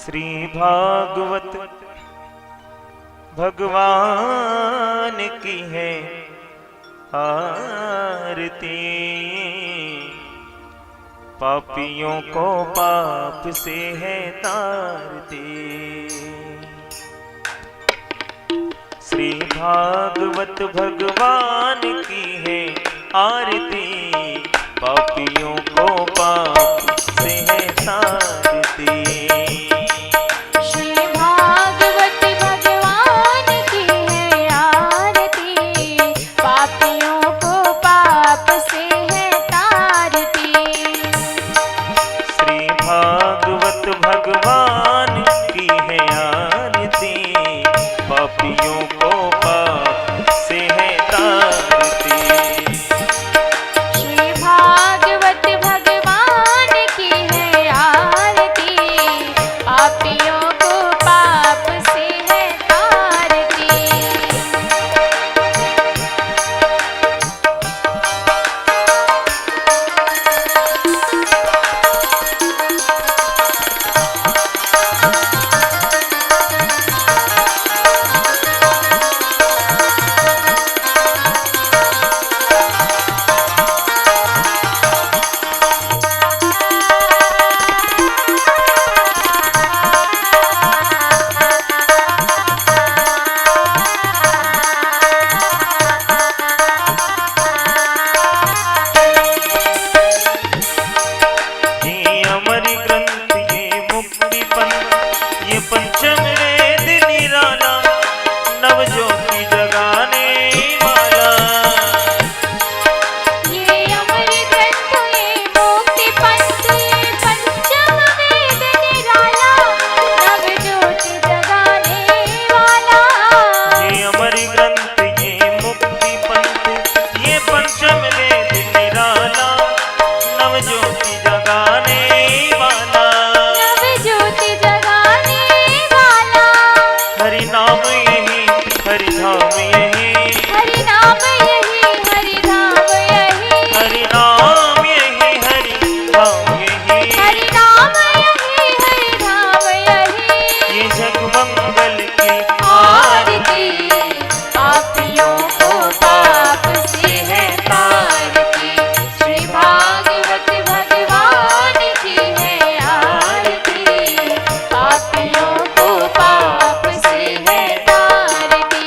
श्री भागवत भगवान की है आरती। पापियों को पाप से है तारती। श्री भागवत भगवान की है आरती। पापियों को पाप से है तारती। भगवान की है आरती। पापियों को पाप से है तारती। श्री भागवत भगवान की है आरती। पापियों को पाप से है तारती। पंचम वेद निराला नव ज्योति जगाने वाला। ये अमर ग्रंथ ये मुक्ति पंथ ये पंचम वेद निराला नव ज्योति जगाने वाला। ये अमर ग्रंथ ये मुक्ति पंथ ये पंचम वेद निराला नव ज्योति जगाने वाला। हरि नाम यही हरि धाम यही। हरि नाम यही हरि धाम यही। हरि नाम यही हरि धाम यही। हरि नाम यही हरि धाम यही। ये जग मंगल की आरती। पापियों को पाप से है तारती। श्री भागवत भगवान की है आरती। पापियों को पाप से है तारती।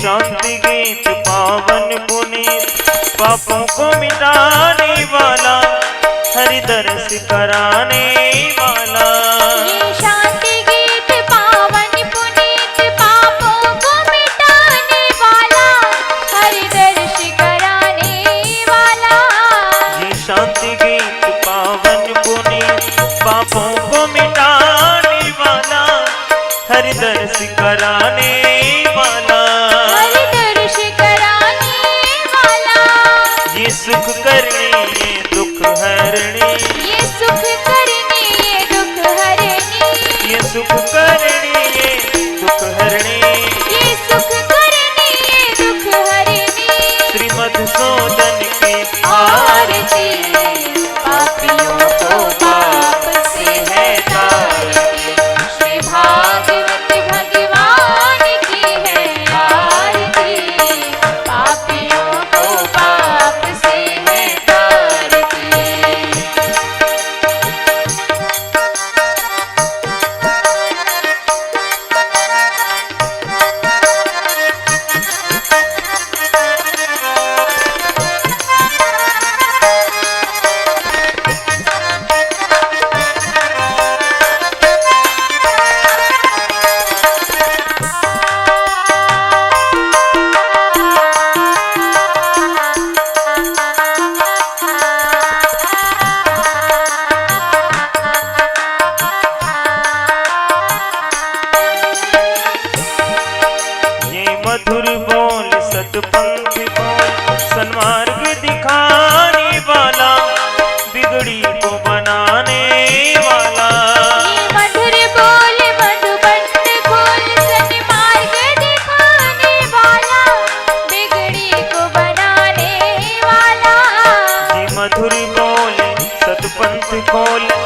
शांति गीत पावन पुनीत पापों को मिटाने वाला हरि दर्श कराने वाला। ये शांति गीत पावन पुनीत पापों को मिटाने वाला हरि दर्श कराने वाला। ये शांति गीत पावन पुनीत पापों को मिटाने वाला हरि दर्श कराने वाला। ये सुख करनी ये दुख हरणी। ये सुख करनी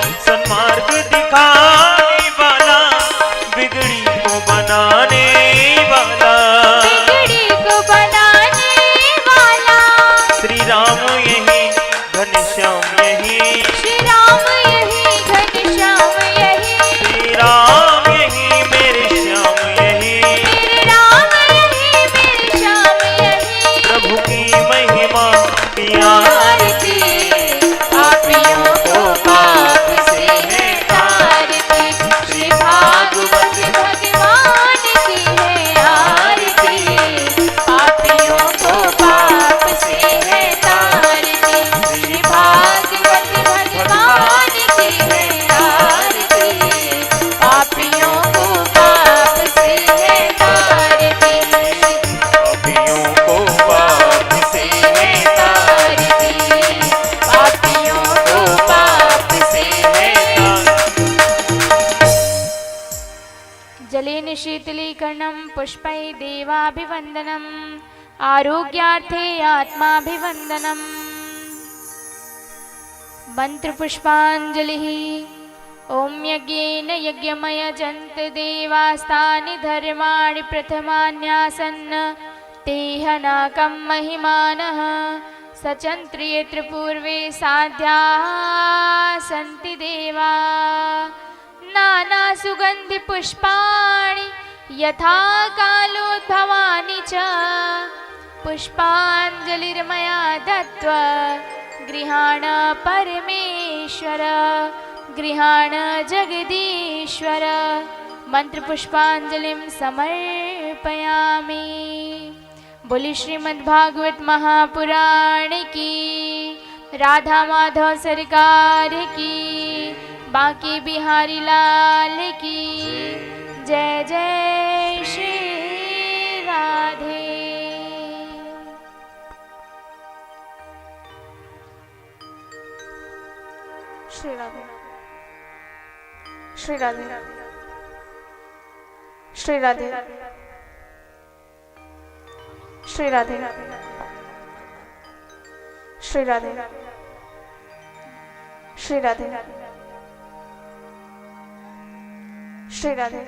सन्मार्ग दिखाने वाला, बिगड़ी को बनाने वाला, बिगड़ी को बनाने वाला। श्री राम यही घनश्याम यही, श्री राम यही घनश्याम यही, श्री राम यही मेरे श्याम यही, मेरे राम यही मेरे श्याम यही। प्रभु की महिमा की आरती, पापियों को पाप से है तारती, श्री भागवत भगवान की है आरती। पापियों को पाप से है तारती, श्री भागवत भगवान की है आरती। पापियों को पाप से है तारती, पापियों को पाप से है तारती। पापियों को पाप से है। जलेन शीतलीकरणं पुष्पै देवाभिवन्दनम्, आरोग्यार्थे आत्माभिवन्दनम्। मंत्रपुष्पाञ्जलिः। ॐ यज्ञेन यज्ञमयजन्त देवास्तानि धर्माणि प्रथमान्यासन्, ते हनाकं महिमानः सचन्त्र्येत्र पूर्वे साध्याः सन्ति देवा। नानासुगन्धिपुष्पाणि यथा कालोद्भवानि च, पुष्पाञ्जलिर्मया दत्त्वा गृहाण परमेश्वर, गृहाण जगदीश्वर। मंत्रपुष्पाञ्जलिं समर्पयामि। बोली श्रीमद्भागवत महापुराण की, राधा माधव सरकार की, बांके बिहारी लाल की जय। जय श्री राधे। श्री राधे, श्री राधे, श्री राधे, श्री राधे, श्री राधे, श्री राधे, श्री राधे,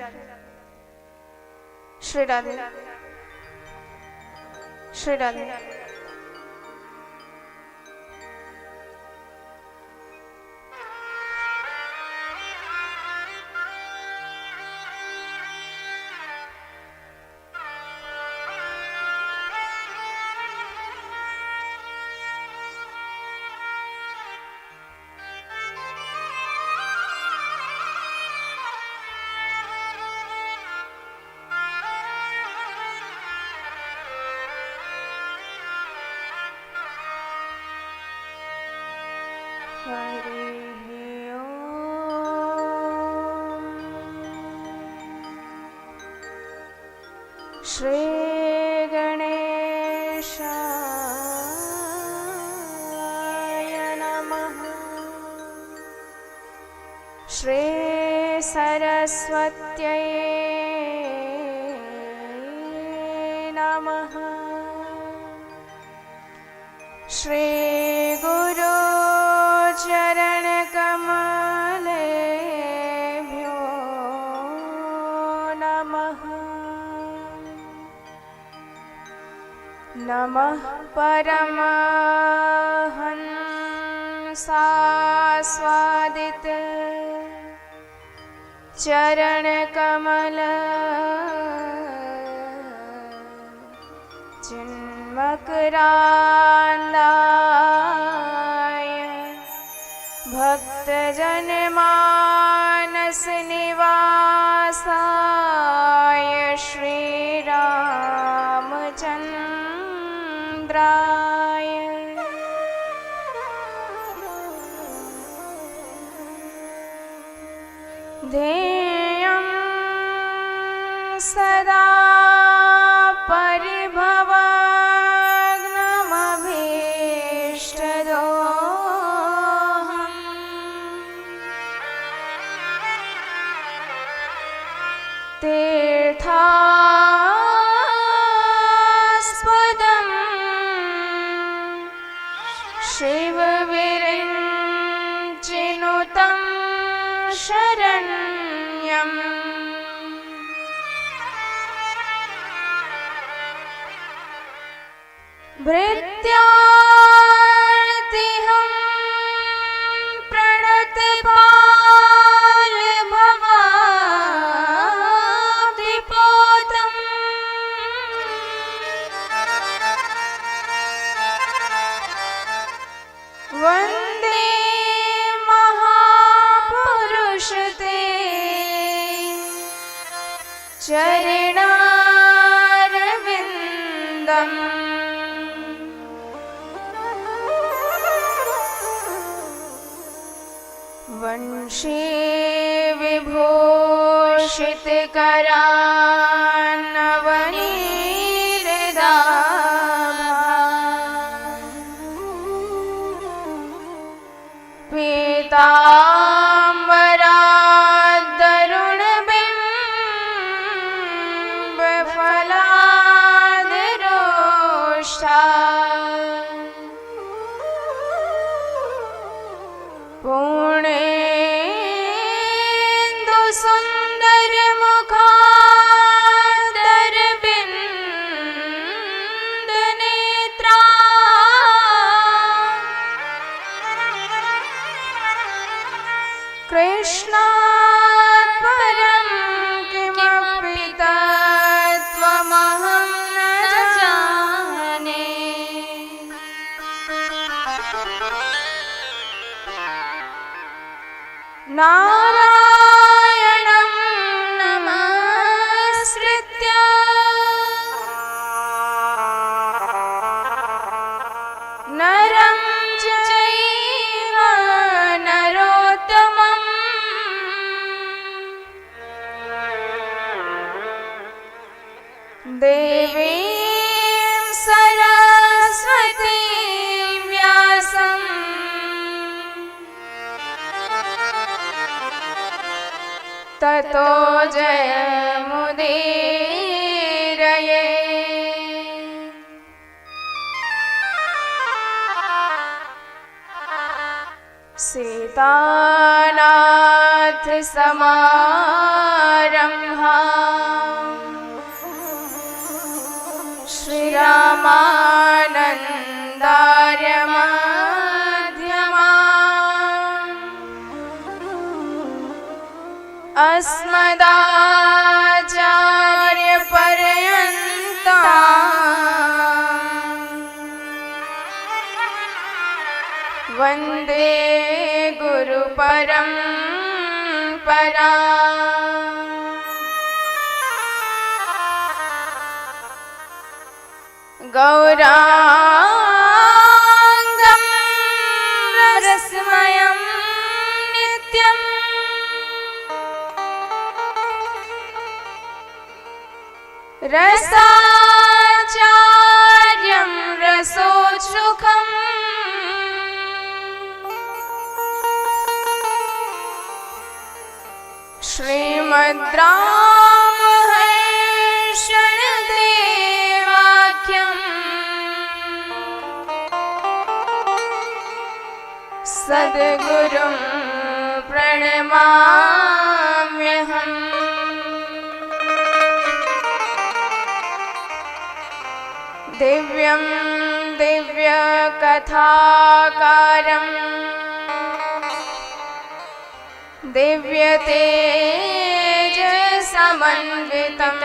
श्री राधे, श्री राधे। श्री गणेशाय नमः। श्री सरस्वत्यै नमः। श्री गुरु चरण कमलेभ्यो नमः। नमः परमहंसास्वादित चरण कमल चिन्मकरान्दाय भक्तजन मानस निवासाय श्री रामचन्द्राय ध्येयं सदा परिभवाग्नमभीष्टदोहम्। तीर्थास्पदं शिवविरञ्चिनुतम् शरण्यम् भृत्यार्तिहं प्रणतपालभवाब्धिपोतम् वन्दे महापुरुष ते चरणारविन्दम् वंशे विभूषितकरान्नवनीरदाभा पीताम्बरादरुणबिम्बफलादरोष्ठा पूर्णेन्दुसुन्दरमुखादरबिन्दनेत्रा कृष्णात् परं किमपि तत्त्वमहं न जाने। नारायणं नमस्कृत्य नरं चैव नरोत्तमम् देवीं सरस्वतीं व्यासं ततो जयमुदीरये। सीतानाथसमारम्भा श्रीरामानन्दार्यमध्यमा अस्मदाचार्यपर्यन्ता वन्दे गुरुपरम्परा। गौराङ्गं रसमयं नित्यम् रसाचार्यं रसोत्सुकम् श्रीमद्रामहर्षणदेवाख्यम् सद्गुरुं प्रणमाम्यहम्। दिव्यं दिव्यकथाकारं दिव्यतेजसमन्वितं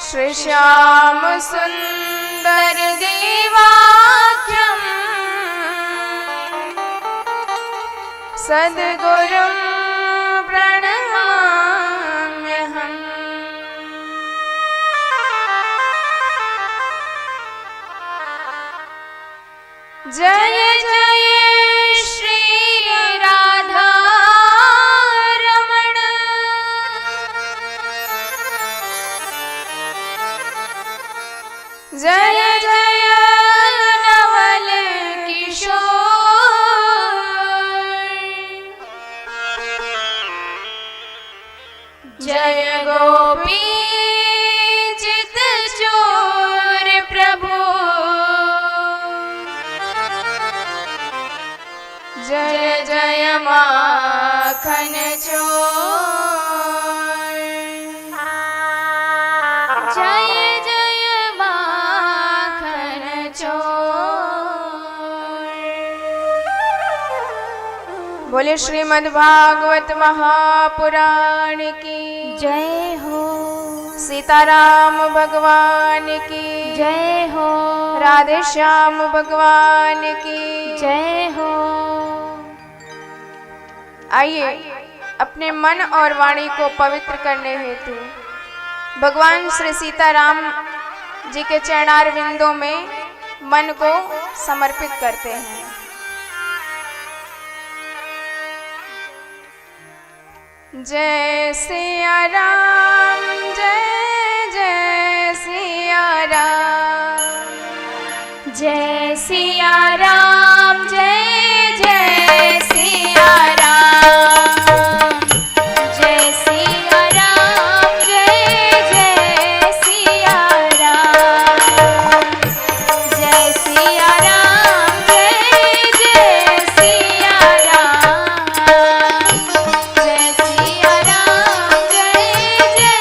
श्रीश्यामसुन्दरदेवाख्यं सद्गुरुं प्रणमाम्यहम्। जय जय श्री राधा रमण। जय जय नवल किशोर। जय गोपी चित चोर प्रभु। जय जय माखन चोर, जय जय माखन चोर। बोले श्रीमद् भागवत महापुराण की जय हो। सीताराम भगवान की जय हो। राधे श्याम भगवान की जय हो। आइए अपने मन और वाणी को पवित्र करने हेतु भगवान श्री सीताराम जी के चरणार विंदों में मन को समर्पित करते हैं। जय सिया राम, जय जय सिया राम, जय सिया राम, जय जय सिया राम, जय सिया राम, जय जय सिया राम, जय सिया राम, जय जय सिया राम, जय सिया राम, जय जय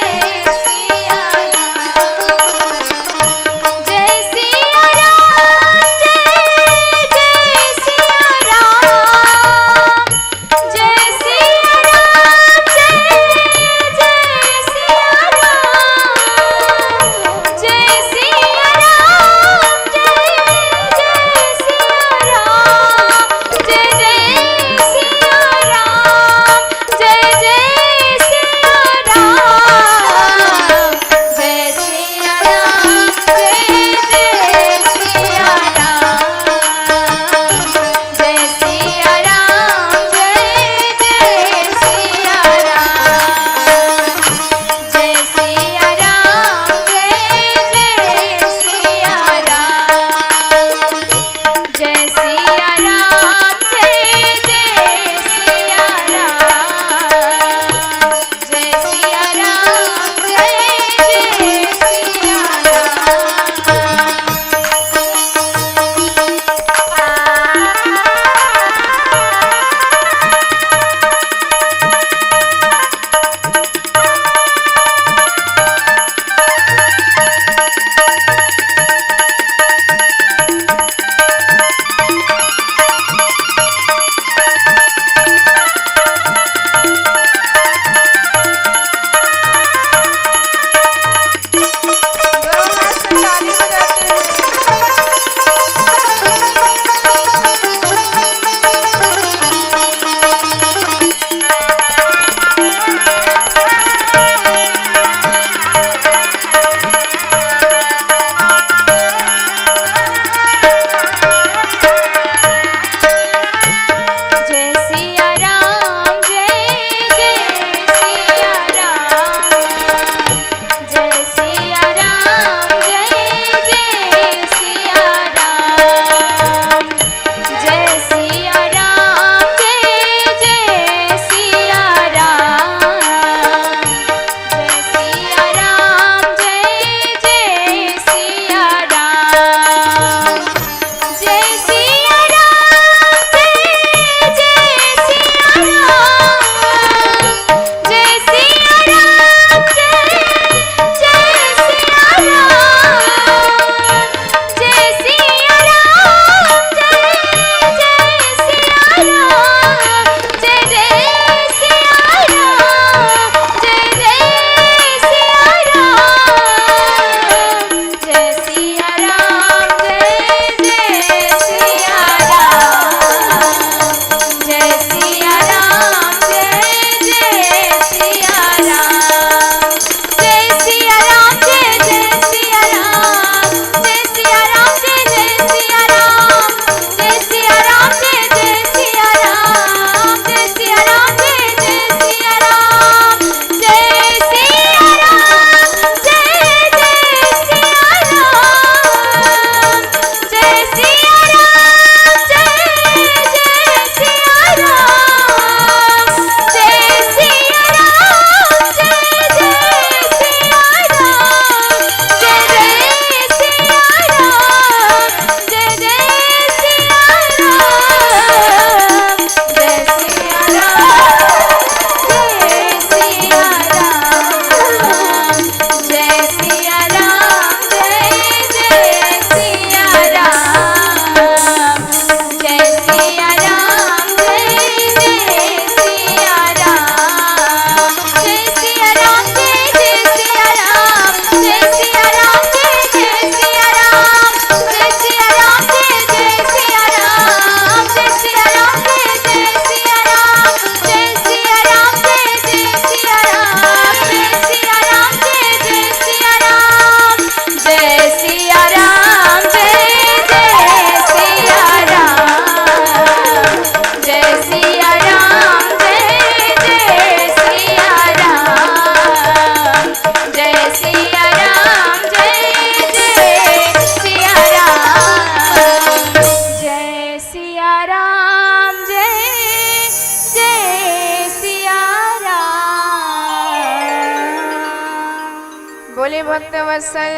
भक्त वत्सल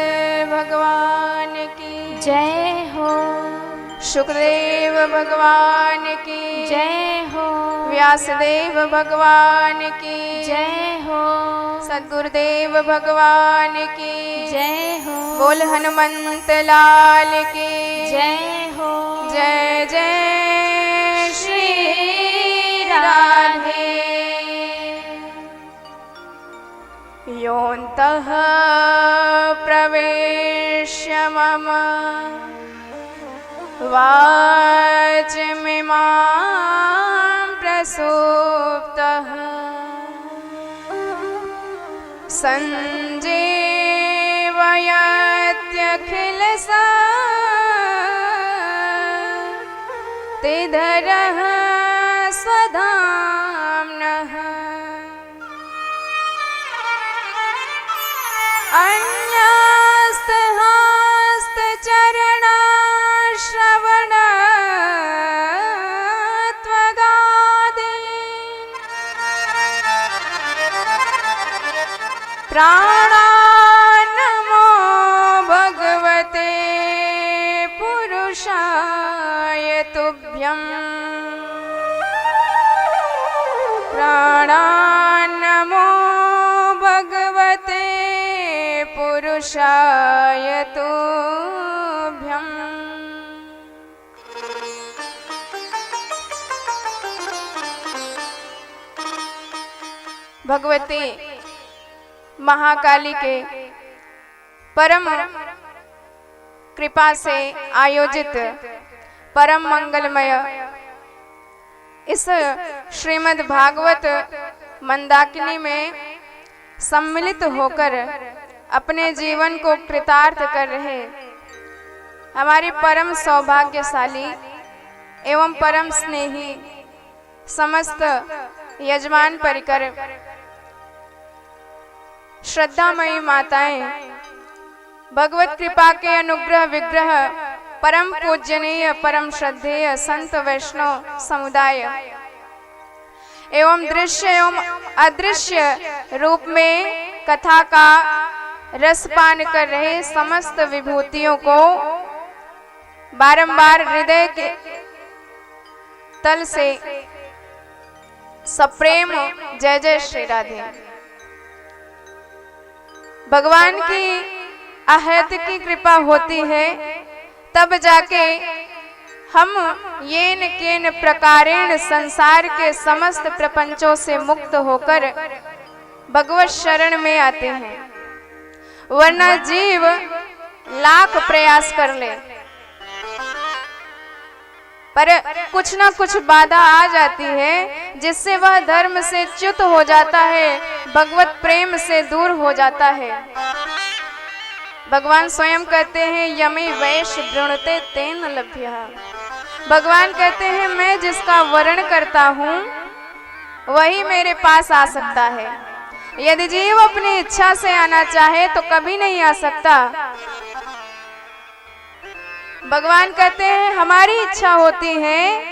भगवान की जय हो, शुक्रदेव भगवान की जय हो, व्यासदेव भगवान की जय हो, सद्गुरुदेव भगवान की जय हो, बोल हनुमंत लाल की जय हो, जय जय श्री राधे। योऽन्तः प्रवेश्य मम वाचमिमां प्रसुप्तः संजीवयत्यखिलशक्तिधरः स्वधाम्नः अन्यस्तहस्तचरणश्रवणत्वगादि प्राणान्नमो भगवते पुरुषाय तुभ्यं प्राणान्नमो भगवते पुरुषाय तुभ्यम्। भगवती महाकाली के परम कृपा से आयोजित परम मंगलमय इस श्रीमद् भागवत मंदाकिनी में सम्मिलित होकर अपने जीवन को कृतार्थ कर रहे हमारे परम सौभाग्यशाली एवं परम स्नेही समस्त यजमान परिकर श्रद्धामयी माताएं, भगवत कृपा के अनुग्रह विग्रह परम पूजनीय परम श्रद्धेय संत वैष्णव समुदाय एवं दृश्य एवं अदृश्य रूप में कथा का रसपान कर रहे समस्त विभूतियों को बारंबार हृदय के तल से सप्रेम जय जय श्री राधे। भगवान की अहैत की कृपा होती है तब जाके हम येन केन प्रकारेण संसार के समस्त प्रपंचों से मुक्त होकर भगवत शरण में आते हैं, वरना जीव लाख प्रयास कर ले पर कुछ ना कुछ बाधा आ जाती है जिससे वह धर्म से च्युत हो जाता है, भगवत प्रेम से दूर हो जाता है। भगवान स्वयं कहते हैं यमी वैश वृणते तेन लभ्यः। भगवान कहते हैं मैं जिसका वर्ण करता हूँ वही मेरे पास आ सकता है। यदि जीव अपनी इच्छा से आना चाहे तो कभी नहीं आ सकता। भगवान कहते हैं हमारी इच्छा होती है,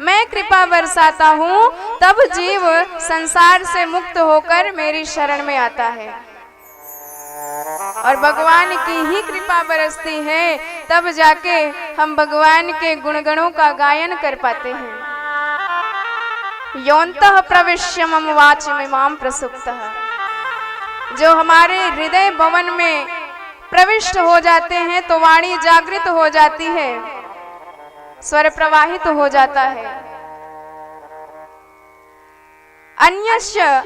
मैं कृपा बरसाता हूँ तब जीव संसार से मुक्त होकर मेरी शरण में आता है और भगवान की ही कृपा बरसती है तब जाके हम भगवान के गुणगणों का गायन कर पाते हैं। योऽन्तः प्रविश्य मम वाचमिमां प्रसुप्तः, जो हमारे हृदय भवन में प्रविष्ट हो जाते हैं तो वाणी जागृत हो जाती है, स्वर प्रवाहित हो जाता है। अन्यस्य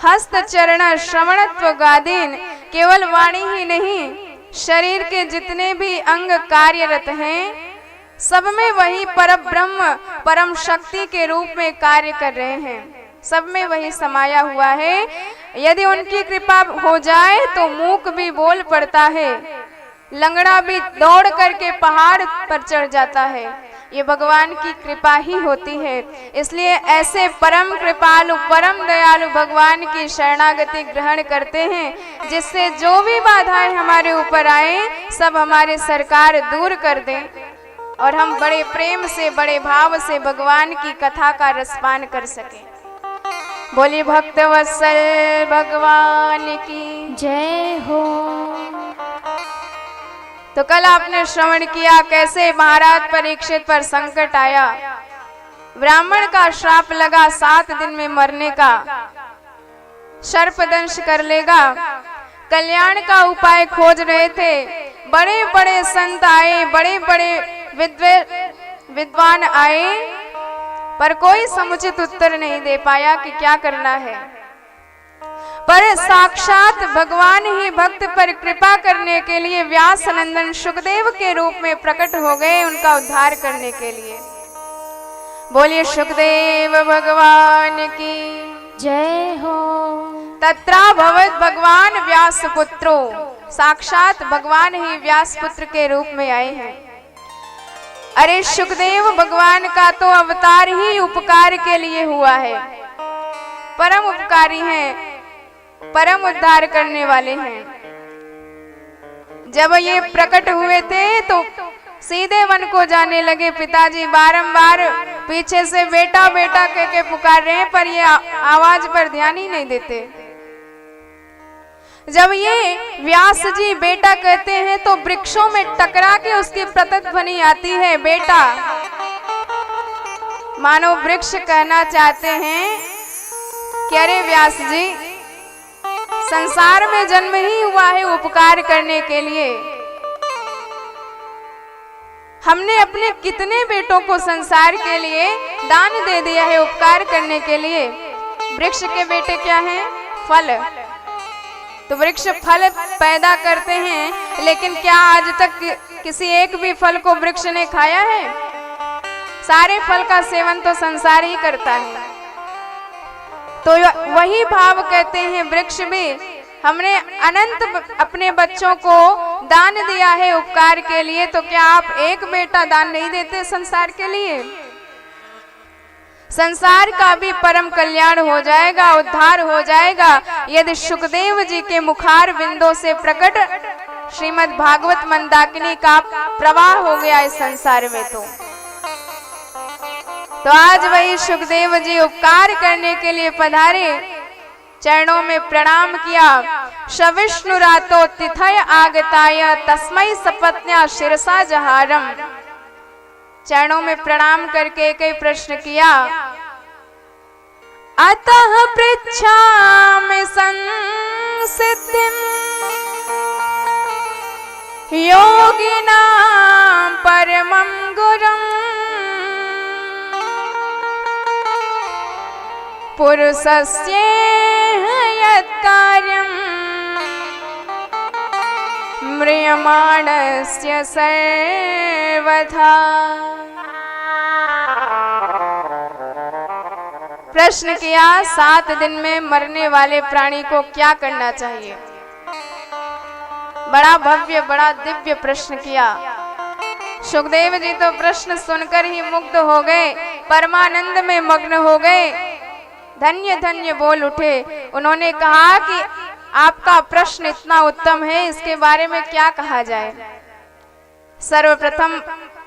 हस्त चरण श्रवणत्व गादीन, केवल वाणी ही नहीं शरीर के जितने भी अंग कार्यरत हैं सब में वही परब्रह्म परम शक्ति के रूप में कार्य कर रहे हैं, सब में वही समाया हुआ है। यदि उनकी कृपा हो जाए तो मूक भी बोल पड़ता है, लंगड़ा भी दौड़ करके पहाड़ पर चढ़ जाता है। ये भगवान की कृपा ही होती है। इसलिए ऐसे परम कृपालु परम दयालु भगवान की शरणागति ग्रहण करते हैं, जिससे जो भी बाधाएं हमारे ऊपर आए सब हमारे सरकार दूर कर दें और हम बड़े प्रेम से बड़े भाव से भगवान की कथा का रसपान कर सकें। बोलिए भक्त वत्सल भगवान की। जय हो। तो कल आपने श्रवण किया कैसे महाराज परीक्षित पर संकट आया, ब्राह्मण का श्राप लगा 7 दिन में मरने का, सर्पदंश कर लेगा। कल्याण का उपाय खोज रहे थे, बड़े बड़े संत आए, बड़े बड़े विद्वान आए, पर कोई समुचित उत्तर नहीं दे पाया कि क्या करना है। पर साक्षात भगवान ही भक्त पर कृपा करने के लिए व्यास नंदन सुखदेव के रूप में प्रकट हो गए, उनका उद्धार करने के लिए। बोलिए सुखदेव भगवान की जय हो। तत्रा भवत भगवान व्यास पुत्रो, साक्षात भगवान ही व्यास पुत्र के रूप में आए हैं। अरे सुखदेव भगवान का तो अवतार ही उपकार के लिए हुआ है, परम उपकारी हैं, परम उद्धार करने वाले हैं। जब ये प्रकट हुए थे तो सीधे वन को जाने लगे। पिताजी बारंबार पीछे से बेटा बेटा कह के पुकार रहे हैं, पर ये आवाज पर ध्यान ही नहीं देते। जब ये व्यास जी बेटा कहते हैं तो वृक्षों में टकरा के उसकी प्रतिध्वनि आती है, बेटा। मानो वृक्ष कहना चाहते हैं कि अरे व्यास जी, संसार में जन्म ही हुआ है उपकार करने के लिए। हमने अपने कितने बेटों को संसार के लिए दान दे दिया है उपकार करने के लिए। वृक्ष के बेटे क्या हैं? फल। तो वृक्ष फल पैदा करते हैं, लेकिन क्या आज तक किसी एक भी फल को वृक्ष ने खाया है? सारे फल का सेवन तो संसार ही करता है। तो वही भाव कहते हैं वृक्ष भी, हमने अनंत अपने बच्चों को दान दिया है उपकार के लिए, तो क्या आप एक बेटा दान नहीं देते संसार के लिए? संसार का भी परम कल्याण हो जाएगा, उद्धार हो जाएगा, यदि सुखदेव जी के मुखार बिंदों से प्रकट श्रीमद् भागवत मंदाकिनी का प्रवाह हो गया इस संसार में। तो आज वही सुखदेव जी उपकार करने के लिए पधारे, चरणों में प्रणाम किया। सविष्णु रातो तिथय आगताय तस्मै सपत्न्या शिरसा जहारम। चरणों में प्रणाम करके एक ही प्रश्न किया, अतः पृच्छामि संसिद्धिं योगिनां परमं गुरुं पुरुषस्येह यत्कार्यं म्रियमाणस्य सर्वथा। प्रश्न किया, 7 दिन में मरने वाले प्राणी को क्या करना चाहिए? बड़ा भव्य, बड़ा दिव्य प्रश्न किया। सुखदेव जी तो प्रश्न सुनकर ही मुग्ध हो गए, परमानंद में मग्न हो गए, धन्य धन्य बोल उठे। उन्होंने कहा कि आपका प्रश्न इतना उत्तम है, इसके बारे में क्या कहा जाए। सर्वप्रथम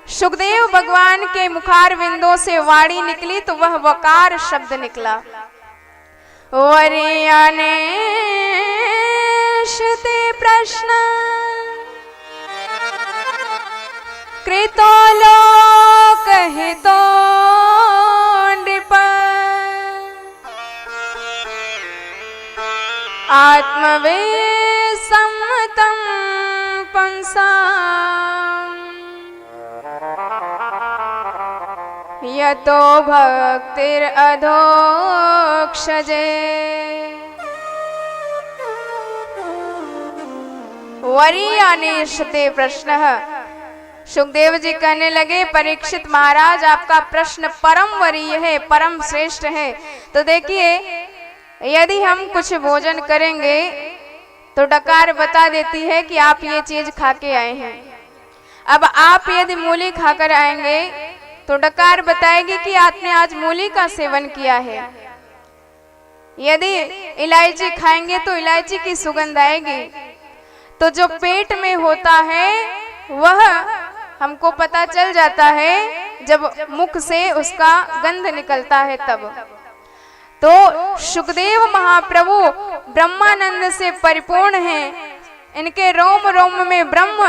सुखदेव भगवान के मुखार बिंदों से वाणी निकली तो वह वकार शब्द निकला। वरियाने श्रुते प्रश्न कृतो लोकहितो नृप आत्मवेसम्मतं पंसा यतो भक्तिर अधोक्षजे। वरीयानेशते प्रश्न। सुखदेव जी कहने लगे, परीक्षित महाराज आपका प्रश्न परम वरीय है, परम श्रेष्ठ है। तो देखिए, यदि हम कुछ भोजन करेंगे तो डकार बता देती है कि आप ये चीज खा के आए हैं। अब आप यदि मूली खाकर आएंगे तो डकार बताएगी कि आपने आज मूली का सेवन किया है। यदि इलायची खाएंगे तो इलायची की सुगंध आएगी। तो जो पेट में होता है वह हमको पता चल जाता है जब मुख से उसका गंध निकलता है तब। तो सुखदेव महाप्रभु ब्रह्मानंद से परिपूर्ण हैं। इनके रोम रोम में ब्रह्म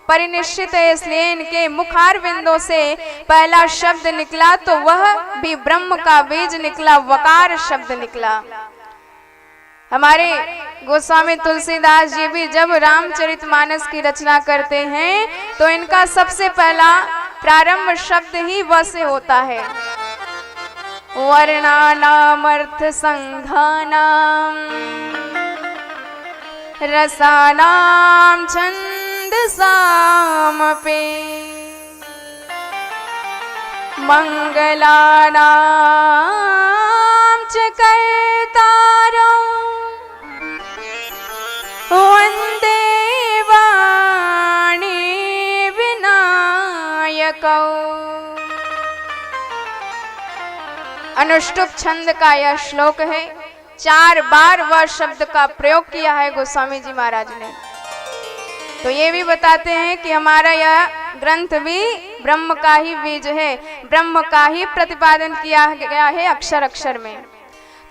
परिनिश्चित है, इसलिए इनके मुखार बिंदों से पहला शब्द निकला तो वह भी ब्रह्म का बीज निकला, वकार शब्द निकला। हमारे गोस्वामी तुलसीदास जी भी जब रामचरितमानस की रचना करते हैं तो इनका सबसे पहला प्रारंभ शब्द ही व से होता है। वर्णानाम अर्थ संघानाम रसानाम छंदसाम पे मंगलानाम च कर्तारम् वंदे वाणी विनायकौ। अनुष्टुप छंद का यह श्लोक है। 4 बार वह शब्द का प्रयोग किया है गोस्वामी जी महाराज ने। तो ये भी बताते हैं कि हमारा यह ग्रंथ भी ब्रह्म का ही बीज है, ब्रह्म का ही प्रतिपादन किया गया है अक्षर अक्षर में।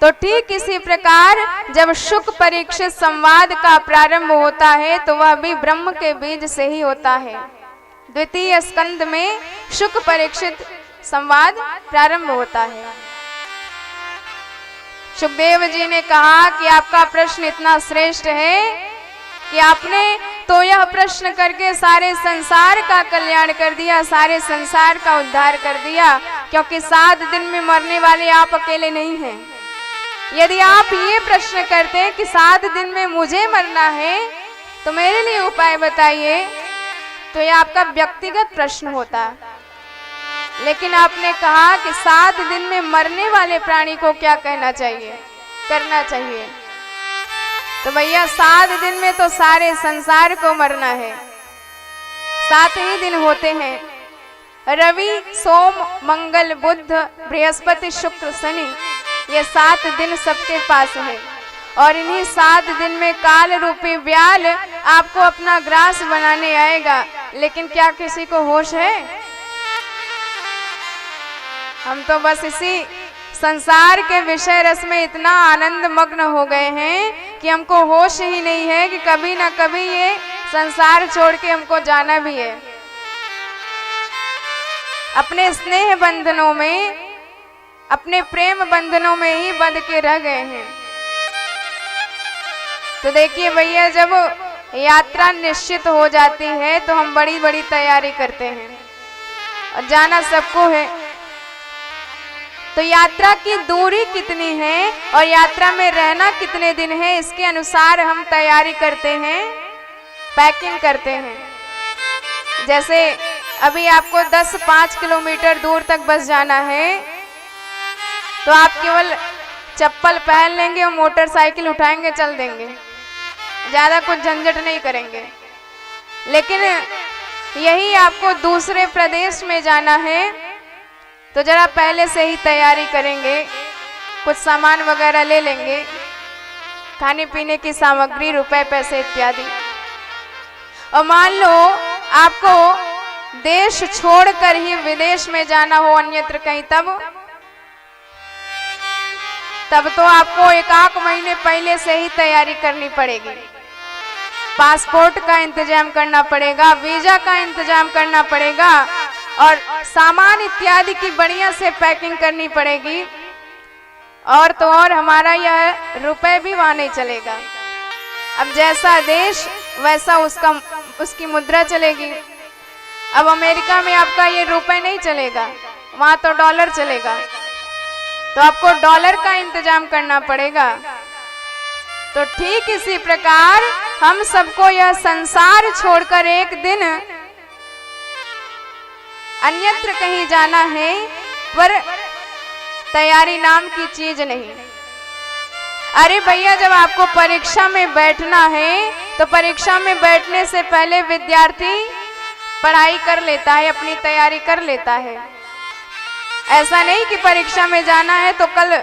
तो ठीक इसी प्रकार जब शुक परीक्षित संवाद का प्रारंभ होता है तो वह भी ब्रह्म के बीज से ही होता है। द्वितीय स्कंद में शुक परीक्षित संवाद प्रारंभ होता है। सुखदेव जी ने कहा कि आपका प्रश्न इतना श्रेष्ठ है कि आपने तो यह प्रश्न करके सारे संसार का कल्याण कर दिया, सारे संसार का उद्धार कर दिया, क्योंकि 7 दिन में मरने वाले आप अकेले नहीं हैं। यदि आप ये प्रश्न करते कि 7 दिन में मुझे मरना है तो मेरे लिए उपाय बताइए, तो यह आपका व्यक्तिगत प्रश्न होता। लेकिन आपने कहा कि 7 दिन में मरने वाले प्राणी को क्या कहना चाहिए, करना चाहिए। तो भैया 7 दिन में तो सारे संसार को मरना है। 7 ही दिन होते हैं, रवि सोम मंगल बुध बृहस्पति शुक्र शनि, ये 7 दिन सबके पास है। और इन्हीं 7 दिन में काल रूपी व्याल आपको अपना ग्रास बनाने आएगा। लेकिन क्या किसी को होश है? हम तो बस इसी संसार के विषय रस में इतना आनंद मग्न हो गए हैं कि हमको होश ही नहीं है कि कभी ना कभी ये संसार छोड़ के हमको जाना भी है। अपने स्नेह बंधनों में, अपने प्रेम बंधनों में ही बंध के रह गए हैं। तो देखिए भैया, जब यात्रा निश्चित हो जाती है तो हम बड़ी बड़ी तैयारी करते हैं और जाना सबको है। तो यात्रा की दूरी कितनी है और यात्रा में रहना कितने दिन है, इसके अनुसार हम तैयारी करते हैं, पैकिंग करते हैं। जैसे अभी आपको 10-5 किलोमीटर दूर तक बस जाना है तो आप केवल चप्पल पहन लेंगे और मोटरसाइकिल उठाएंगे, चल देंगे, ज़्यादा कुछ झंझट नहीं करेंगे। लेकिन यही आपको दूसरे प्रदेश में जाना है तो जरा पहले से ही तैयारी करेंगे, कुछ सामान वगैरह ले लेंगे, खाने पीने की सामग्री, रुपए पैसे इत्यादि। और मान लो आपको देश छोड़कर ही विदेश में जाना हो, अन्यत्र कहीं, तब तो आपको 1-8 महीने पहले से ही तैयारी करनी पड़ेगी। पासपोर्ट का इंतजाम करना पड़ेगा, वीजा का इंतजाम करना पड़ेगा और सामान इत्यादि की बढ़िया से पैकिंग करनी पड़ेगी। और तो और हमारा यह रुपए भी वहाँ नहीं चलेगा। अब जैसा देश वैसा उसकी मुद्रा चलेगी। अब अमेरिका में आपका ये रुपए नहीं चलेगा, वहाँ तो डॉलर चलेगा, तो आपको डॉलर का इंतजाम करना पड़ेगा। तो ठीक इसी प्रकार हम सबको यह संसार छोड़कर एक दिन अन्यत्र कहीं जाना है, पर तैयारी नाम की चीज नहीं। अरे भैया, जब आपको परीक्षा में बैठना है तो परीक्षा में बैठने से पहले विद्यार्थी पढ़ाई कर लेता है, अपनी तैयारी कर लेता है। ऐसा नहीं कि परीक्षा में जाना है तो कल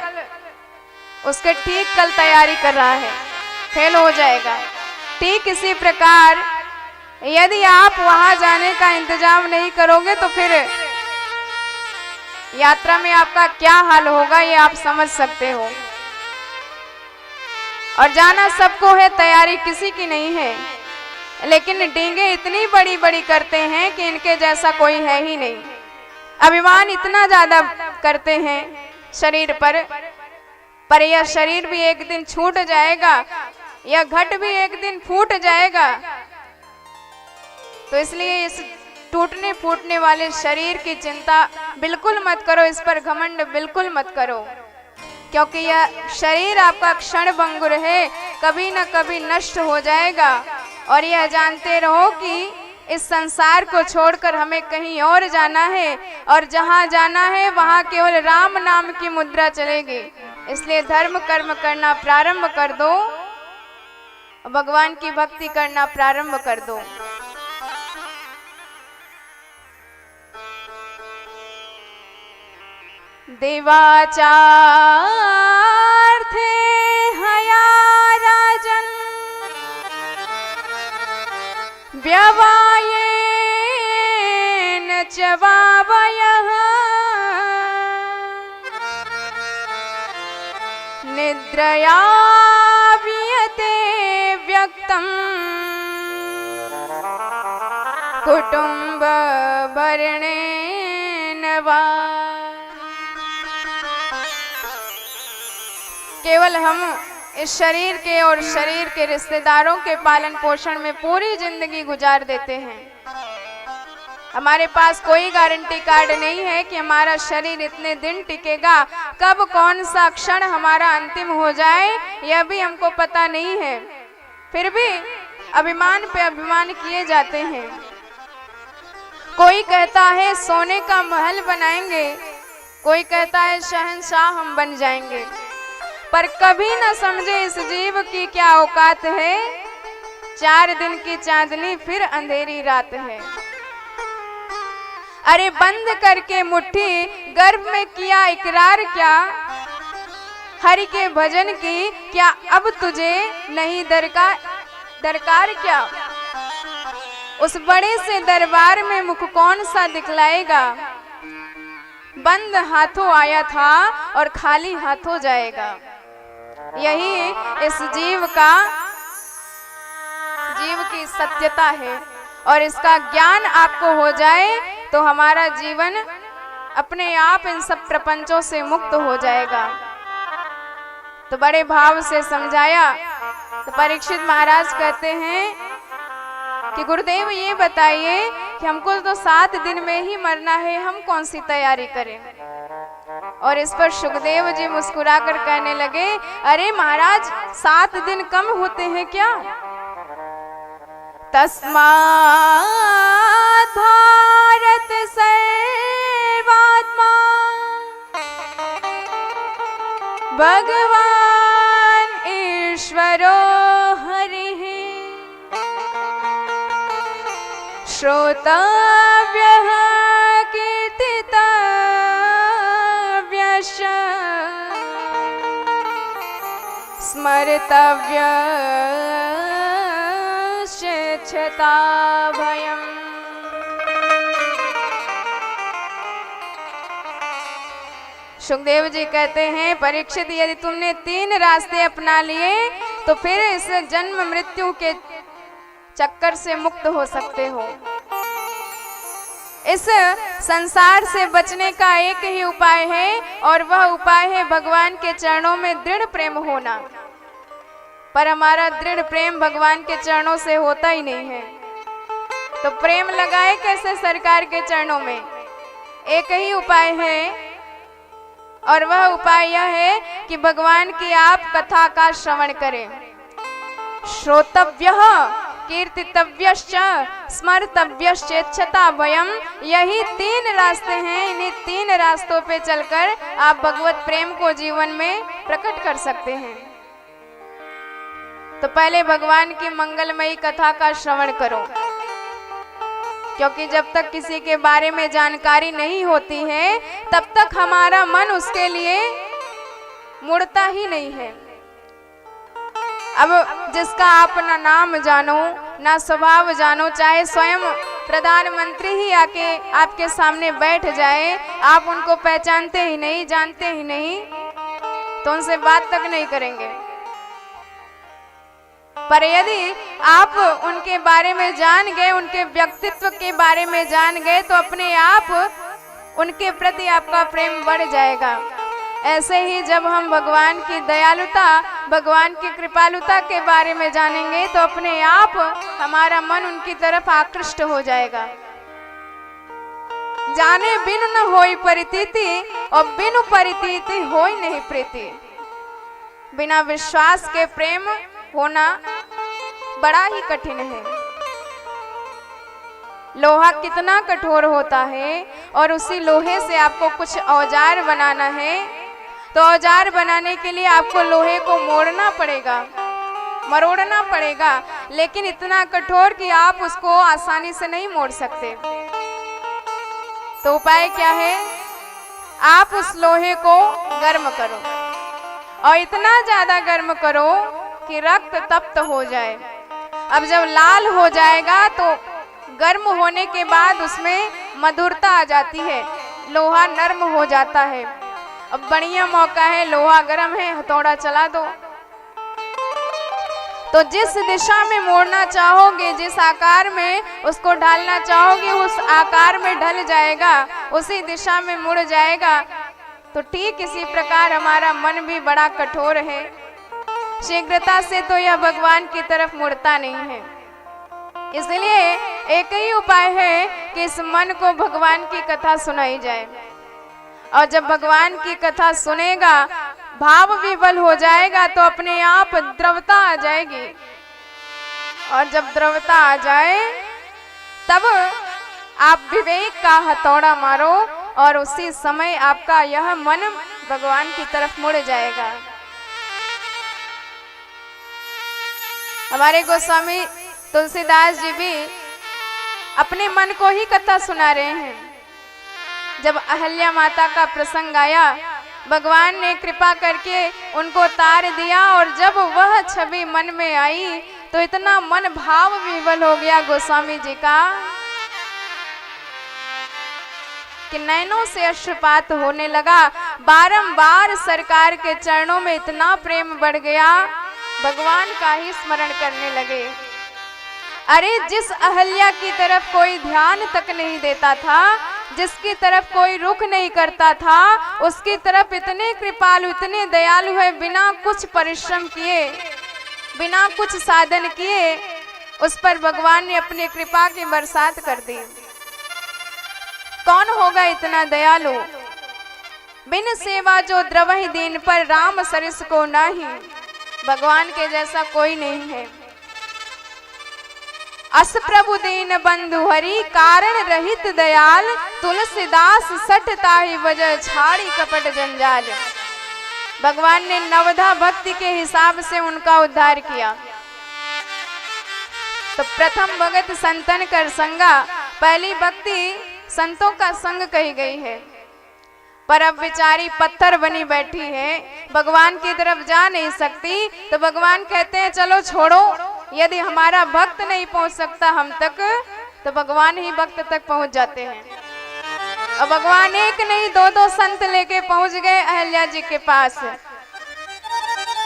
उसके ठीक कल तैयारी कर रहा है, फेल हो जाएगा। ठीक इसी प्रकार यदि आप वहां जाने का इंतजाम नहीं करोगे तो फिर यात्रा में आपका क्या हाल होगा ये आप समझ सकते हो। और जाना सबको है, तैयारी किसी की नहीं है, लेकिन डींगे इतनी बड़ी बड़ी करते हैं कि इनके जैसा कोई है ही नहीं। अभिमान इतना ज्यादा करते हैं शरीर पर यह शरीर भी एक दिन छूट जाएगा, यह घट भी एक दिन फूट जाएगा। तो इसलिए इस टूटने फूटने वाले शरीर की चिंता बिल्कुल मत करो, इस पर घमंड बिल्कुल मत करो, क्योंकि यह शरीर आपका क्षण भंगुर है, कभी न कभी नष्ट हो जाएगा। और यह जानते रहो कि इस संसार को छोड़कर हमें कहीं और जाना है, और जहाँ जाना है वहाँ केवल राम नाम की मुद्रा चलेगी। इसलिए धर्म कर्म करना प्रारंभ कर दो, भगवान की भक्ति करना प्रारंभ कर दो। देवाचार थे हया राजन व्यवायेन चवावयः निद्रया वियते व्यक्तम् कुटुंब भरणेन वा। केवल हम इस शरीर के और शरीर के रिश्तेदारों के पालन पोषण में पूरी जिंदगी गुजार देते हैं। हमारे पास कोई गारंटी कार्ड नहीं है कि हमारा शरीर इतने दिन टिकेगा, कब कौन सा क्षण हमारा अंतिम हो जाए यह भी हमको पता नहीं है। फिर भी अभिमान पे अभिमान किए जाते हैं। कोई कहता है सोने का महल बनाएंगे, कोई कहता है शहंशाह हम बन जाएंगे, पर कभी न समझे इस जीव की क्या औकात है। 4 दिन की चांदनी फिर अंधेरी रात है। अरे बंद करके मुट्ठी गर्भ में किया इकरार क्या, हरि के भजन की क्या अब तुझे नहीं दरकार क्या। उस बड़े से दरबार में मुख कौन सा दिखलाएगा, बंद हाथों आया था और खाली हाथों जाएगा। यही इस जीव की सत्यता है, और इसका ज्ञान आपको हो जाए तो हमारा जीवन अपने आप इन सब प्रपंचों से मुक्त हो जाएगा। तो बड़े भाव से समझाया तो परीक्षित महाराज कहते हैं कि गुरुदेव ये बताइए कि हमको तो 7 दिन में ही मरना है, हम कौन सी तैयारी करें। और इस पर सुखदेव जी मुस्कुराकर कहने लगे, अरे महाराज 7 दिन कम होते हैं क्या। तस्मात् भारत सर्वात्मा भगवान ईश्वरो हरिः श्रोतव्यः कीर्तितव्यश्च स्मर्तव्यश्चेच्छता भयम्। सुखदेव जी कहते हैं, परीक्षित यदि तुमने 3 रास्ते अपना लिए तो फिर इस जन्म मृत्यु के चक्कर से मुक्त हो सकते हो। इस संसार से बचने का एक ही उपाय है, और वह उपाय है भगवान के चरणों में दृढ़ प्रेम होना। पर हमारा दृढ़ प्रेम भगवान के चरणों से होता ही नहीं है, तो प्रेम लगाए कैसे सरकार के चरणों में। एक ही उपाय है, और वह उपाय यह है कि भगवान की आप कथा का श्रवण करें। श्रोतव्यः कीर्तितव्यश्च स्मर्तव्यश्चेच्छता भयम्। यही 3 रास्ते हैं, इन्हीं 3 रास्तों पे चलकर आप भगवत प्रेम को जीवन में प्रकट कर सकते हैं। तो पहले भगवान की मंगलमयी कथा का श्रवण करो, क्योंकि जब तक किसी के बारे में जानकारी नहीं होती है तब तक हमारा मन उसके लिए मुड़ता ही नहीं है। अब जिसका आप न नाम जानो ना स्वभाव जानो, चाहे स्वयं प्रधानमंत्री ही आके आपके सामने बैठ जाए, आप उनको पहचानते ही नहीं, जानते ही नहीं, तो उनसे बात तक नहीं करेंगे। पर यदि आप उनके बारे में जान गए, उनके व्यक्तित्व के बारे में जान गए, तो अपने आप उनके प्रति आपका प्रेम बढ़ जाएगा। ऐसे ही जब हम भगवान की दयालुता, भगवान की कृपालुता के बारे में जानेंगे, तो अपने आप हमारा मन उनकी तरफ आकृष्ट हो जाएगा। जाने बिनु न होई परितीति, और बिनु परितीति होई नहीं प्रीति। बिना विश्वास के प्रेम होना बड़ा ही कठिन है। लोहा कितना कठोर होता है, और उसी लोहे से आपको कुछ औजार बनाना है, तो औजार बनाने के लिए आपको लोहे को मोड़ना पड़ेगा, मरोड़ना पड़ेगा, लेकिन इतना कठोर कि आप उसको आसानी से नहीं मोड़ सकते। तो उपाय क्या है? आप उस लोहे को गर्म करो, और इतना ज्यादा गर्म करो कि रक्त तप्त हो जाए। अब जब लाल हो जाएगा तो गर्म होने के बाद उसमें मधुरता आ जाती है, लोहा नरम हो जाता है। अब बढ़िया मौका है, लोहा गर्म है, हथौड़ा चला दो। तो जिस दिशा में मोड़ना चाहोगे, जिस आकार में उसको ढालना चाहोगे, उस आकार में ढल जाएगा, उसी दिशा में मुड़ जाएगा। तो ठीक इसी प्रकार हमारा मन भी बड़ा कठोर है, शीघ्रता से तो यह भगवान की तरफ मुड़ता नहीं है। इसलिए एक ही उपाय है कि इस मन को भगवान की कथा सुनाई जाए, और जब भगवान की कथा सुनेगा, भाव विवल हो जाएगा, तो अपने आप द्रवता आ जाएगी। और जब द्रवता आ जाए, तब आप विवेक का हथौड़ा मारो, और उसी समय आपका यह मन भगवान की तरफ मुड़ जाएगा। हमारे गोस्वामी तुलसीदास जी भी अपने मन को ही कथा सुना रहे हैं। जब अहल्या माता का प्रसंग आया, भगवान ने कृपा करके उनको तार दिया, और जब वह छवि मन में आई, तो इतना मन भाव विवल हो गया गोस्वामी जी का कि नैनों से अश्रुपात होने लगा। बारंबार सरकार के चरणों में इतना प्रेम बढ़ गया, भगवान का ही स्मरण करने लगे। अरे जिस अहल्या की तरफ कोई ध्यान तक नहीं देता था, जिसकी तरफ कोई रुख नहीं करता था, उसकी तरफ इतने कृपालु, इतने दयालु है, बिना कुछ परिश्रम किए, बिना कुछ साधन किए, उस पर भगवान ने अपनी कृपा की बरसात कर दी। कौन होगा इतना दयालु? बिन सेवा जो द्रवहि दीन पर, राम सरिस को नाही। भगवान के जैसा कोई नहीं है। अस प्रभु दीन बंधु हरि, कारण रहित दयाल, तुलसीदास सठ ताहि वजह, छाड़ी कपट जंजाल। भगवान ने नवधा भक्ति के हिसाब से उनका उद्धार किया। तो प्रथम भगत संतन कर संगा, पहली भक्ति संतों का संग कही गई है। पर अब बेचारी पत्थर बनी बैठी है, भगवान की तरफ जा नहीं सकती, तो भगवान कहते हैं चलो छोड़ो, यदि हमारा भक्त नहीं पहुंच सकता हम तक, तो भगवान ही भक्त तक पहुंच जाते हैं। और भगवान एक नहीं, दो दो संत लेके पहुंच गए अहल्या जी के पास।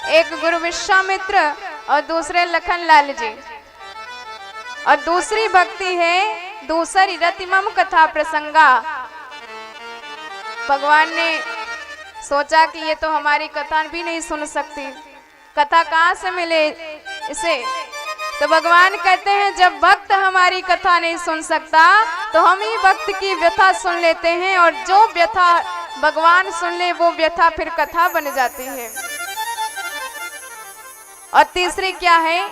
एक गुरु विश्वामित्र और दूसरे लखनलाल जी, और दूसरी भक्ति है दूसरी रतिमम कथा प्रसंगा। भगवान ने सोचा कि ये तो हमारी कथा भी नहीं सुन सकती, कथा कहाँ से मिले इसे। तो भगवान कहते हैं जब भक्त हमारी कथा नहीं सुन सकता, तो हम ही भक्त की व्यथा सुन लेते हैं, और जो व्यथा भगवान सुन ले, वो व्यथा फिर कथा बन जाती है। और तीसरी क्या है?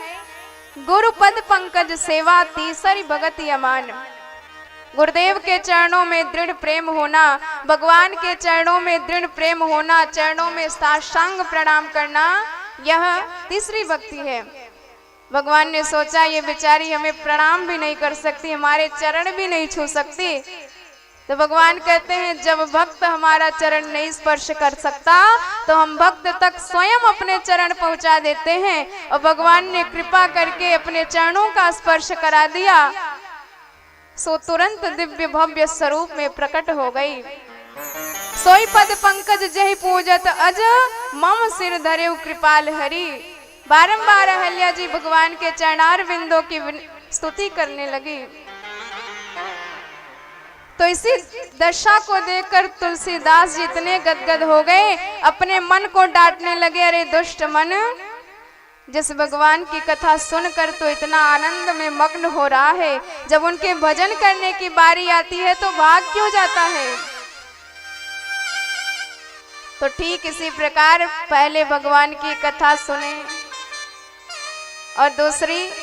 गुरुपद पंकज सेवा, तीसरी भगत यमान। गुरुदेव के चरणों में दृढ़ प्रेम होना, भगवान के चरणों में दृढ़ प्रेम होना, चरणों में साष्टांग प्रणाम करना, यह तीसरी भक्ति है। भगवान ने सोचा ये बेचारी हमें प्रणाम भी नहीं कर सकती, हमारे चरण भी नहीं छू सकती, तो भगवान कहते हैं जब भक्त हमारा चरण नहीं स्पर्श कर सकता तो हम भक्त तक स्वयं अपने चरण पहुंचा देते हैं। और भगवान ने कृपा करके अपने चरणों का स्पर्श करा दिया, सो तुरंत दिव्य भव्य स्वरूप में प्रकट हो गई। सोई पद पंकज जहि पूजत अज मम सिर धरे कृपाल हरि। बारंबार अहल्या जी भगवान के चरणार बिंदों की स्तुति करने लगी। तो इसी दशा को देखकर तुलसीदास जी इतने गदगद हो गए, अपने मन को डांटने लगे, अरे दुष्ट मन, जिस भगवान की कथा सुनकर तो इतना आनंद में मग्न हो रहा है, जब उनके भजन करने की बारी आती है तो भाग क्यों जाता है। तो ठीक इसी प्रकार पहले भगवान की कथा सुने और दूसरी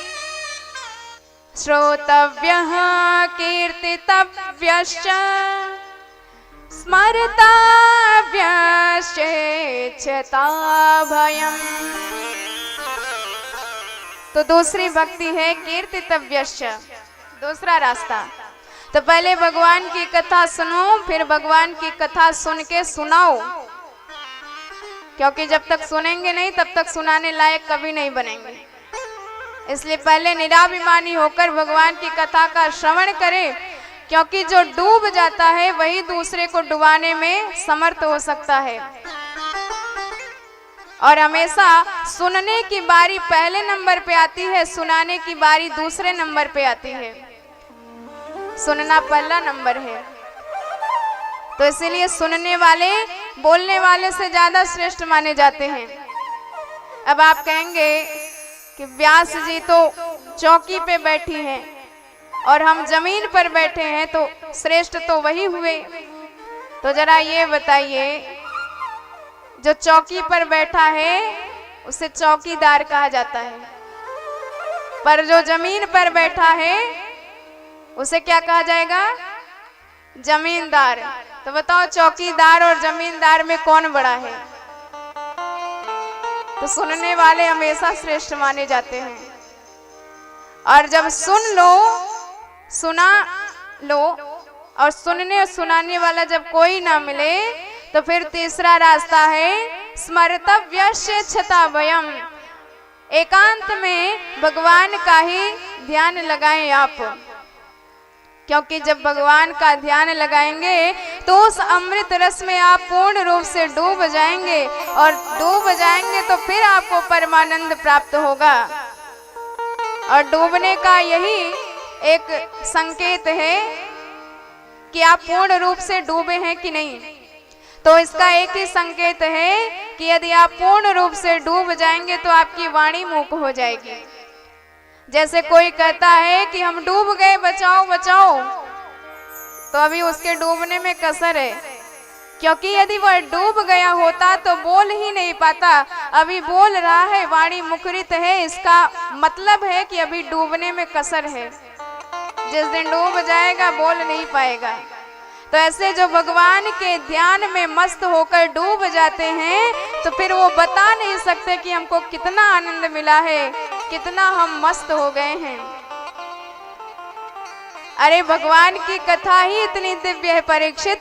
श्रोतव्यः कीर्तितव्यश्च स्मर्तव्यश्चेच्छता भयम्। तो दूसरी भक्ति है कीर्तितव्यश्च, दूसरा रास्ता। तो पहले भगवान की कथा सुनो, फिर भगवान की कथा सुन के सुनाओ, क्योंकि जब तक सुनेंगे नहीं तब तक सुनाने लायक कभी नहीं बनेंगे। इसलिए पहले निराभिमानी होकर भगवान की कथा का श्रवण करें, क्योंकि जो डूब जाता है वही दूसरे को डुबाने में समर्थ हो सकता है। और हमेशा सुनने की बारी पहले नंबर पे आती है, सुनाने की बारी दूसरे नंबर पे आती है। सुनना पहला नंबर है। तो इसीलिए सुनने वाले बोलने वाले से ज्यादा श्रेष्ठ माने जाते हैं। अब आप कहेंगे कि व्यास जी तो चौकी पे बैठी हैं और हम जमीन पर बैठे हैं, तो श्रेष्ठ तो वही हुए। तो जरा ये बताइए, जो चौकी पर बैठा है उसे चौकीदार कहा जाता है, पर जो जमीन पर बैठा है उसे क्या कहा जाएगा? जमींदार। तो बताओ चौकीदार और जमींदार में कौन बड़ा है? तो सुनने वाले हमेशा श्रेष्ठ माने जाते हैं। और जब सुना लो और सुनने और सुनाने वाला जब कोई ना मिले तो फिर तीसरा रास्ता है स्मर्तव्यश्चेच्छता भयम्। एकांत में भगवान का ही ध्यान लगाएं आप, क्योंकि जब भगवान का ध्यान लगाएंगे तो उस अमृत रस में आप पूर्ण रूप से डूब जाएंगे, और डूब जाएंगे तो फिर आपको परमानंद प्राप्त होगा। और डूबने का यही एक संकेत है कि आप पूर्ण रूप से डूबे हैं कि नहीं। तो इसका एक ही संकेत है कि यदि आप पूर्ण रूप से डूब जाएंगे तो आपकी वाणी मूक हो जाएगी। जैसे कोई कहता है कि हम डूब गए, बचाओ बचाओ, तो अभी उसके डूबने में कसर है, क्योंकि यदि वह डूब गया होता तो बोल ही नहीं पाता। अभी बोल रहा है, वाणी मुखरित है, इसका मतलब है कि अभी डूबने में कसर है। जिस दिन डूब जाएगा बोल नहीं पाएगा। तो ऐसे जो भगवान के ध्यान में मस्त होकर डूब जाते हैं तो फिर वो बता नहीं सकते कि हमको कितना आनंद मिला है, कितना हम मस्त हो गए हैं। अरे भगवान की कथा ही इतनी दिव्य है परीक्षित,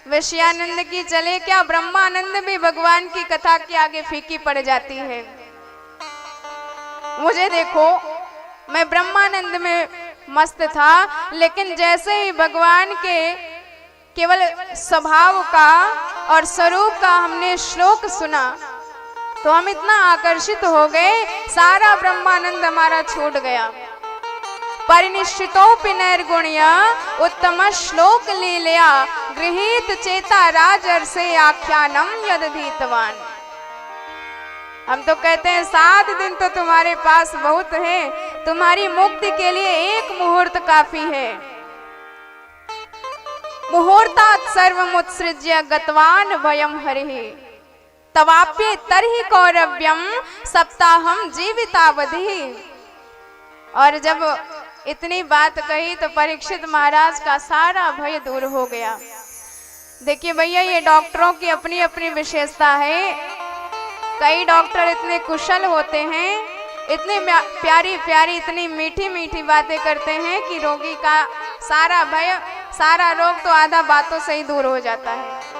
विषयानंद की चले क्या, ब्रह्मानंद भी भगवान की कथा के आगे फीकी पड़ जाती है। मुझे देखो, मैं ब्रह्मानंद में मस्त था, लेकिन जैसे ही भगवान के केवल स्वभाव का और स्वरूप का हमने श्लोक सुना तो हम इतना आकर्षित हो गए, सारा ब्रह्मानंद हमारा छूट गया। परिनिश्चितोऽपि नैर्गुण्या उत्तम श्लोक लीलया गृहीत चेता राजर्षे आख्यानम यदधीतवान। हम तो कहते हैं 7 दिन तो तुम्हारे पास बहुत है, तुम्हारी मुक्ति के लिए एक मुहूर्त काफी है। मुहूर्तात् सर्वमुत्सृज्य गतवान वयम हरिः तवाप्ये तर्हि कौरव्यम सप्ताहम जीवितावधि। और जब इतनी बात कही तो परीक्षित महाराज का सारा भय दूर हो गया। देखिए भैया, ये डॉक्टरों की अपनी अपनी विशेषता है। कई डॉक्टर इतने कुशल होते हैं, इतनी प्यारी प्यारी इतनी मीठी मीठी बातें करते हैं कि रोगी का सारा भय सारा रोग तो आधा बातों से ही दूर हो जाता है।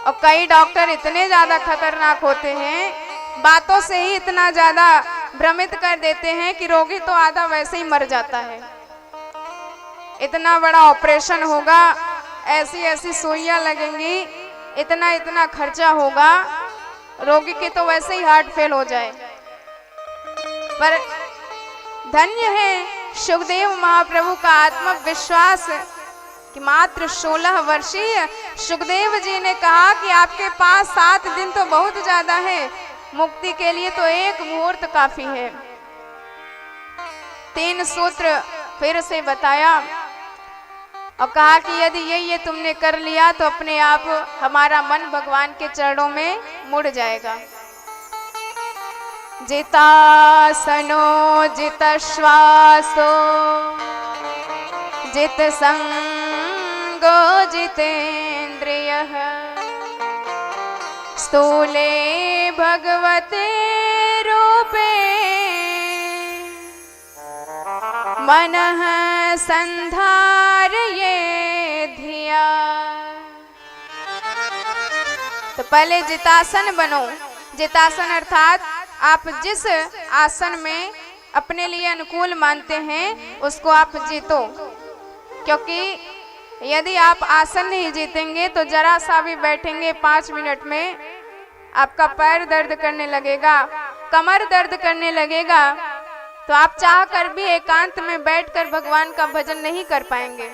और कई डॉक्टर इतने ज्यादा खतरनाक होते हैं, बातों से ही इतना ज्यादा भ्रमित कर देते हैं कि रोगी तो आधा वैसे ही मर जाता है। इतना बड़ा ऑपरेशन होगा, ऐसी ऐसी सुइयां लगेंगी, इतना इतना खर्चा होगा, रोगी की तो वैसे ही हार्ट फेल हो जाए। पर धन्य है सुखदेव महाप्रभु का आत्मविश्वास कि मात्र 16 वर्षीय सुखदेव जी ने कहा कि आपके पास 7 दिन तो बहुत ज्यादा है, मुक्ति के लिए तो 1 मुहूर्त काफी है। 3 सूत्र फिर से बताया और कहा कि यदि ये तुमने कर लिया तो अपने आप हमारा मन भगवान के चरणों में मुड़ जाएगा। जितासनो जित श्वासो जित संगो जितेन्द्रियः स्थूले भगवते रूपे मनः संधारये धिया। तो पहले जितासन बनो। जितासन अर्थात आप जिस आसन में अपने लिए अनुकूल मानते हैं उसको आप जीतो, क्योंकि यदि आप आसन नहीं जीतेंगे तो जरा सा भी बैठेंगे 5 मिनट में आपका पैर दर्द करने लगेगा, कमर दर्द करने लगेगा, तो आप चाह कर भी एकांत में बैठकर भगवान का भजन नहीं कर पाएंगे।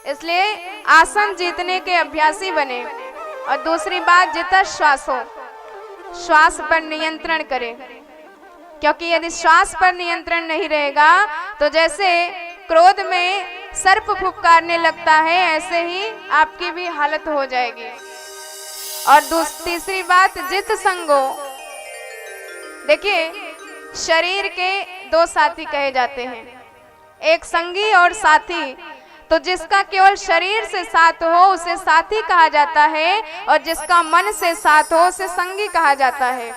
इसलिए आसन जीतने के अभ्यासी बने। और दूसरी बात, जिता श्वासो, श्वास पर नियंत्रण करें, क्योंकि यदि श्वास पर नियंत्रण नहीं रहेगा तो जैसे क्रोध में सर्प फुफकारने लगता है ऐसे ही आपकी भी हालत हो जाएगी। और तीसरी बात, जित संगो। देखिए, शरीर के 2 साथी कहे जाते हैं, एक संगी और साथी। तो जिसका केवल शरीर से साथ हो उसे साथी कहा जाता है, और जिसका मन से साथ हो उसे संगी कहा जाता है।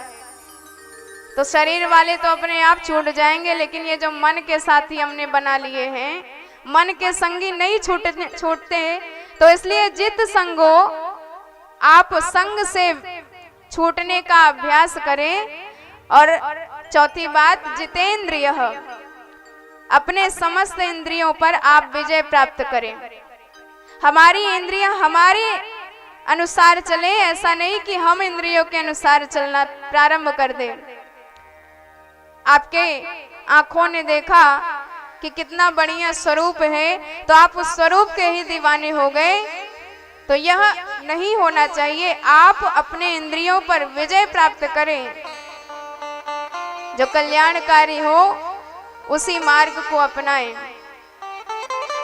तो शरीर वाले तो अपने आप छूट जाएंगे, लेकिन ये जो मन के साथी हमने बना लिए हैं, मन के संगी नहीं छूटते। तो इसलिए जित संगो, आप संग से छूटने का अभ्यास करें। और चौथी बात, जितेंद्रिय, अपने समस्त इंद्रियों पर आप विजय प्राप्त करें। हमारी इंद्रियां हमारे अनुसार चले, ऐसा नहीं कि हम इंद्रियों के अनुसार चलना प्रारंभ कर दें। आपके आंखों ने देखा कि कितना बढ़िया स्वरूप है, तो आप उस स्वरूप के ही दीवाने हो गए। तो यह नहीं होना चाहिए। आप अपने इंद्रियों पर विजय प्राप्त करें, जो कल्याणकारी हो उसी मार्ग को अपनाएं।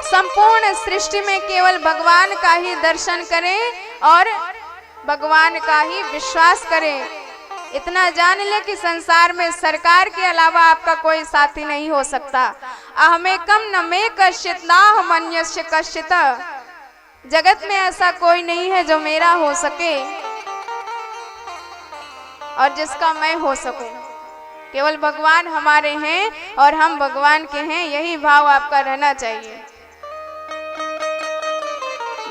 संपूर्ण सृष्टि में केवल भगवान का ही दर्शन करें और भगवान का ही विश्वास करें। इतना जान ले कि संसार में सरकार के अलावा आपका कोई साथी नहीं हो सकता। अहमेकं न मे कश्चित् नाहमन्यस्य कश्चित्। जगत में ऐसा कोई नहीं है जो मेरा हो सके और जिसका मैं हो सकूं। केवल भगवान हमारे हैं और हम भगवान के हैं, यही भाव आपका रहना चाहिए।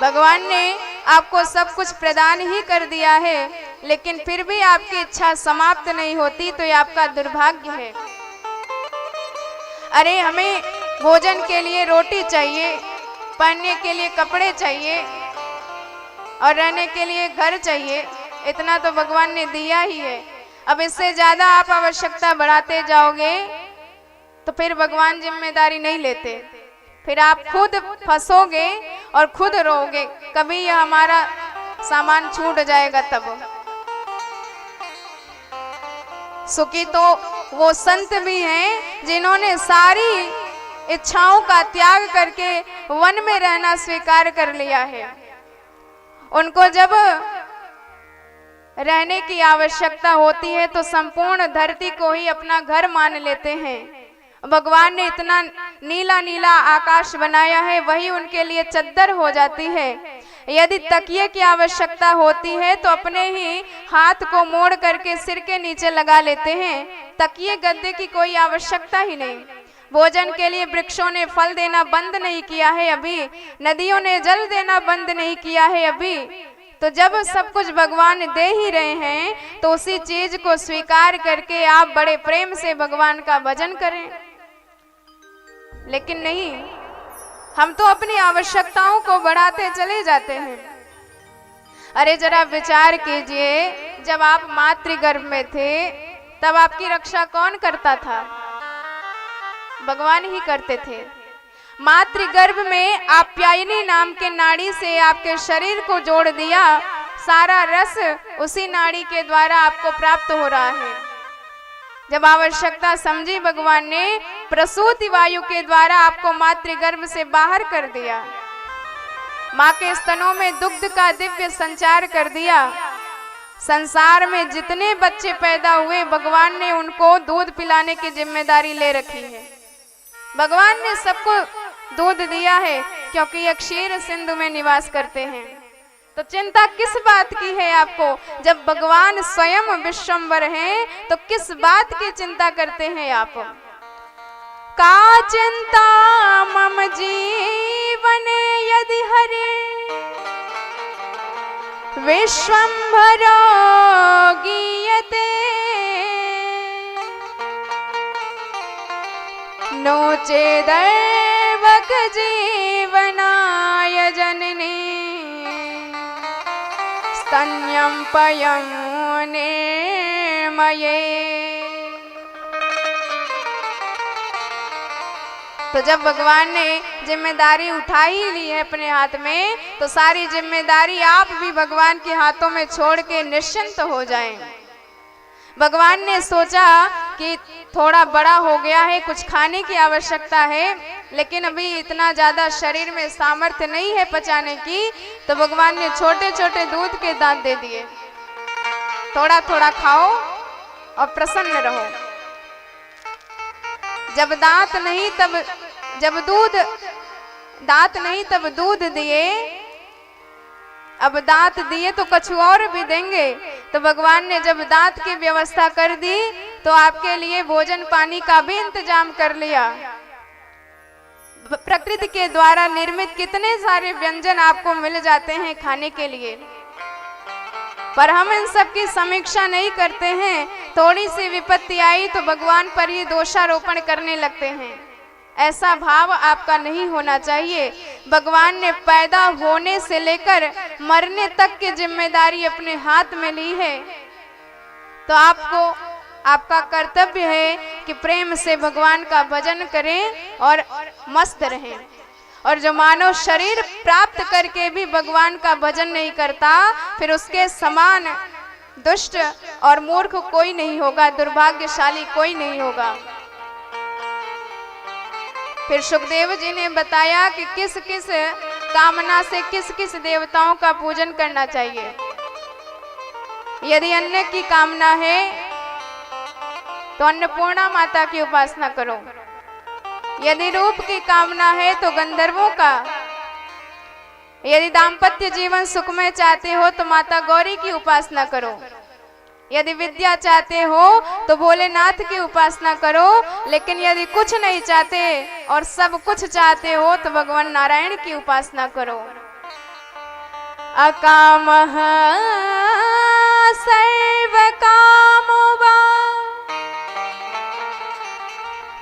भगवान ने आपको सब कुछ प्रदान ही कर दिया है, लेकिन फिर भी आपकी इच्छा समाप्त नहीं होती, तो ये आपका दुर्भाग्य है। अरे हमें भोजन के लिए रोटी चाहिए, पहनने के लिए कपड़े चाहिए और रहने के लिए घर चाहिए, इतना तो भगवान ने दिया ही है। अब इससे ज्यादा आप आवश्यकता बढ़ाते जाओगे तो फिर भगवान जिम्मेदारी नहीं लेते, फिर आप खुद फंसोगे और खुद रोओगे, कभी यह हमारा सामान छूट जाएगा तब। सुखी तो वो संत भी हैं जिन्होंने सारी इच्छाओं का त्याग करके वन में रहना स्वीकार कर लिया है। उनको जब रहने की आवश्यकता होती है तो संपूर्ण धरती को ही अपना घर मान लेते हैं। भगवान ने इतना नीला नीला आकाश बनाया है, वही उनके लिए चद्दर हो जाती है। यदि तकिए की आवश्यकता होती है तो अपने ही हाथ को मोड़ करके सिर के नीचे लगा लेते हैं। तकिए गद्दे की कोई आवश्यकता ही नहीं। भोजन के लिए वृक्षों ने फल देना बंद नहीं किया है अभी, नदियों ने जल देना बंद नहीं किया है अभी। तो जब सब कुछ भगवान दे ही रहे हैं तो उसी चीज को स्वीकार करके आप बड़े प्रेम से भगवान का भजन करें। लेकिन नहीं, हम तो अपनी आवश्यकताओं को बढ़ाते चले जाते हैं। अरे जरा विचार कीजिए, जब आप मातृगर्भ में थे तब आपकी रक्षा कौन करता था? भगवान ही करते थे। मातृगर्भ में आप्यायनी नाम के नाड़ी से आपके शरीर को जोड़ दिया, सारा रस उसी नाड़ी के द्वारा आपको प्राप्त हो रहा है। जब आवश्यकता समझी भगवान ने प्रसूति वायु के द्वारा आपको मातृगर्भ से बाहर कर दिया, माँ के स्तनों में दुग्ध का दिव्य संचार कर दिया। संसार में जितने बच्चे पैदा हुए भगवान ने उनको दूध पिलाने की जिम्मेदारी ले रखी है। भगवान ने सबको दूध दिया है क्योंकि ये क्षीर सिंधु में निवास करते हैं। तो चिंता किस बात की है आपको? जब भगवान स्वयं विश्वम्भर हैं तो किस बात की चिंता करते हैं आप? का चिंता मम जीवने यदि हरे विश्वम्भरो गीयते नो चेदैवक जीवनाय जननी स्तन्यं पयं निर्मये। तो जब भगवान ने जिम्मेदारी उठा ही ली है अपने हाथ में, तो सारी जिम्मेदारी आप भी भगवान के हाथों में छोड़ के निश्चिंत हो जाएं। भगवान ने सोचा कि थोड़ा बड़ा हो गया है, कुछ खाने की आवश्यकता है, लेकिन अभी इतना ज्यादा शरीर में सामर्थ्य नहीं है पचाने की, तो भगवान ने छोटे छोटे दूध के दांत दे दिए। थोड़ा थोड़ा खाओ और प्रसन्न रहो। जब दांत नहीं तब दूध दिए, अब दांत दिए तो कुछ और भी देंगे। तो भगवान ने जब दांत की व्यवस्था कर दी तो आपके लिए भोजन पानी का भी इंतजाम कर लिया। प्रकृति के द्वारा निर्मित कितने सारे व्यंजन आपको मिल जाते हैं खाने के लिए, पर हम इन सब की समीक्षा नहीं करते हैं। थोड़ी सी विपत्ति आई तो भगवान पर ही दोषारोपण करने लगते हैं। ऐसा भाव आपका नहीं होना चाहिए। भगवान ने पैदा होने से लेकर मरने तक की जिम्मेदारी अपने हाथ में ली है, तो आपका कर्तव्य है कि प्रेम से भगवान का भजन करें और मस्त रहें। और जो मानव शरीर प्राप्त करके भी भगवान का भजन नहीं करता, फिर उसके समान दुष्ट और मूर्ख कोई नहीं होगा, दुर्भाग्यशाली कोई नहीं होगा। फिर सुखदेव जी ने बताया कि किस किस कामना से किस किस देवताओं का पूजन करना चाहिए। यदि अन्न की कामना है तो अन्नपूर्णा माता की उपासना करो। यदि रूप की कामना है तो गंधर्वों का। यदि दाम्पत्य जीवन सुखमय चाहते हो तो माता गौरी की उपासना करो। यदि विद्या चाहते हो तो भोलेनाथ की उपासना करो। लेकिन यदि कुछ नहीं चाहते और सब कुछ चाहते हो तो भगवान नारायण की उपासना करो। अकामः सर्व कामो वा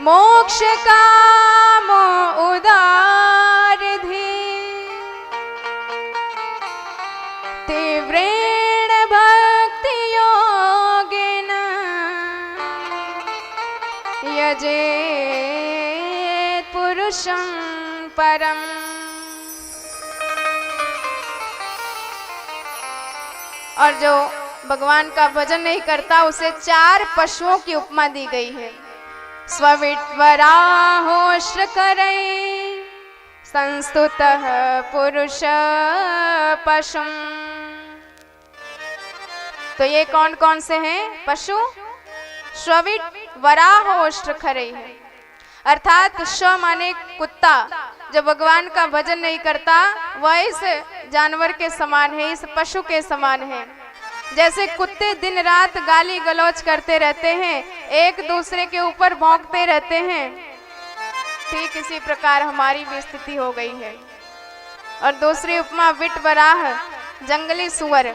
मोक्ष कामो उदारधि तीव्रेण भक्ति योगेन यजेत पुरुषं परम। और जो भगवान का भजन नहीं करता उसे 4 पशुओं की उपमा दी गई है। स्वविट्वराहोश्रकरै संस्तुतः पुरुष पशुं। तो ये कौन कौन से हैं पशु? स्वविट वराहोश्रकरै है, अर्थात स्व माने कुत्ता, जो भगवान का भजन नहीं करता वह इस जानवर के समान है, इस पशु के समान है। जैसे कुत्ते दिन रात गाली गलौज करते रहते हैं, एक दूसरे के ऊपर भौंकते रहते हैं, ठीक इसी प्रकार हमारी भी स्थिति हो गई है। और दूसरी उपमा विट बराह, जंगली सुअर।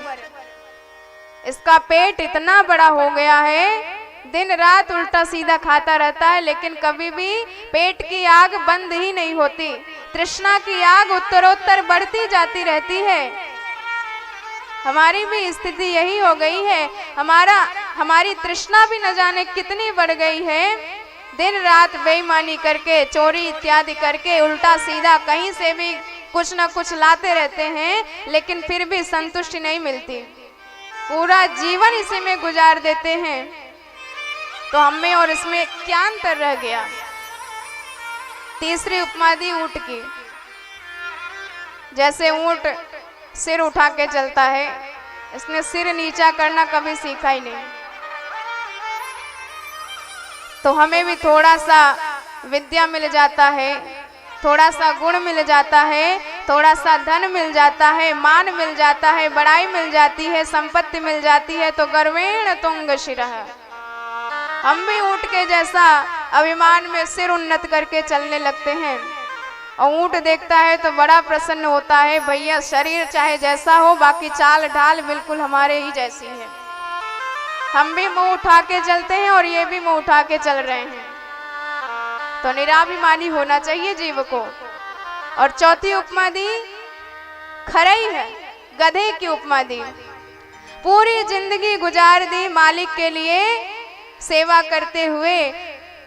इसका पेट इतना बड़ा हो गया है, दिन रात उल्टा सीधा खाता रहता है, लेकिन कभी भी पेट की आग बंद ही नहीं होती। तृष्णा की आग उत्तरोत्तर बढ़ती जाती रहती है। हमारी भी स्थिति यही हो गई है। हमारी तृष्णा भी न जाने कितनी बढ़ गई है। दिन रात बेईमानी करके, चोरी इत्यादि करके, उल्टा सीधा कहीं से भी कुछ न कुछ लाते रहते हैं, लेकिन फिर भी संतुष्टि नहीं मिलती। पूरा जीवन इसी में गुजार देते हैं। तो हम में और इसमें क्या अंतर रह गया। तीसरी उपमा दी ऊंट की। जैसे ऊंट सिर उठा के चलता है, इसने सिर नीचा करना कभी सीखा ही नहीं। तो हमें भी थोड़ा सा विद्या मिल जाता है, थोड़ा सा गुण मिल जाता है, थोड़ा सा धन मिल जाता है, मान मिल जाता है, बड़ाई मिल जाती है, संपत्ति मिल जाती है, तो गर्वेण तुंग शिरः, हम भी ऊंट के जैसा अभिमान में सिर उन्नत करके चलने लगते हैं। और ऊंट देखता है तो बड़ा प्रसन्न होता है, भैया शरीर चाहे जैसा हो, बाकी चाल ढाल बिल्कुल हमारे ही जैसी है। हम भी मुंह उठा के चलते हैं और ये भी मुंह उठा के चल रहे हैं। तो निराभिमानी होना चाहिए जीव को। और चौथी उपमा दी खरई है, गधे की उपमा दी। पूरी जिंदगी गुजार दी मालिक के लिए सेवा करते हुए,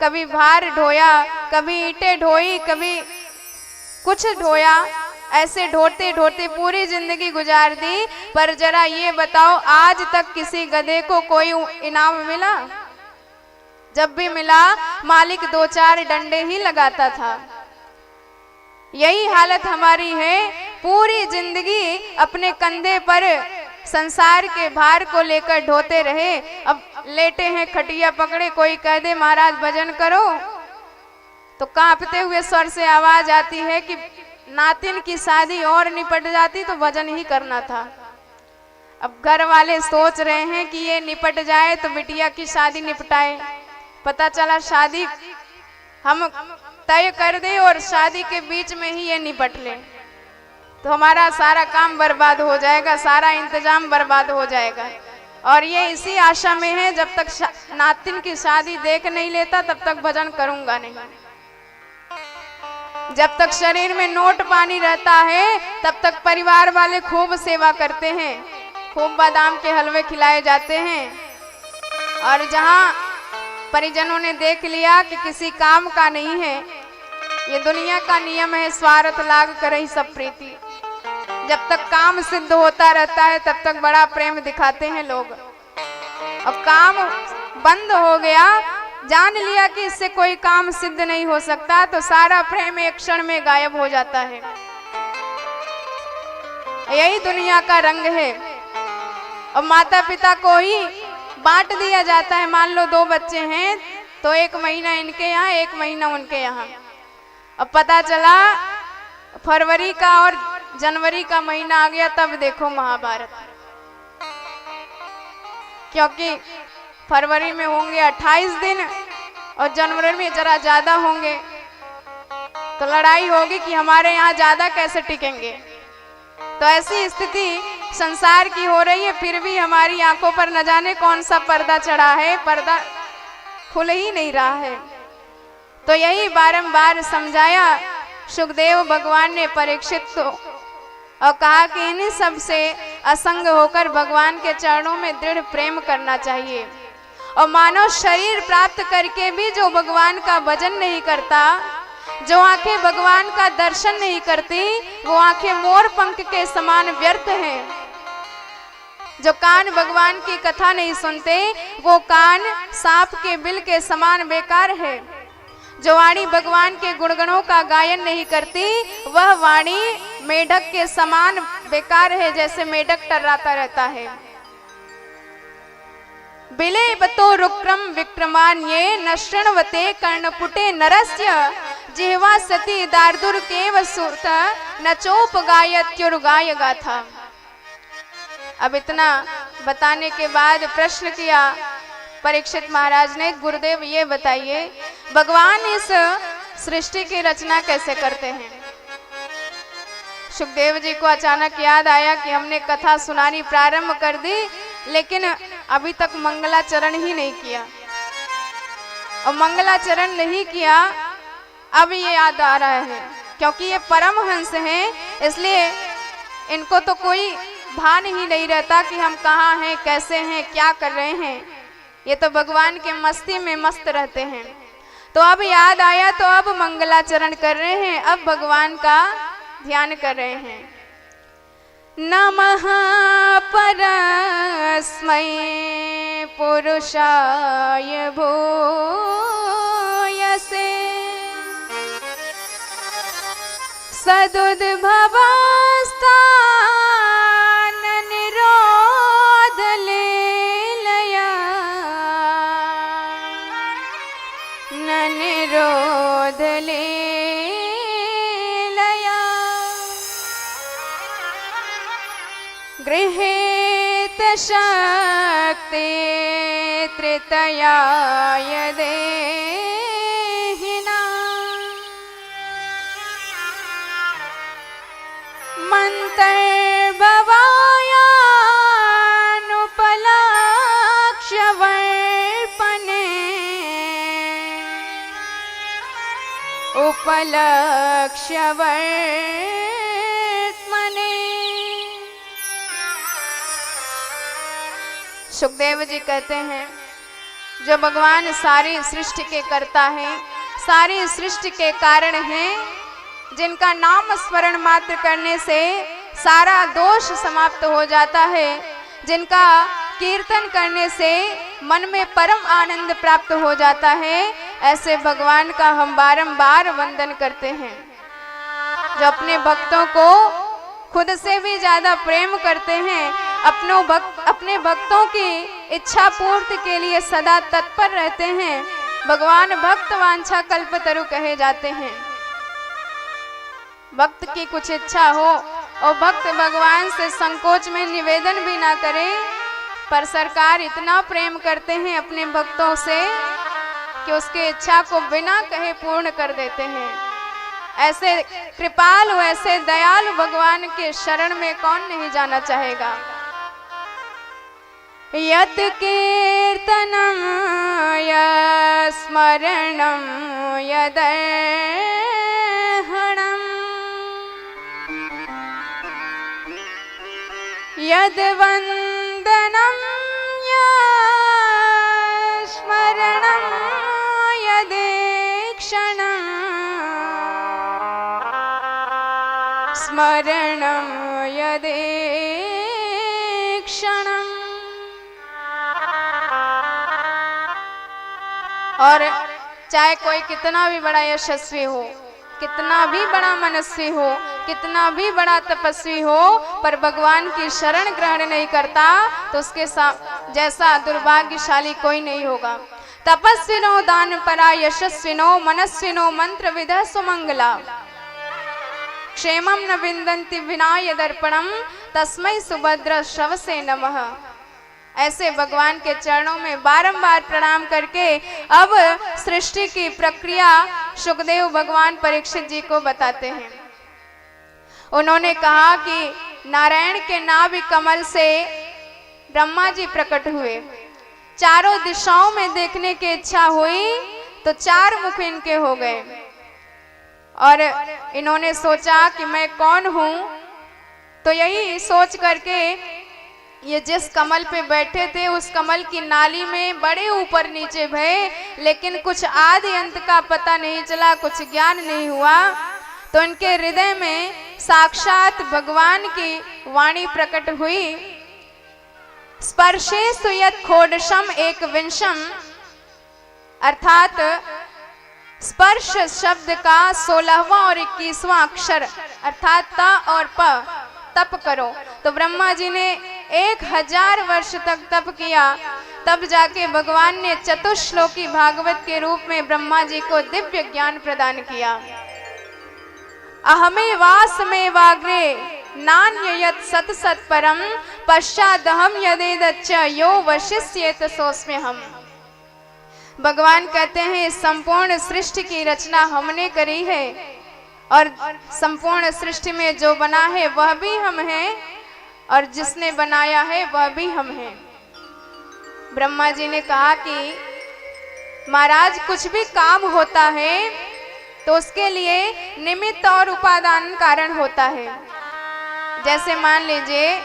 कभी भार ढोया, कभी ईंटें ढोई, कभी कुछ ढोया, ऐसे ढोते ढोते पूरी जिंदगी गुजार दी। पर जरा ये बताओ, आज तक किसी गधे को कोई इनाम मिला? जब भी मिला मालिक 2-4 डंडे ही लगाता था। यही हालत हमारी है। पूरी जिंदगी अपने कंधे पर संसार के भार को लेकर ढोते रहे। अब लेटे हैं खटिया पकड़े, कोई कह दे महाराज भजन करो, तो कांपते हुए स्वर से आवाज आती है कि नातिन की शादी और निपट जाती तो भजन ही करना था। अब घर वाले सोच रहे हैं कि ये निपट जाए तो बिटिया की शादी निपटाए। पता चला शादी हम तय कर दे और शादी के बीच में ही ये निपट ले, तो हमारा सारा काम बर्बाद हो जाएगा, सारा इंतजाम बर्बाद हो जाएगा। और ये इसी आशा में है, जब तक नातिन की शादी देख नहीं लेता तब तक भजन करूंगा नहीं। जब तक शरीर में नोट पानी रहता है तब तक परिवार वाले खूब सेवा करते हैं, खूब बादाम के हलवे खिलाए जाते हैं। और जहां परिजनों ने देख लिया कि किसी काम का नहीं है, ये दुनिया का नियम है, स्वार्थ लाग कर ही सब प्रीति। जब तक काम सिद्ध होता रहता है तब तक बड़ा प्रेम दिखाते हैं लोग। अब काम बंद हो गया, जान लिया कि इससे कोई काम सिद्ध नहीं हो सकता, तो सारा प्रेम एक क्षण में गायब हो जाता है। यही दुनिया का रंग है। और माता पिता को ही बांट दिया जाता है। मान लो 2 बच्चे हैं तो 1 महीना इनके यहाँ, 1 महीना उनके यहाँ। अब पता चला फरवरी का और जनवरी का महीना आ गया, तब देखो महाभारत। क्योंकि फरवरी में होंगे 28 दिन और जनवरी में जरा ज्यादा होंगे, तो लड़ाई होगी कि हमारे यहाँ ज्यादा कैसे टिकेंगे। तो ऐसी स्थिति संसार की हो रही है, फिर भी हमारी आंखों पर न जाने कौन सा पर्दा चढ़ा है, पर्दा खुल ही नहीं रहा है। तो यही बारंबार समझाया सुखदेव भगवान ने परीक्षित को, और कहा कि इन्हीं सब से असंग होकर भगवान के चरणों में दृढ़ प्रेम करना चाहिए। और मानव शरीर प्राप्त करके भी जो भगवान का भजन नहीं करता, जो आंखें भगवान का दर्शन नहीं करती, वो आंखें मोर पंख के समान व्यर्थ हैं। जो कान भगवान की कथा नहीं सुनते, वो कान सांप के बिल के समान बेकार है। जो वाणी भगवान के गुणगणों का गायन नहीं करती, वह वाणी मेढक के समान बेकार है, जैसे मेढक टर्राता रहता है। बिले बतो रुक्रम विक्रमान्ये न शृण्वते कर्णपुटे नरस्य जिह्वा सती दार्दुर केव सुत नचोप गायत्युर्गाय गाथा। अब इतना बताने के बाद प्रश्न किया परीक्षित महाराज ने, गुरुदेव ये बताइए भगवान इस सृष्टि की रचना कैसे करते हैं। सुखदेव जी को अचानक याद आया कि हमने कथा सुनानी प्रारंभ कर दी लेकिन अभी तक मंगलाचरण ही नहीं किया, और मंगलाचरण नहीं किया अब ये याद आ रहा है क्योंकि ये परमहंस हैं, इसलिए इनको तो कोई भान ही नहीं रहता कि हम कहाँ हैं, कैसे हैं, क्या कर रहे हैं। ये तो भगवान के मस्ती में मस्त रहते हैं। तो अब याद आया तो अब मंगलाचरण कर रहे हैं, अब भगवान का ध्यान कर रहे हैं। नमः परस्मै पुरुषाय भूयसे सदुद्भवस्थान निरोध लीलया न निरोध लीलया गृहीत शक्ति त्रितयाय देहिना मन्तर्भवायानुपलक्ष्य वर्पणे उपलक्ष्य वर्त्मने। सुखदेव जी कहते हैं जो भगवान सारी सृष्टि के कर्ता हैं, सारी सृष्टि के कारण हैं, जिनका नाम स्मरण मात्र करने से सारा दोष समाप्त हो जाता है, जिनका कीर्तन करने से मन में परम आनंद प्राप्त हो जाता है, ऐसे भगवान का हम बारंबार वंदन करते हैं। जो अपने भक्तों को खुद से भी ज्यादा प्रेम करते हैं, अपने भक्तों की इच्छा पूर्ति के लिए सदा तत्पर रहते हैं, भगवान भक्त वांछा कल्पतरु कहे जाते हैं। भक्त की कुछ इच्छा हो और भक्त भगवान से संकोच में निवेदन भी ना करे, पर सरकार इतना प्रेम करते हैं अपने भक्तों से कि उसकी इच्छा को बिना कहे पूर्ण कर देते हैं। ऐसे कृपालु, ऐसे दयालु भगवान के शरण में कौन नहीं जाना चाहेगा। यत् कीर्तनं यस्मरणं यदर्हणं यद्वन्दनं यस्मरणं यदीक्षणं स्मरणं यदीक्षणं। और चाहे कोई कितना भी बड़ा यशस्वी हो, कितना भी बड़ा मनस्वी हो, कितना भी बड़ा तपस्वी हो, पर भगवान की शरण ग्रहण नहीं करता तो उसके जैसा दुर्भाग्यशाली कोई नहीं होगा। तपस्विनो दान परा यशस्विनो मनस्विनो मंत्र विदः सुमंगला क्षेमं न विन्दन्ति विनाय दर्पणम तस्मै सुभद्र श्रवसे नमः। ऐसे भगवान के चरणों में बारंबार प्रणाम करके अब सृष्टि की प्रक्रिया सुखदेव भगवान परीक्षित जी को बताते हैं। उन्होंने कहा कि नारायण के नाभि कमल से ब्रह्मा जी प्रकट हुए, चारों दिशाओं में देखने की इच्छा हुई तो चार मुख इनके हो गए, और इन्होंने सोचा कि मैं कौन हूं। तो यही सोच करके ये जिस कमल पे बैठे थे उस कमल की नाली में बड़े ऊपर नीचे भये, लेकिन कुछ आदि अंत का पता नहीं चला, कुछ ज्ञान नहीं हुआ। तो इनके हृदय में साक्षात भगवान की वाणी प्रकट हुई। स्पर्शे सुयत खोडशम एक विंशम, अर्थात स्पर्श शब्द का 16वां और 21वां अक्षर अर्थात त और प, तप करो। तो ब्रह्मा जी ने 1000 वर्ष तक तप किया, तब जाके भगवान ने चतुश्लोकी भागवत के रूप में ब्रह्मा जी को दिव्य ज्ञान प्रदान किया। अहमे वास में वाग्रे नान्ययत सत सत परम पश्चादहम यदेदच्च यो वशिष्येत सोस्म्य हम। भगवान कहते हैं इस संपूर्ण सृष्टि की रचना हमने करी है और संपूर्ण सृष्टि में जो बना है वह भी हम हैं और जिसने बनाया है वह भी हम हैं। ब्रह्मा जी ने कहा कि महाराज कुछ भी काम होता है तो उसके लिए निमित्त और उपादान कारण होता है। जैसे मान लीजिए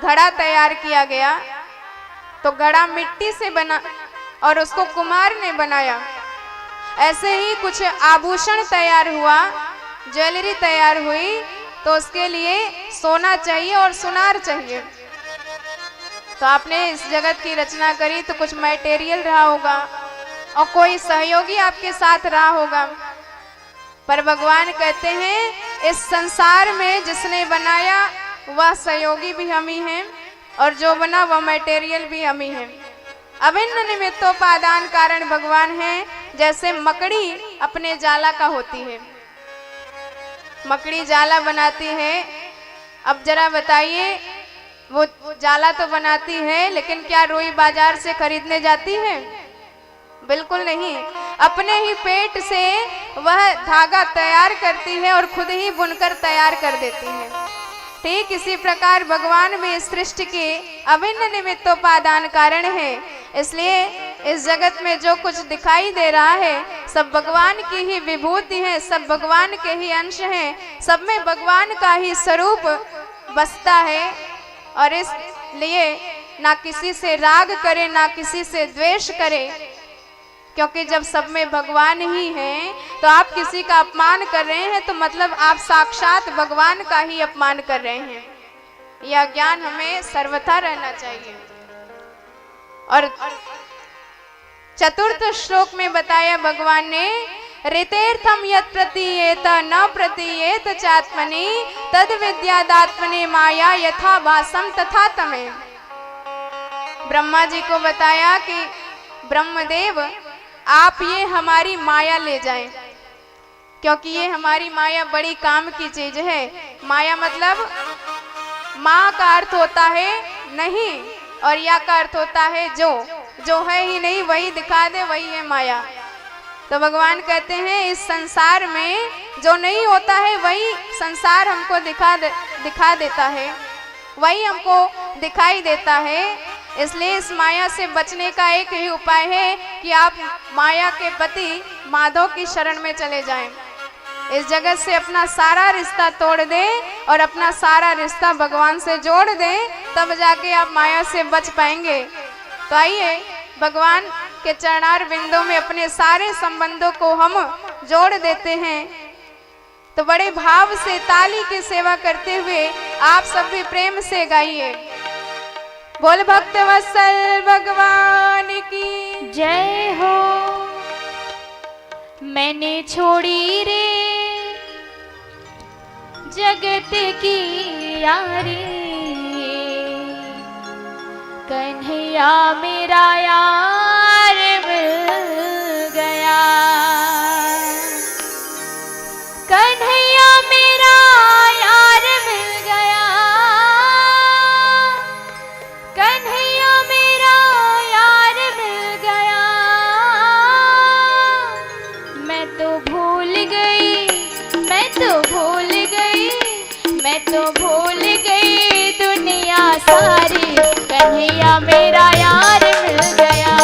घड़ा तैयार किया गया तो घड़ा मिट्टी से बना और उसको कुम्हार ने बनाया। ऐसे ही कुछ आभूषण तैयार हुआ, ज्वेलरी तैयार हुई तो उसके लिए सोना चाहिए और सुनार चाहिए। तो आपने इस जगत की रचना करी तो कुछ मटेरियल रहा होगा और कोई सहयोगी आपके साथ रहा होगा, पर भगवान कहते हैं इस संसार में जिसने बनाया वह सहयोगी भी हम ही हैं और जो बना वह मटेरियल भी हम ही हैं। अभिन्न निमित्तोपादान कारण भगवान हैं। जैसे मकड़ी अपने जाला का होती है, मकड़ी जाला बनाती है। अब जरा बताइए, वो जाला तो बनाती है लेकिन क्या रुई बाजार से खरीदने जाती है? बिल्कुल नहीं। अपने ही पेट से वह धागा तैयार करती है और खुद ही बुनकर तैयार कर देती है। ठीक इसी प्रकार भगवान भी इस सृष्टि के अभिन्न निमित्तोपादान कारण है। इसलिए इस जगत में जो कुछ दिखाई दे रहा है सब भगवान की ही विभूति है, सब भगवान के ही अंश हैं, सब में भगवान का ही स्वरूप बसता है। और इसलिए ना किसी से राग करे ना किसी से द्वेष करे, क्योंकि जब सब में भगवान ही हैं तो आप किसी का अपमान कर रहे हैं तो मतलब आप साक्षात भगवान का ही अपमान कर रहे हैं। यह ज्ञान हमें सर्वथा रहना चाहिए। और चतुर्थ श्लोक में बताया भगवान ने, ऋतेर्थम यत् प्रतीयेत न प्रतीयेत चात्मनि तद विद्यादात्मने माया यथा भासम तथा तमे। ब्रह्मा जी को बताया कि ब्रह्मदेव आप ये हमारी माया ले जाएं, क्योंकि ये हमारी माया बड़ी काम की चीज है। माया मतलब माँ का अर्थ होता है नहीं और या का अर्थ होता है जो है ही नहीं वही दिखा दे, वही है माया। तो भगवान कहते हैं इस संसार में जो नहीं होता है वही संसार हमको दिखा देता है, वही हमको दिखाई देता है। इसलिए इस माया से बचने का एक ही उपाय है कि आप माया के पति माधव की शरण में चले जाएं। इस जगत से अपना सारा रिश्ता तोड़ दें और अपना सारा रिश्ता भगवान से जोड़ दें, तब जाके आप माया से बच पाएंगे। तो आइए भगवान के चरणार बिंदों में अपने सारे संबंधों को हम जोड़ देते हैं। तो बड़े भाव से ताली की सेवा करते हुए आप सब भी प्रेम से गाइए, बोल भक्त वत्सल भगवान की जय हो। मैंने छोड़ी रे जगत की यारी, कन्हैया मेरा यार मिल गया, कन्हैया मेरा यार मिल गया, कन्हैया मेरा यार मिल गया। मैं तो भूल गई, मैं तो भूल गई, मैं तो भूल गई दुनिया सारी, कन्हैया मेरा यार मिल गया।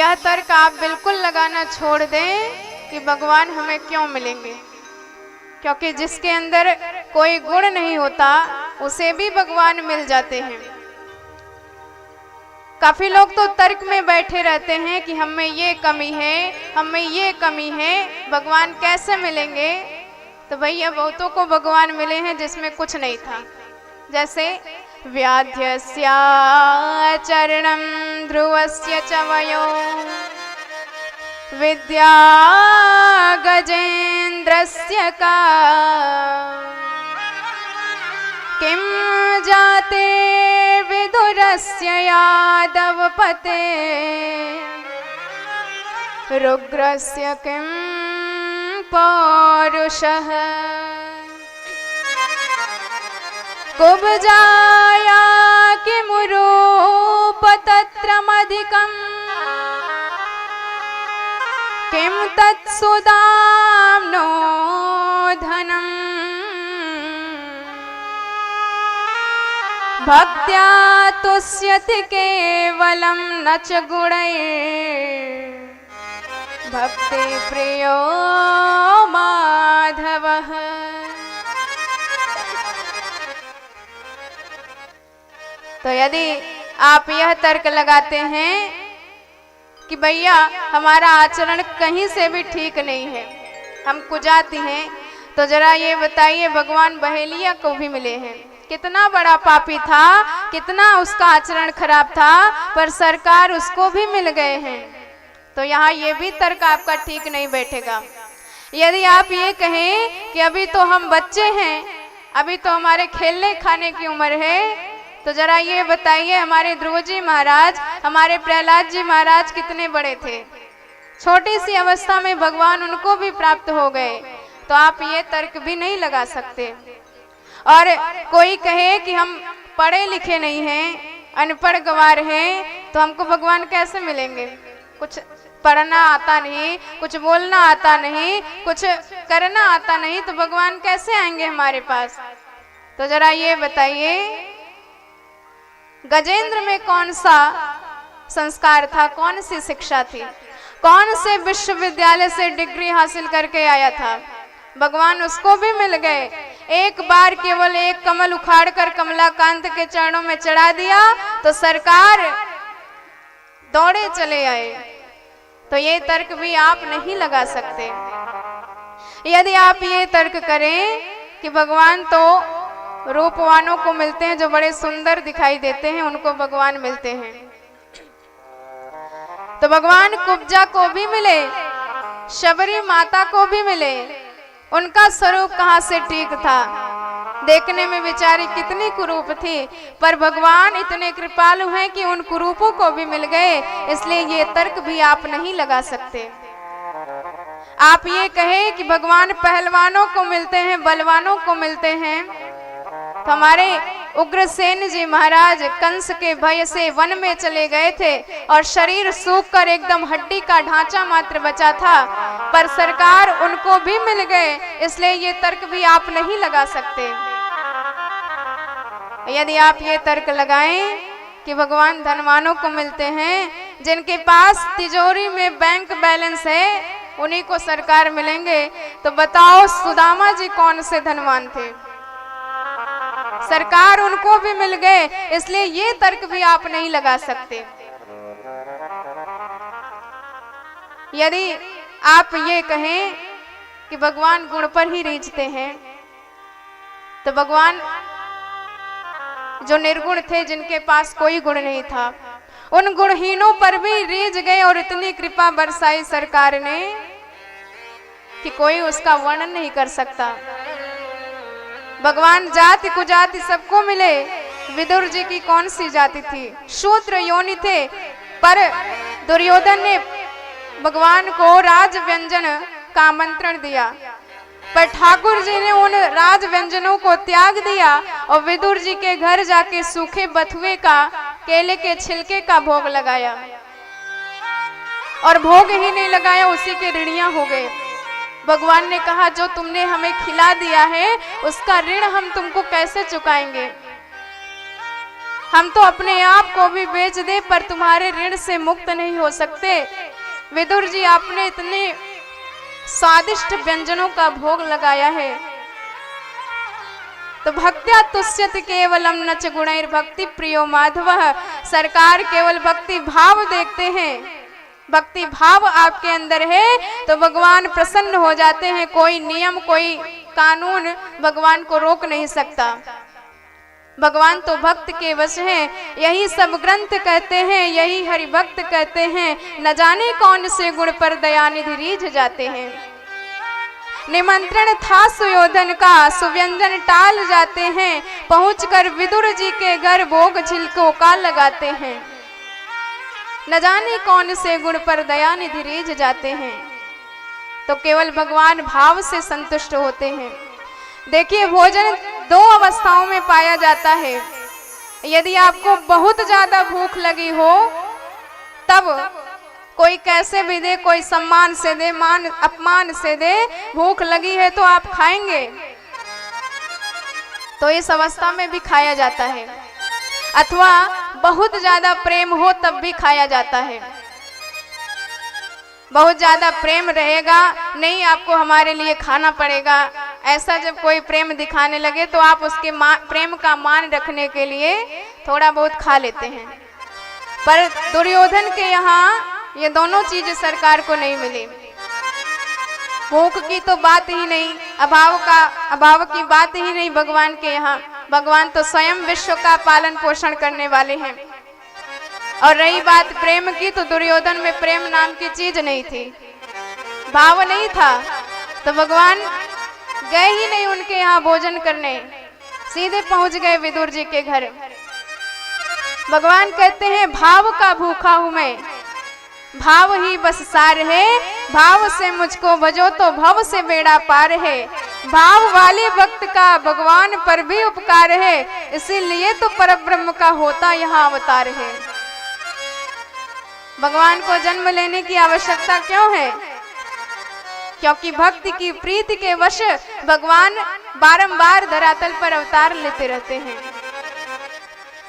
यह तर्क आप बिल्कुल लगाना छोड़ दें कि भगवान हमें क्यों मिलेंगे, क्योंकि जिसके अंदर कोई गुण नहीं होता उसे भी भगवान मिल जाते हैं। काफी लोग तो तर्क में बैठे रहते हैं कि हमें ये कमी है, हमें ये कमी है, भगवान कैसे मिलेंगे। तो भैया बहुतों को भगवान मिले हैं जिसमें कुछ नहीं था, जैसे व्याध्यस्या चरणं ध्रुवस्य च वयो विद्या गजेन्द्रस्य का किं जाते विदुरस्य यादवपते रुग्रस्य किं पौरुषः कुब्जाया किमुरूप तत्रमधिकम् किं तत्सुदाम्नो धनम् भक्त्या तुष्यति केवलं न च गुणैः भक्ति प्रियो माधवः। तो यदि आप यह तर्क लगाते हैं कि भैया हमारा आचरण कहीं से भी ठीक नहीं है, हम कुजाती हैं, तो जरा ये बताइए भगवान बहेलिया को भी मिले हैं, कितना बड़ा पापी था, कितना उसका आचरण खराब था, पर सरकार उसको भी मिल गए हैं। तो यहाँ ये भी तर्क आपका ठीक नहीं बैठेगा। यदि आप ये कहें कि अभी तो हम बच्चे हैं, अभी तो हमारे खेलने खाने की उम्र है, तो जरा ये बताइए हमारे ध्रुव जी महाराज, हमारे प्रहलाद जी महाराज कितने बड़े थे, छोटी सी अवस्था में भगवान उनको भी प्राप्त हो गए। तो आप ये तर्क भी नहीं लगा सकते। और कोई कहे कि हम पढ़े लिखे नहीं हैं, अनपढ़ गवार हैं, तो हमको भगवान कैसे मिलेंगे, कुछ पढ़ना आता नहीं, कुछ बोलना आता नहीं, कुछ करना आता नहीं, तो भगवान कैसे आएंगे हमारे पास। तो जरा ये बताइए गजेंद्र में कौन सा संस्कार था, कौन सी शिक्षा थी, कौन से विश्वविद्यालय से डिग्री हासिल करके आया था, भगवान उसको भी मिल गए। एक बार केवल एक कमल उखाड़कर कमलाकांत के चरणों में चढ़ा दिया तो सरकार दौड़े चले आए। तो ये तर्क भी आप नहीं लगा सकते। यदि आप ये तर्क करें कि भगवान तो रूपवानों को मिलते हैं, जो बड़े सुंदर दिखाई देते हैं उनको भगवान मिलते हैं, तो भगवान कुब्जा को भी मिले, शबरी माता को भी मिले, उनका स्वरूप कहाँ से ठीक था, देखने में बेचारी कितनी कुरूप थी, पर भगवान इतने कृपालु हैं कि उन कुरूपों को भी मिल गए। इसलिए ये तर्क भी आप नहीं लगा सकते। आप ये कहे कि भगवान पहलवानों को मिलते हैं, बलवानों को मिलते हैं, तो हमारे उग्रसेन जी महाराज कंस के भय से वन में चले गए थे और शरीर सूखकर एकदम हड्डी का ढांचा मात्र बचा था, पर सरकार उनको भी मिल गए। इसलिए ये तर्क भी आप नहीं लगा सकते। यदि आप ये तर्क लगाएं कि भगवान धनवानों को मिलते हैं, जिनके पास तिजोरी में बैंक बैलेंस है उन्हीं को सरकार मिलेंगे, तो बताओ सुदामा जी कौन से धनवान थे, सरकार उनको भी मिल गए। इसलिए ये तर्क भी आप नहीं लगा सकते। यदि आप ये कहें कि भगवान गुण पर ही रीझते हैं, तो भगवान जो निर्गुण थे, जिनके पास कोई गुण नहीं था, उन गुणहीनों पर भी रीझ गए और इतनी कृपा बरसाई सरकार ने कि कोई उसका वर्णन नहीं कर सकता। भगवान जाति कुजाति सबको मिले। विदुर जी की कौन सी जाति थी, शूद्र योनि थे, पर दुर्योधन ने भगवान को राज व्यंजन का आमंत्रण दिया, पर ठाकुर जी ने उन राज व्यंजनों को त्याग दिया और विदुर जी के घर जाके सूखे बथुए का, केले के छिलके का भोग लगाया, और भोग ही नहीं लगाया, उसी के ऋणिया हो गए। भगवान ने कहा जो तुमने हमें खिला दिया है उसका ऋण हम तुमको कैसे चुकाएंगे, हम तो अपने आप को भी बेच दे पर तुम्हारे ऋण से मुक्त नहीं हो सकते। विदुर जी, आपने इतने स्वादिष्ट व्यंजनों का भोग लगाया है, तो भक्त्या तुष्यति केवलम नच गुणैर भक्ति प्रियो माधवः। सरकार केवल भक्ति भाव देखते हैं, भक्ति भाव आपके अंदर है तो भगवान प्रसन्न हो जाते हैं। कोई नियम, कोई कानून भगवान को रोक नहीं सकता। भगवान तो भक्त के वश हैं। यही सब ग्रंथ कहते हैं, यही हरि भक्त कहते हैं, न जाने कौन से गुण पर दयानिधि रीझ जाते हैं। निमंत्रण था सुयोधन का, सुव्यंजन टाल जाते हैं, पहुंचकर विदुर जी के घर भोग छिलकों का लगाते हैं। न जाने कौन से गुण पर दयानिधि रीझ जाते हैं। तो केवल भगवान भाव से संतुष्ट होते हैं। देखिए, भोजन दो अवस्थाओं में पाया जाता है। यदि आपको बहुत ज्यादा भूख लगी हो तब कोई कैसे भी दे, कोई सम्मान से दे, मान अपमान से दे, भूख लगी है तो आप खाएंगे, तो इस अवस्था में भी खाया जाता है। अथवा बहुत ज्यादा प्रेम हो तब भी खाया जाता है। बहुत ज्यादा प्रेम रहेगा, नहीं आपको हमारे लिए खाना पड़ेगा, ऐसा जब कोई प्रेम दिखाने लगे तो आप उसके प्रेम का मान रखने के लिए थोड़ा बहुत खा लेते हैं। पर दुर्योधन के यहाँ ये दोनों चीजें सरकार को नहीं मिली। भूख की तो बात ही नहीं, अभाव की बात ही नहीं भगवान के यहाँ। भगवान तो स्वयं विश्व का पालन पोषण करने वाले हैं। और रही बात प्रेम की, तो दुर्योधन में प्रेम नाम की चीज नहीं थी, भाव नहीं था, तो भगवान गए ही नहीं उनके यहाँ भोजन करने, सीधे पहुंच गए विदुर जी के घर। भगवान कहते हैं, भाव का भूखा हूं मैं, भाव ही बस सार है, भाव से मुझको भजो तो भव से बेड़ा पार है। भाव वाले भक्त का भगवान पर भी उपकार है, इसीलिए तो परब्रह्म का होता यहाँ अवतार है। भगवान को जन्म लेने की आवश्यकता क्यों है? क्योंकि भक्ति की प्रीति के वश भगवान बारंबार धरातल पर अवतार लेते रहते हैं।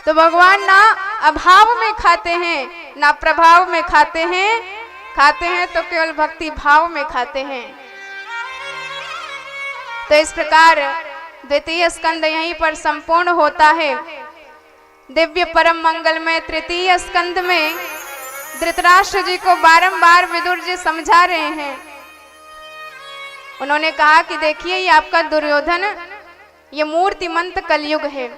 तो भगवान ना अभाव में खाते हैं, ना प्रभाव में खाते हैं, खाते हैं तो केवल भक्ति भाव में खाते हैं। तो इस प्रकार द्वितीय स्कंद यहीं पर संपूर्ण होता है। दिव्य परम मंगल में तृतीय स्कंद में धृतराष्ट्र जी को बारंबार विदुर जी समझा रहे हैं। उन्होंने कहा कि देखिए, ये आपका दुर्योधन ये मूर्तिमंत कलयुग है।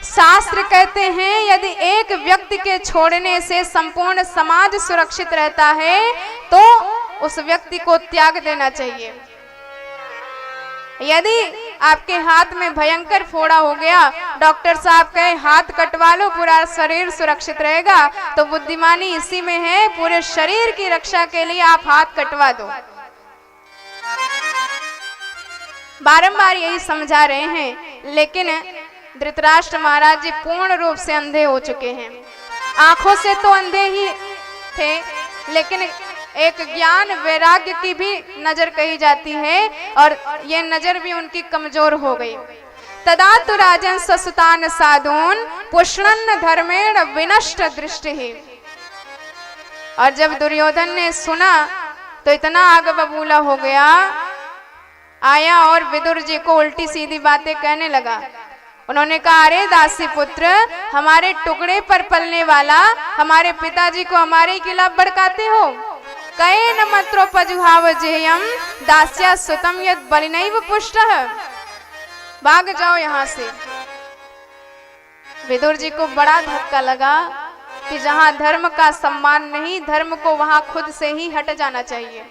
शास्त्र कहते हैं यदि एक व्यक्ति के छोड़ने से संपूर्ण समाज सुरक्षित रहता है तो उस व्यक्ति को त्याग देना चाहिए। यदि आपके हाथ में भयंकर फोड़ा हो गया, डॉक्टर साहब कहे हाथ कटवा लो पूरा शरीर सुरक्षित रहेगा, तो बुद्धिमानी इसी में है, पूरे शरीर की रक्षा के लिए आप हाथ कटवा दो। बारंबार यही समझा रहे हैं, लेकिन धृतराष्ट्र महाराज जी पूर्ण रूप से अंधे हो चुके हैं। आंखों से तो अंधे ही थे, लेकिन एक ज्ञान वैराग्य की भी नजर कही जाती है, और ये नजर भी उनकी कमजोर हो गई। तदा तु राजन ससुतान साधून पुष्णन धर्मेण विनष्ट दृष्टि ही। और जब दुर्योधन ने सुना तो इतना आग बबूला हो गया, आया और विदुर जी को उल्टी सीधी बातें कहने लगा। उन्होंने कहा, अरे दासी पुत्र, हमारे टुकड़े पर पलने वाला हमारे पिताजी को हमारे खिलाफ भड़काते हो। कहे न मत्रोपजुहाव जेयम दास्या सुतम यद बलिनैव पुष्टः। भाग जाओ यहाँ से। विदुर जी को बड़ा धक्का लगा कि जहाँ धर्म का सम्मान नहीं, धर्म को वहां खुद से ही हट जाना चाहिए।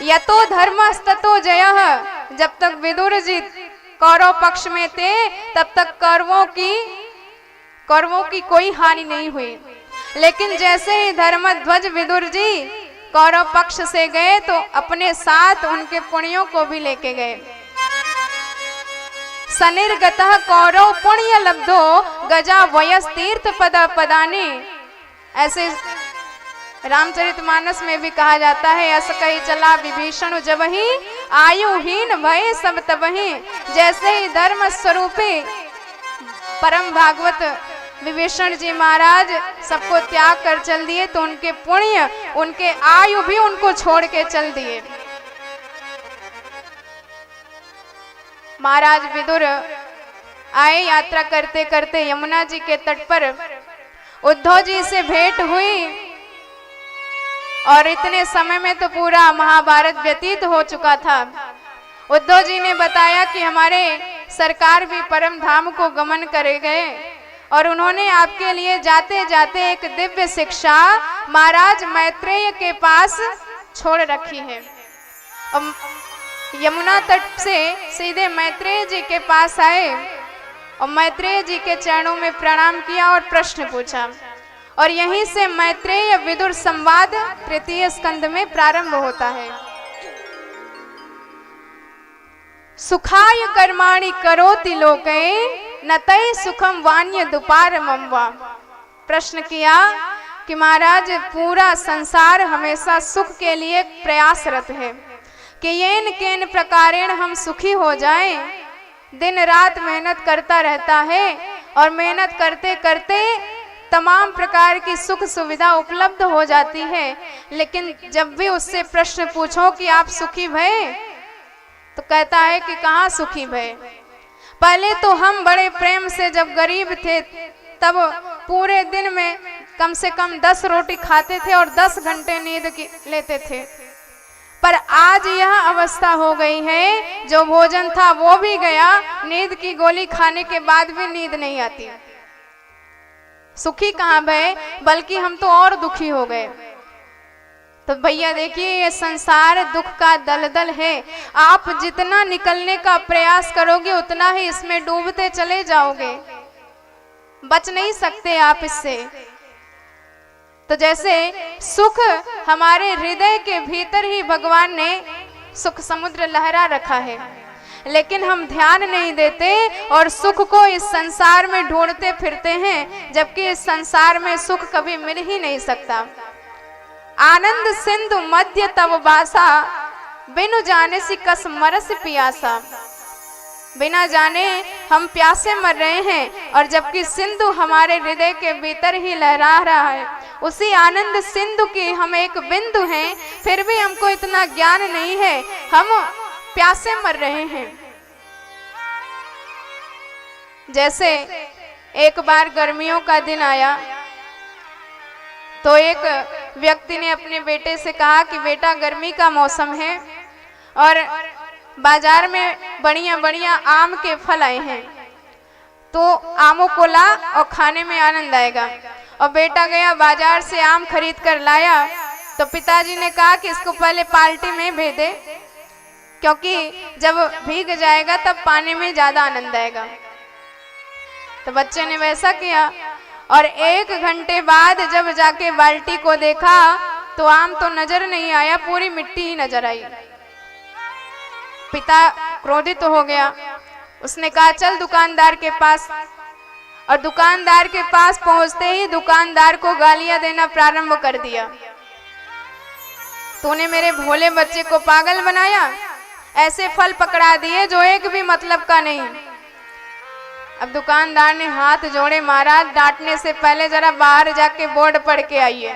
यतो धर्मस्ततो जयः। जब तक विदुर जी कौरव पक्ष में थे तब तक कौरवों की कोई हानि नहीं हुई, लेकिन जैसे ही धर्मध्वज विदुर जी कौरव पक्ष से गए तो अपने साथ उनके पुण्यों को भी लेके गए। सनिर्गतः कौरव पुण्य लब्धो गजा वयस तीर्थ पद पदानी। ऐसे रामचरितमानस में भी कहा जाता है, अस कही चला विभीषण जबहि आयुहीन भय सब तबहि। जैसे ही धर्म स्वरूपी परम भागवत विभीषण जी महाराज सबको त्याग कर चल दिए, तो उनके पुण्य, उनके आयु भी उनको छोड़ के चल दिए। महाराज विदुर आए, यात्रा करते करते यमुना जी के तट पर उद्धव जी से भेंट हुई, और इतने समय में तो पूरा महाभारत व्यतीत हो चुका था। उद्धव जी ने बताया कि हमारे सरकार भी परम धाम को गमन करे गए, और उन्होंने आपके लिए जाते जाते एक दिव्य शिक्षा महाराज मैत्रेय के पास छोड़ रखी है। और यमुना तट से सीधे मैत्रेय जी के पास आए और मैत्रेय जी के चरणों में प्रणाम किया और प्रश्न पूछा, और यहीं से मैत्रेय विदुर संवाद तृतीय स्कंद में प्रारंभ होता है। सुखाय कर्माणि करोति लोके नतै सुखम वान्य दुपार मम्वा। प्रश्न किया कि महाराज पूरा संसार हमेशा सुख के लिए प्रयासरत है कि येन केन प्रकारेण हम सुखी हो जाएं। दिन रात मेहनत करता रहता है, और मेहनत करते करते तमाम प्रकार की सुख सुविधा उपलब्ध हो जाती है, लेकिन जब भी उससे प्रश्न पूछो कि आप सुखी भये, तो कहता है कि कहाँ सुखी भये। पहले तो हम बड़े प्रेम से जब गरीब थे तब पूरे दिन में कम से कम 10 रोटी खाते थे और 10 घंटे नींद लेते थे, पर आज यह अवस्था हो गई है, जो भोजन था वो भी गया, नींद की गोली खाने के बाद भी नींद नहीं आती। सुखी कहाँ भये, बल्कि हम तो और दुखी हो गए। तो भैया देखिए, ये संसार दुख का दलदल है। आप जितना निकलने का प्रयास करोगे उतना ही इसमें डूबते चले जाओगे, बच नहीं सकते आप इससे। तो जैसे सुख हमारे हृदय के भीतर ही भगवान ने सुख समुद्र लहरा रखा है, लेकिन हम ध्यान नहीं देते और सुख को इस संसार में ढूंढते फिरते हैं, जबकि इस संसार में सुख कभी मिल ही नहीं सकता। आनंद सिंधु मध्य तब बासा, बिनु जाने सी कस मरस पियासा। बिना जाने हम प्यासे मर रहे हैं, और जबकि सिंधु हमारे हृदय के भीतर ही लहरा रहा है। उसी आनंद सिंधु की हम एक बिंदु हैं, फिर भी हमको इतना ज्ञान नहीं है, हम प्यासे मर रहे हैं। जैसे एक बार गर्मियों का दिन आया, तो एक व्यक्ति ने अपने बेटे से कहा कि बेटा, गर्मी का मौसम है और बाजार में बढ़िया बढ़िया आम के फल आए हैं, तो आमों को ला और खाने में आनंद आएगा। और बेटा गया बाजार से आम खरीद कर लाया, तो पिताजी ने कहा कि इसको पहले पार्टी में भेदे, क्योंकि जब भीग जाएगा तब पाने में ज्यादा आनंद आएगा। तो बच्चे ने वैसा किया, और 1 घंटे बाद जब जाके बाल्टी को देखा तो आम तो नजर नहीं आया, पूरी मिट्टी ही नजर आई। पिता क्रोधित हो गया, उसने कहा चल दुकानदार के पास। और दुकानदार के पास पहुंचते ही दुकानदार को गालियां देना प्रारंभ कर दिया। तूने मेरे भोले बच्चे को पागल बनाया, ऐसे फल पकड़ा दिए जो एक भी मतलब का नहीं। अब दुकानदार ने हाथ जोड़े, महाराज डांटने से पहले जरा बाहर जाके बोर्ड पढ़ के आइए।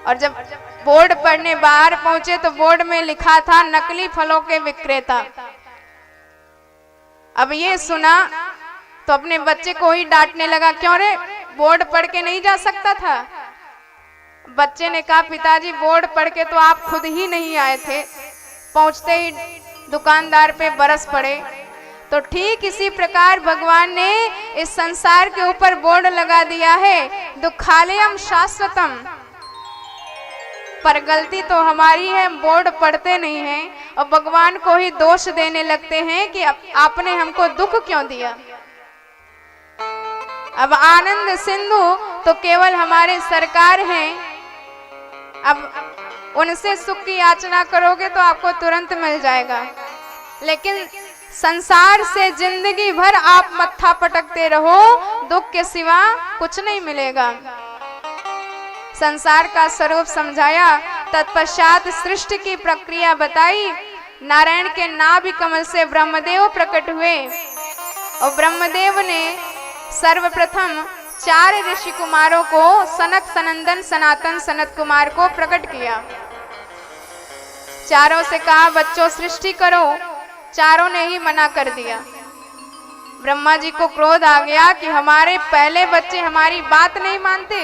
और जब बोर्ड पढ़ने बाहर पहुंचे तो बोर्ड में लिखा था नकली फलों के विक्रेता। अब ये सुना तो अपने बच्चे को ही डांटने लगा, क्यों रे, बोर्ड पढ़ के नहीं जा सकता था? बच्चे ने कहा पिताजी, बोर्ड पढ़ के तो आप खुद ही नहीं आए थे, पहुंचते ही दुकानदार पे बरस पड़े। तो ठीक इसी प्रकार भगवान ने इस संसार के ऊपर बोर्ड लगा दिया है, दुखालयम शाश्वतम, पर गलती तो हमारी है, बोर्ड पढ़ते नहीं हैं और भगवान को ही दोष देने लगते हैं कि आपने हमको दुख क्यों दिया। अब आनंद सिंधु तो केवल हमारे सरकार हैं, अब उनसे सुख की याचना करोगे तो आपको तुरंत मिल जाएगा, लेकिन संसार से जिंदगी भर आप मत्था पटकते रहो, दुख के सिवा कुछ नहीं मिलेगा। संसार का स्वरूप समझाया, तत्पश्चात सृष्टि की प्रक्रिया बताई। नारायण के नाभि कमल से ब्रह्मदेव प्रकट हुए और ब्रह्मदेव ने सर्वप्रथम 4 ऋषि कुमारों को सनक, सनंदन, सनातन, सनत कुमार को प्रकट किया। चारों से कहा बच्चों सृष्टि करो, चारों ने ही मना कर दिया। ब्रह्मा जी को क्रोध आ गया कि हमारे पहले बच्चे हमारी बात नहीं मानते,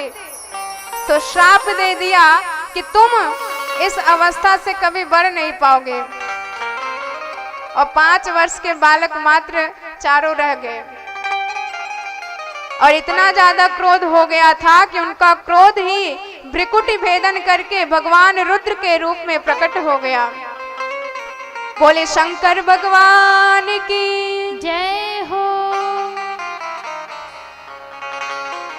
तो श्राप दे दिया कि तुम इस अवस्था से कभी बढ़ नहीं पाओगे। और 5 वर्ष के बालक मात्र चारों रह गए। और इतना ज्यादा क्रोध हो गया था कि उनका क्रोध ही भ्रिकुटी भेदन करके भगवान रुद्र के रूप में प्रकट हो गया। बोले शंकर भगवान की जय हो।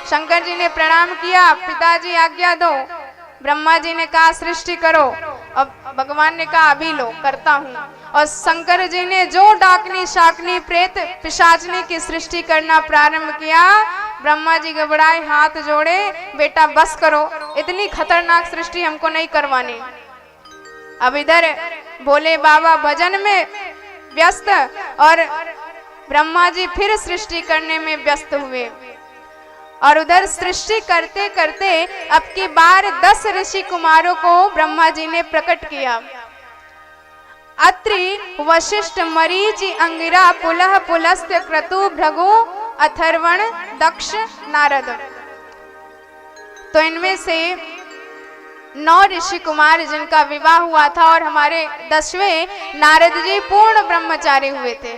शंकर जी ने प्रणाम किया, पिताजी आज्ञा दो। ब्रह्मा जी ने कहा सृष्टि करो। अब भगवान ने कहा अभी लो, करता हूँ। और शंकर जी ने जो डाकनी, शाकनी, प्रेत, पिशाचनी की सृष्टि करना प्रारंभ किया। ब्रह्मा जी घबराए, हाथ जोड़े, बेटा बस करो, इतनी खतरनाक सृष्टि हमको नहीं करवानी। अब इधर भोले बाबा भजन में व्यस्त और ब्रह्मा जी फिर सृष्टि करने में व्यस्त हुए। और उधर सृष्टि करते करते अब की बार 10 ऋषि कुमारों को ब्रह्मा जी ने प्रकट किया। अत्रि, वशिष्ठ, मरीचि, अंगिरा, पुलह, पुलस्त्य, क्रतु, भृगु, अथर्वण, दक्ष, नारद। तो इनमें से 9 ऋषि कुमार जिनका विवाह हुआ था और हमारे 10वें नारद जी पूर्ण ब्रह्मचारी हुए थे।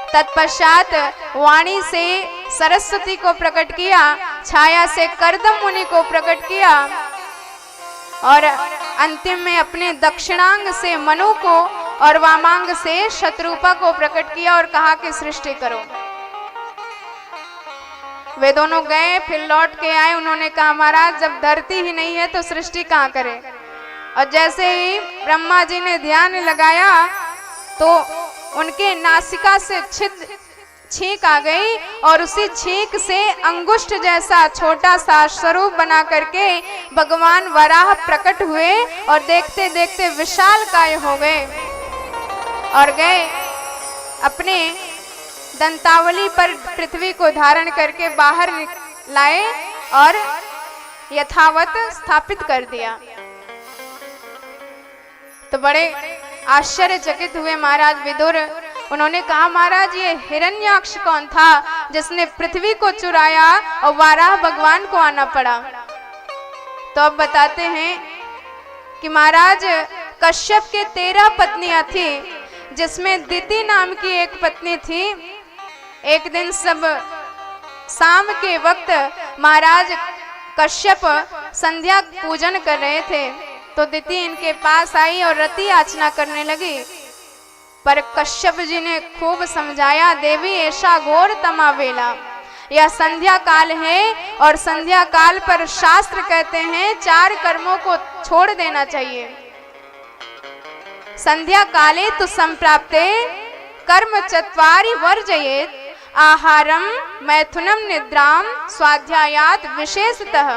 तत्पश्चात वाणी से सरस्वती को प्रकट किया, छाया से कर्दम मुनि को प्रकट किया और अंतिम में अपने दक्षिणांग से मनु को और वामांग से शत्रुपा को प्रकट किया और कहा कि सृष्टि करो। वे दोनों गए, फिर लौट के आए। उन्होंने कहा महाराज जब धरती ही नहीं है तो सृष्टि कहाँ करे। और जैसे ही ब्रह्मा जी ने ध्यान लगाया तो उनके नासिका से छींक आ गई और उसी छींक से अंगुष्ठ जैसा छोटा सा स्वरूप बना करके भगवान वराह प्रकट हुए और देखते देखते विशाल काय हो गए और गए अपने दंतावली पर पृथ्वी को धारण करके बाहर लाए और यथावत स्थापित कर दिया। तो बड़े आश्चर्यचकित हुए महाराज विदुर। उन्होंने कहा महाराज ये हिरण्याक्ष कौन था जिसने पृथ्वी को चुराया और वाराह भगवान को आना पड़ा। तो अब बताते हैं कि महाराज कश्यप के 13 पत्नियां थी, जिसमें दिति नाम की एक पत्नी थी। एक दिन सब शाम के वक्त महाराज कश्यप संध्या पूजन कर रहे थे, तो दिति इनके पास आई और रति याचना करने लगी। पर कश्यप जी ने खूब समझाया, देवी ऐसा घोर तमा वेला, यह संध्या काल है और संध्या काल पर शास्त्र कहते हैं 4 कर्मों को छोड़ देना चाहिए। संध्या काले तु संप्राप्ते कर्म चत्वारि वर्जयेत्, आहारम, मैथुनम, निद्राम, स्वाध्यायात विशेषतः।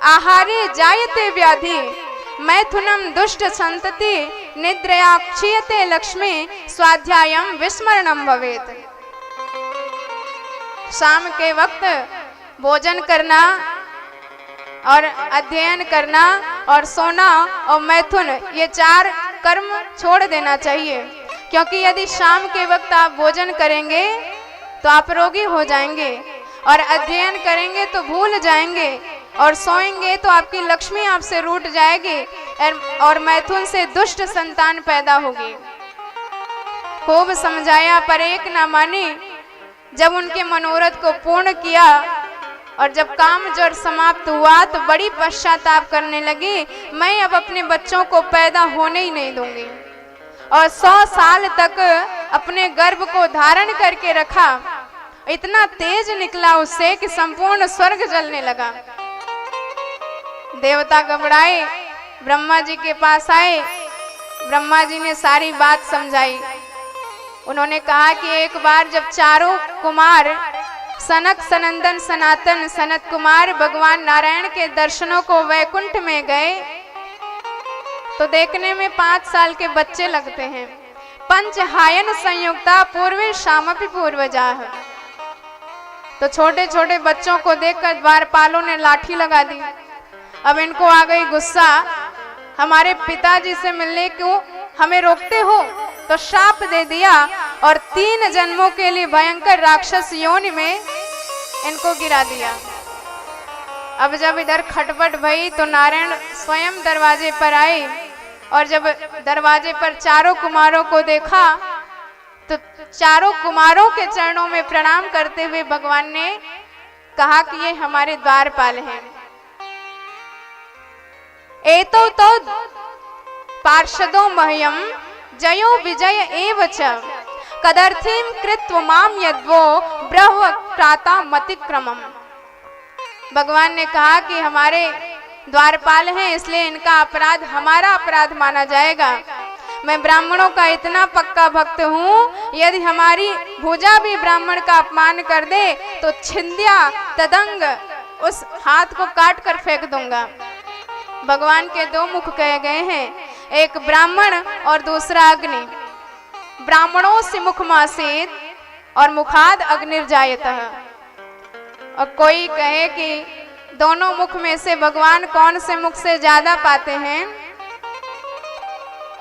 आहारे जायते व्याधि, मैथुनम दुष्ट संतति, निद्रया क्षीयते लक्ष्मी, स्वाध्यायम विस्मरणम भवेत्। शाम के वक्त भोजन करना और अध्ययन करना और सोना और मैथुन ये 4 कर्म छोड़ देना चाहिए, क्योंकि यदि शाम के वक्त आप भोजन करेंगे तो आप रोगी हो जाएंगे और अध्ययन करेंगे तो भूल जाएंगे और सोएंगे तो आपकी लक्ष्मी आपसे रूठ जाएगी और मैथुन से दुष्ट संतान पैदा होगी। खूब समझाया पर एक ना मानी। जब उनके मनोरथ को पूर्ण किया और जब काम जोर समाप्त हुआ तो बड़ी पश्चाताप करने लगी, मैं अब अपने बच्चों को पैदा होने ही नहीं दूंगी। और 100 साल तक अपने गर्भ को धारण करके रखा। इतना तेज निकला उससे कि संपूर्ण स्वर्ग जलने लगा। देवता घबराए, ब्रह्मा जी के पास आए। ब्रह्मा जी ने सारी बात समझाई। उन्होंने कहा कि एक बार जब 4 कुमार सनक, सनंदन, सनातन, सनत कुमार भगवान नारायण के दर्शनों को वैकुंठ में गए तो देखने में 5 साल के बच्चे लगते हैं। पंचहायन संयुक्ता पूर्वे शामपि पूर्वजा। तो छोटे छोटे बच्चों को देखकर द्वारपालों ने लाठी लगा दी। अब इनको आ गई गुस्सा, हमारे पिताजी से मिलने को हमें रोकते हो, तो शाप दे दिया और 3 जन्मों के लिए भयंकर राक्षस योनि में इनको गिरा दिया। अब जब इधर खटपट भई तो नारायण स्वयं दरवाजे पर आए और जब दरवाजे पर चारों कुमारों को देखा तो चारों कुमारों के चरणों में प्रणाम करते हुए भगवान ने कहा कि ये हमारे द्वारपाल हैं। एतो तो पार्षदो मह्यम जयो विजय एव च कदर्थीम कृत्व माम यद्वो ब्रह्म प्राता मतिक्रमम। भगवान ने कहा कि हमारे द्वारपाल हैं, इसलिए इनका अपराध हमारा अपराध माना जाएगा। मैं ब्राह्मणों का इतना पक्का भक्त हूँ, यदि हमारी भुजा भी ब्राह्मण का अपमान कर दे तो छिंदिया तदंग उस हाथ को काट कर फेंक दूंगा। भगवान के 2 मुख कहे गए हैं, एक ब्राह्मण और दूसरा अग्नि। ब्राह्मणों से मुखमासीत और मुखाद अग्निर्जायतः। और कोई कहे कि दोनों मुख में से भगवान कौन से मुख से ज्यादा पाते हैं,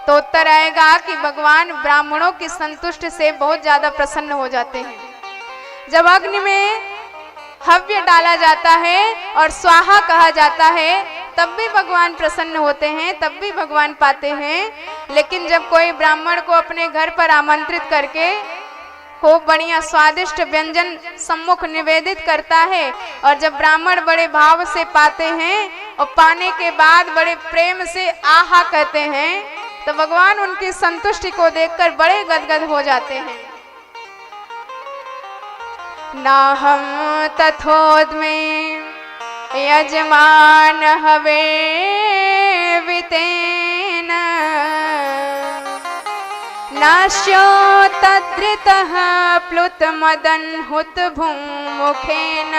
तो उत्तर आएगा कि भगवान ब्राह्मणों की संतुष्टि से बहुत ज्यादा प्रसन्न हो जाते हैं। जब अग्नि में हव्य डाला जाता है और स्वाहा कहा जाता है तब भी भगवान प्रसन्न होते हैं, तब भी भगवान पाते हैं। लेकिन जब कोई ब्राह्मण को अपने घर पर आमंत्रित करके खूब बढ़िया स्वादिष्ट व्यंजन सम्मुख निवेदित करता है और जब ब्राह्मण बड़े भाव से पाते हैं और पाने के बाद बड़े प्रेम से आहा कहते हैं, तो भगवान उनकी संतुष्टि को देखकर बड़े गदगद हो जाते हैं। नाहम तथोद्मे यजमान हवे वितेन नाश्यो तद्रितः प्लुत मदन हुत भूमुखेन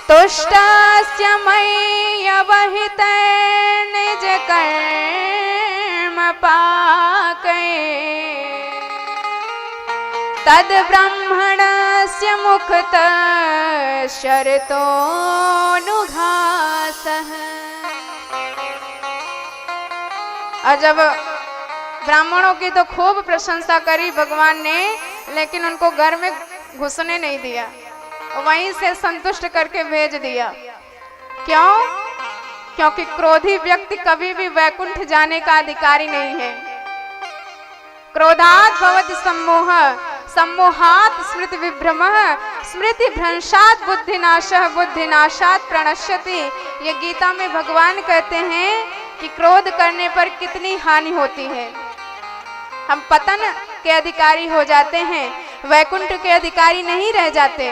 तुष्टास्य मयि अवहिते निज कर्म पाके तद ब्राह्मणस्य मुखतः शरतो नुघासः। और जब ब्राह्मणों की तो खूब प्रशंसा करी भगवान ने, लेकिन उनको घर में घुसने नहीं दिया, वहीं से संतुष्ट करके भेज दिया। क्यों? क्योंकि क्रोधी व्यक्ति कभी भी वैकुंठ जाने का अधिकारी नहीं है। क्रोधात् भवति सम्मोह सम्मोहात् स्मृति विभ्रमः स्मृति भ्रंशात् बुद्धिनाशः बुद्धिनाशात् प्रणश्यति। ये गीता में भगवान कहते हैं कि क्रोध करने पर कितनी हानि होती है। हम पतन के अधिकारी हो जाते हैं, वैकुंठ के अधिकारी नहीं रह जाते।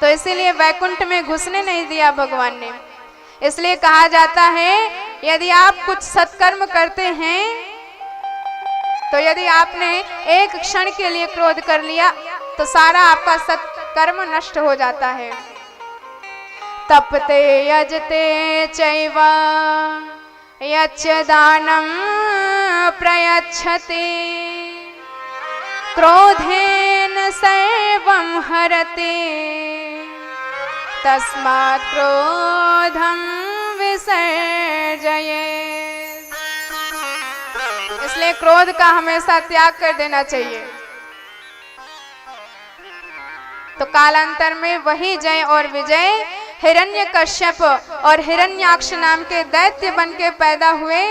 तो इसीलिए वैकुंठ में घुसने नहीं दिया भगवान ने। इसलिए कहा जाता है यदि आप कुछ सत्कर्म करते हैं तो यदि आपने एक क्षण के लिए क्रोध कर लिया तो सारा आपका सत्कर्म नष्ट हो जाता है। तपते यजते चैव यच्च दानं प्रयच्छति क्रोधेन सर्वं हरति तस्मात् क्रोधं विसर्जयेत्। इसलिए क्रोध का हमेशा त्याग कर देना चाहिए। तो कालांतर में वही जय और विजय हिरण्यकश्यप और हिरण्याक्ष नाम के दैत्य बन के पैदा हुए।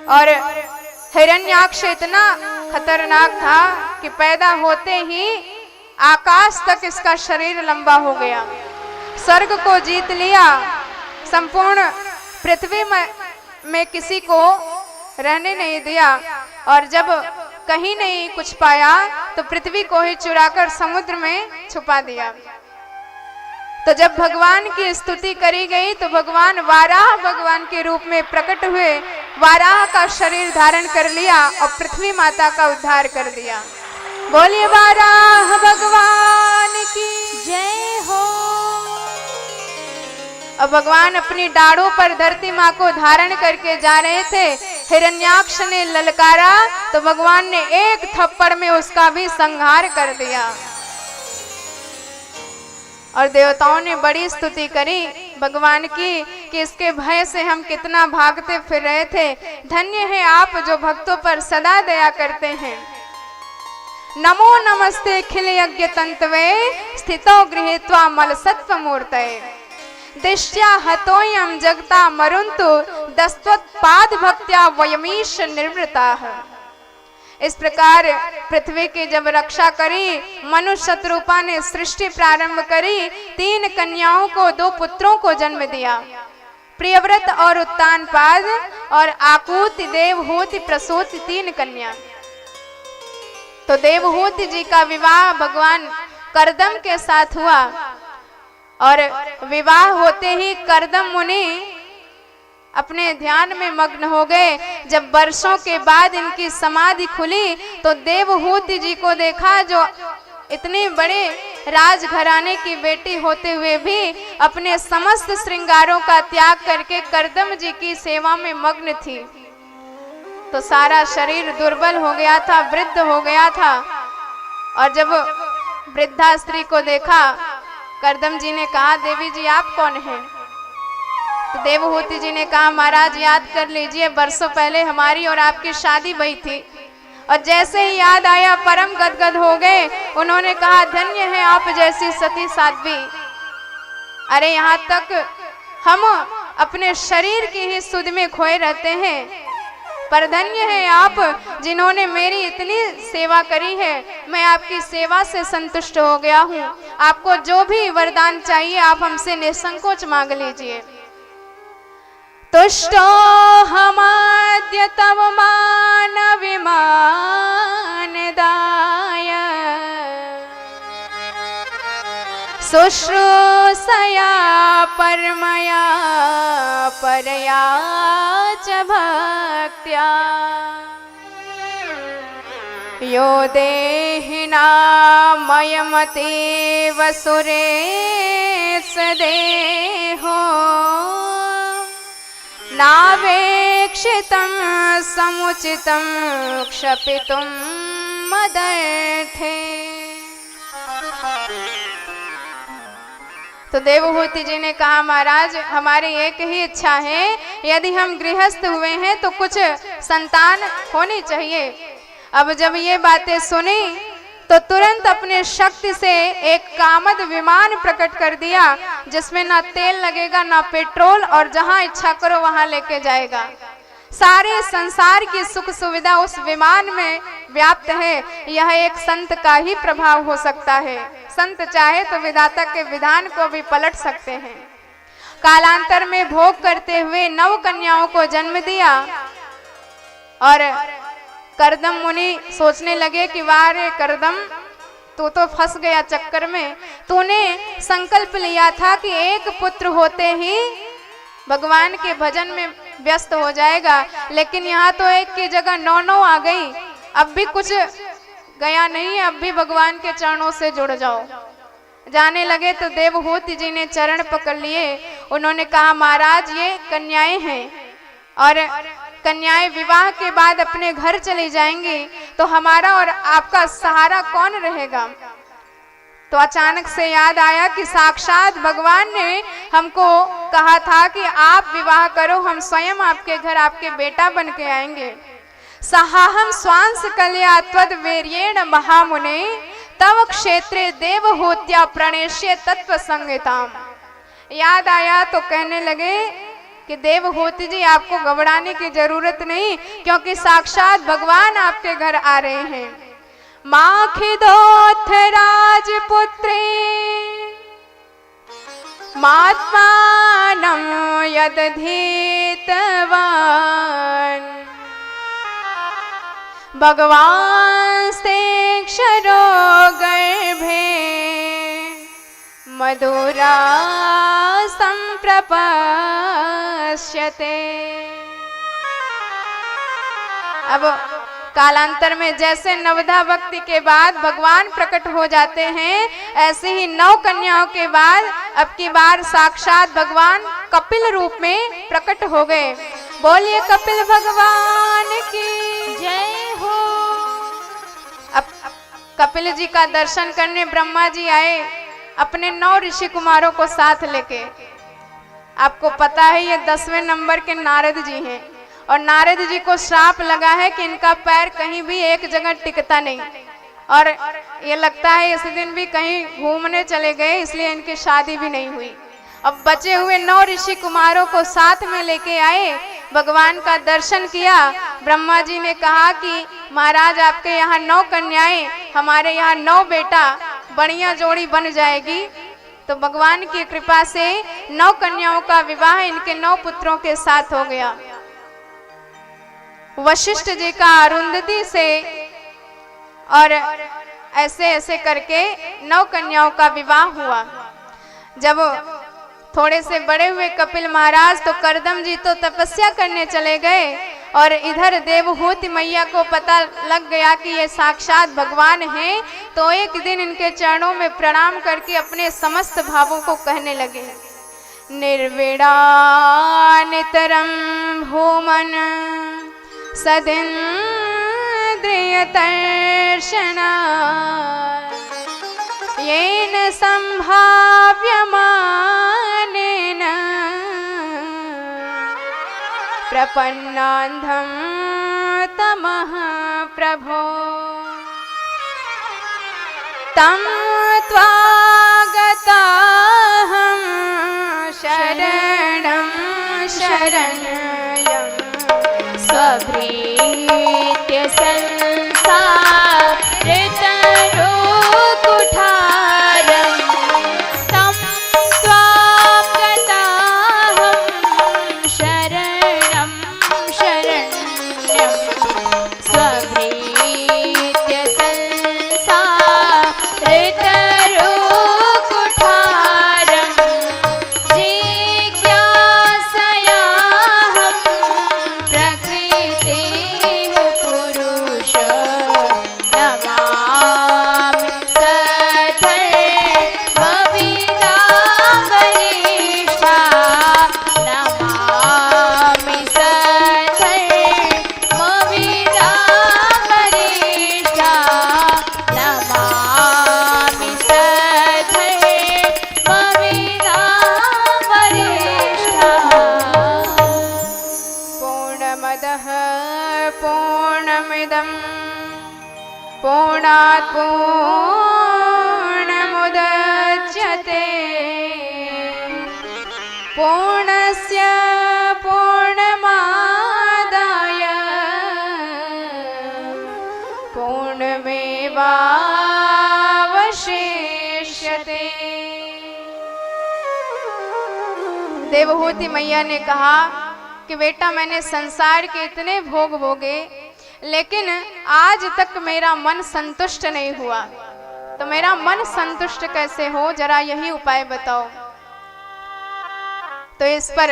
और हिरण्याक्ष इतना खतरनाक था कि पैदा होते ही आकाश तक इसका शरीर लंबा हो गया, स्वर्ग को जीत लिया, संपूर्ण पृथ्वी में किसी को रहने नहीं दिया। और जब कहीं नहीं कुछ पाया तो पृथ्वी को ही चुराकर समुद्र में छुपा दिया। तो जब भगवान की स्तुति करी गई तो भगवान वाराह भगवान के रूप में प्रकट हुए, वाराह का शरीर धारण कर लिया और पृथ्वी माता का उद्धार कर दिया। बोलिए वाराह भगवान की जय हो। और भगवान अपनी डाढ़ों पर धरती माँ को धारण करके जा रहे थे। हिरण्याक्ष ने ललकारा तो भगवान ने एक थप्पड़ में उसका भी संहार कर दिया। और देवताओं ने बड़ी स्तुति करी भगवान की कि इसके भय से हम कितना भागते फिर रहे थे। धन्य है आप जो भक्तों पर सदा दया करते हैं। नमो नमस्ते खिल यज्ञ तंतवे स्थितो गृहीत्वा मल सत्व मूर्तये दिष्ट्या हतोयम जगता मरुंतु दस्त्वत्पाद भक्त्या वयमीश निर्वृताः। इस प्रकार पृथ्वी की जब रक्षा करी, मनुष्य शत्रुपा ने सृष्टि प्रारंभ करी, 3 कन्याओं को 2 पुत्रों को जन्म दिया, प्रियव्रत और उत्तानपाद और आकूति देवहूति प्रसूति 3 कन्या। तो देवहूति जी का विवाह भगवान करदम के साथ हुआ और विवाह होते ही करदम मुनि अपने ध्यान में मग्न हो गए। जब वर्षों के बाद इनकी समाधि खुली तो देवहूति जी को देखा जो इतने बड़े राजघराने की बेटी होते हुए भी अपने समस्त श्रृंगारों का त्याग करके करदम जी की सेवा में मग्न थी। तो सारा शरीर दुर्बल हो गया था, वृद्ध हो गया था। और जब वृद्धा स्त्री को देखा करदम जी ने कहा, देवी जी आप कौन हैं? तो देवहूति जी ने कहा, महाराज याद कर लीजिए वर्षों पहले हमारी और आपकी शादी हुई थी। और जैसे ही याद आया परम गदगद हो गए। उन्होंने कहा, धन्य है आप जैसी सती साध्वी। अरे यहाँ तक हम अपने शरीर की ही सुध में खोए रहते हैं, पर धन्य है आप जिन्होंने मेरी इतनी सेवा करी है। मैं आपकी सेवा से संतुष्ट हो गया हूँ। आपको जो भी वरदान चाहिए आप हमसे निसंकोच मांग लीजिए। तुष्टो हमाद्य तव मान विमान दाय शुश्रूषया परमया परया च भक्त्या यो देहिना मयमतीव सुरेश देहो नावेक्षितं समुचितं क्षपितुं मदर्थे। तो देवहूति जी ने कहा, महाराज हमारी एक ही इच्छा है, यदि हम गृहस्थ हुए हैं तो कुछ संतान होनी चाहिए। अब जब ये बातें सुनी तो तुरंत अपने शक्ति से एक कामद विमान प्रकट कर दिया जिसमें ना तेल लगेगा ना पेट्रोल, और जहां इच्छा करो वहां लेके जाएगा। सारे संसार की सुख सुविधा उस विमान में व्याप्त है। यह एक संत का ही प्रभाव हो सकता है। संत चाहे तो विधाता के विधान को भी पलट सकते हैं। कालांतर में भोग करते हुए 9 कन्याओं को जन्म दिया। और करदम मुनि सोचने लगे कि वाह रे करदम, तू तो फंस गया चक्कर में। तूने संकल्प लिया था कि एक पुत्र होते ही भगवान के भजन में व्यस्त हो जाएगा, लेकिन यहाँ तो एक की जगह 9 आ गई। अब भी कुछ गया नहीं है, अब भी भगवान के चरणों से जुड़ जाओ। जाने लगे तो देवहूति जी ने चरण पकड़ लिए। उन्होंने कहा, महाराज ये कन्याएं हैं और कन्याएं विवाह के बाद अपने घर चली जाएंगी, तो हमारा और आपका सहारा कौन रहेगा? तो अचानक से याद आया कि साक्षात भगवान ने हमको कहा था कि आप विवाह करो, हम स्वयं आपके घर आपके बेटा बन के आएंगे। सहाहम स्वांस कल्या त्वद वीर्येण महामुने तव क्षेत्रे देवहूत्या प्रणेष्य तत्व संहिताम। याद आया तो कहने लगे कि देवहूति जी आपको घबराने की जरूरत नहीं, क्योंकि साक्षात भगवान आपके घर आ रहे हैं। माखिदोथ राजपुत्री मात्मानं यदधीतवान् भगवान से क्षरो गर्भे मधुरा संप्रपश्यते। अब कालांतर में जैसे नवधा भक्ति के बाद भगवान प्रकट हो जाते हैं, ऐसे ही 9 कन्याओं के बाद अब की बार साक्षात भगवान कपिल रूप में प्रकट हो गए। बोलिए कपिल भगवान की जय हो। अब कपिल जी का दर्शन करने ब्रह्मा जी आए अपने 9 ऋषि कुमारों को साथ लेके। आपको पता है ये 10वें नंबर के नारद जी हैं और नारद जी को श्राप लगा है कि इनका पैर कहीं भी एक जगह टिकता नहीं और ये लगता है इस दिन भी कहीं घूमने चले गए, इसलिए इनकी शादी भी नहीं हुई। अब बचे हुए 9 ऋषि कुमारों को साथ में लेके आए, भगवान का दर्शन किया। ब्रह्मा जी ने कहा कि महाराज आपके यहाँ 9 कन्याएं, हमारे यहाँ 9 बेटा, बढ़िया जोड़ी बन जाएगी। तो भगवान की कृपा से 9 कन्याओं का विवाह इनके 9 पुत्रों के साथ हो गया। वशिष्ठ जी का अरुंधति से और ऐसे ऐसे करके 9 कन्याओं का विवाह हुआ। जब थोड़े से बड़े हुए कपिल महाराज तो करदम जी तो तपस्या करने चले गए और इधर देवहूति मैया को पता लग गया कि ये साक्षात भगवान हैं। तो एक दिन इनके चरणों में प्रणाम करके अपने समस्त भावों को कहने लगे, निर्विड़ा नितरम भूमन सदिन्द्रियतर्षणा येन संभाव्यमानेन प्रपन्नान्धं तमः प्रभो तं त्वागताहं शरणं शरण्यं स्वभृत्य संसारितरोकुठारं तं त्वागताहं शरणं शरण्यं स्वभृत्य संसारितरोकुठारं जिज्ञासयाहं प्रकृतेः पुरुष नमामि सधर्मविदां वरिष्ठा, नमामि सधर्मविदां वरिष्ठा, पूर्णमदः पूर्णमिदं पूर्णात् पूर्णमुदच्यते पूर्णस्य पूर्णमादाय पूर्णमेवावशिष्यते। देवहूति मैया ने कहा कि बेटा मैंने संसार के इतने भोग भोगे लेकिन आज तक मेरा मन संतुष्ट नहीं हुआ, तो मेरा मन संतुष्ट कैसे हो, जरा यही उपाय बताओ। तो इस पर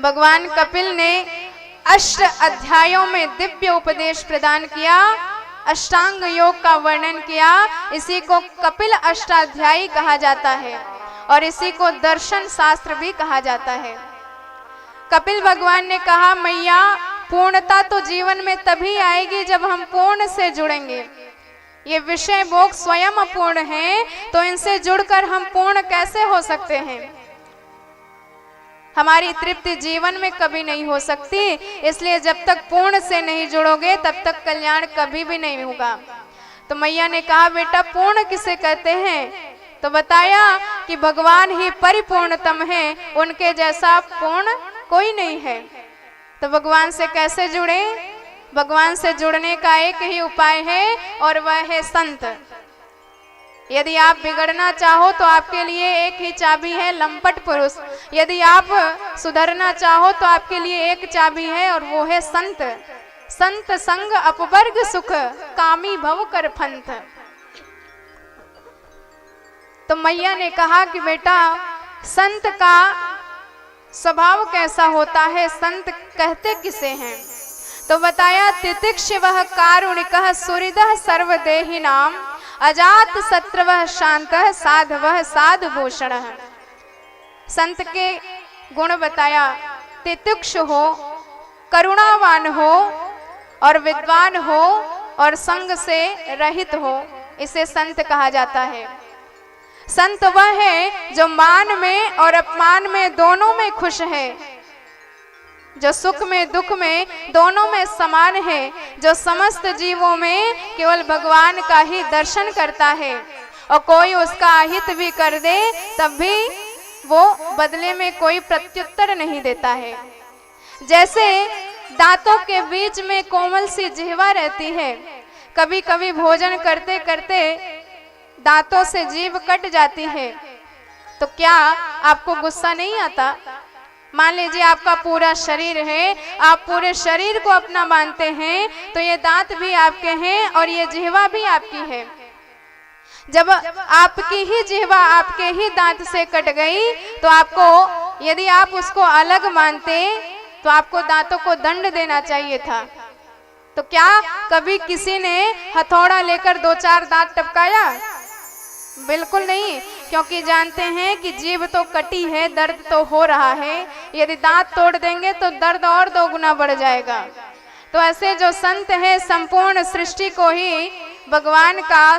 भगवान कपिल ने 8 अध्यायों में दिव्य उपदेश प्रदान किया, अष्टांग योग का वर्णन किया। इसी को कपिल अष्टाध्यायी कहा जाता है और इसी को दर्शन शास्त्र भी कहा जाता है। कपिल भगवान ने कहा मैया पूर्णता तो जीवन में तभी आएगी जब हम पूर्ण से जुड़ेंगे। ये विषय भोग स्वयं अपूर्ण हैं, तो इनसे जुड़कर हम पूर्ण कैसे हो सकते हैं। हमारी तृप्ति जीवन में कभी नहीं हो सकती, इसलिए जब तक पूर्ण से नहीं जुड़ोगे तब तक कल्याण कभी भी नहीं होगा। तो मैया ने कहा बेटा पूर्ण किसे कहते हैं, तो बताया कि भगवान ही परिपूर्णतम है, उनके जैसा पूर्ण कोई नहीं है। तो भगवान से कैसे जुड़े, भगवान से जुड़ने का एक ही उपाय है और वह है संत। यदि आप बिगड़ना चाहो तो आपके लिए एक ही चाबी है, लंपट पुरुष। यदि आप सुधरना चाहो तो आपके लिए एक चाबी है और वो है संत। संत संग अपवर्ग सुख, कामी भव कर फंत। तो मैया ने कहा कि बेटा संत का स्वभाव कैसा होता है, संत कहते किसे हैं। तो बताया तितिक्षवः कारुणिकः सुहृदः सर्वदेहिनां अजात शत्रवः शान्तः साधवः करुणावान हो और विद्वान हो और संग से रहित हो, इसे संत कहा जाता है। संत वह है जो मान में और अपमान में दोनों में खुश है, जो सुख में दुख में दोनों में समान है, जो समस्त जीवों में केवल भगवान का ही दर्शन करता है और कोई उसका अहित भी कर दे तब भी वो बदले में कोई प्रत्युत्तर नहीं देता है। जैसे दांतों के बीच में कोमल सी जिह्वा रहती है, कभी कभी भोजन करते करते दांतों से जीभ कट जाती है, तो क्या आपको गुस्सा नहीं आता? मान लीजिए आपका पूरा शरीर है, आप पूरे शरीर को अपना मानते हैं, तो ये दांत भी आपके हैं और ये जिह्वा भी आपकी है। जब आपकी ही जिह्वा आपके ही दांत से कट गई तो आपको, यदि आप उसको अलग मानते तो आपको दांतों को दंड देना चाहिए था। तो क्या कभी किसी ने हथौड़ा लेकर 2-4 दांत टपकाया? बिल्कुल नहीं, क्योंकि जानते हैं कि जीभ तो कटी है, दर्द तो हो रहा है, यदि दांत तोड़ देंगे तो दर्द और 2 गुना बढ़ जाएगा। तो ऐसे जो संत है संपूर्ण सृष्टि को ही भगवान का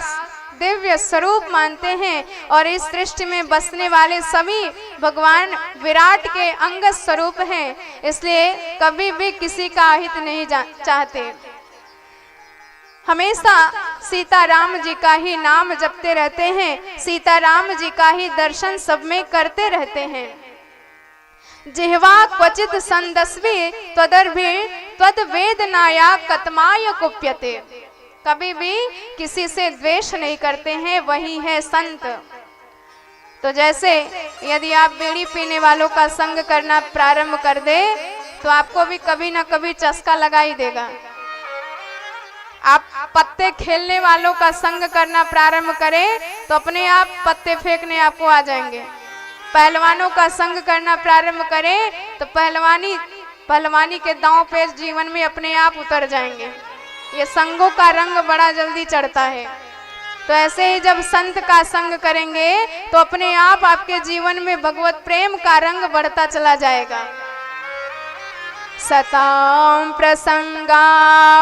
दिव्य स्वरूप मानते हैं और इस सृष्टि में बसने वाले सभी भगवान विराट के अंग स्वरूप हैं, इसलिए कभी भी किसी का अहित नहीं चाहते। हमेशा सीताराम जी का ही नाम जपते रहते हैं, सीताराम जी का ही दर्शन सब में करते रहते हैं। जिह्वा क्वचित संदस्वी त्वदर्भि त्वद वेदनाया कतमाय कुप्यते। कभी भी किसी से द्वेष नहीं करते हैं, वही है संत। तो जैसे यदि आप बीड़ी पीने वालों का संग करना प्रारंभ कर दे तो आपको भी कभी ना कभी चस्का लगा ही देगा। आप पत्ते खेलने वालों का संग करना प्रारंभ करें तो अपने आप पत्ते फेंकने आपको आ जाएंगे। पहलवानों का संग करना प्रारंभ करें तो पहलवानी के दांव पे जीवन में अपने आप उतर जाएंगे। ये संगों का रंग बड़ा जल्दी चढ़ता है। तो ऐसे ही जब संत का संग करेंगे तो अपने आप आपके जीवन में भगवत प्रेम का रंग बढ़ता चला जाएगा। सतां प्रसंगा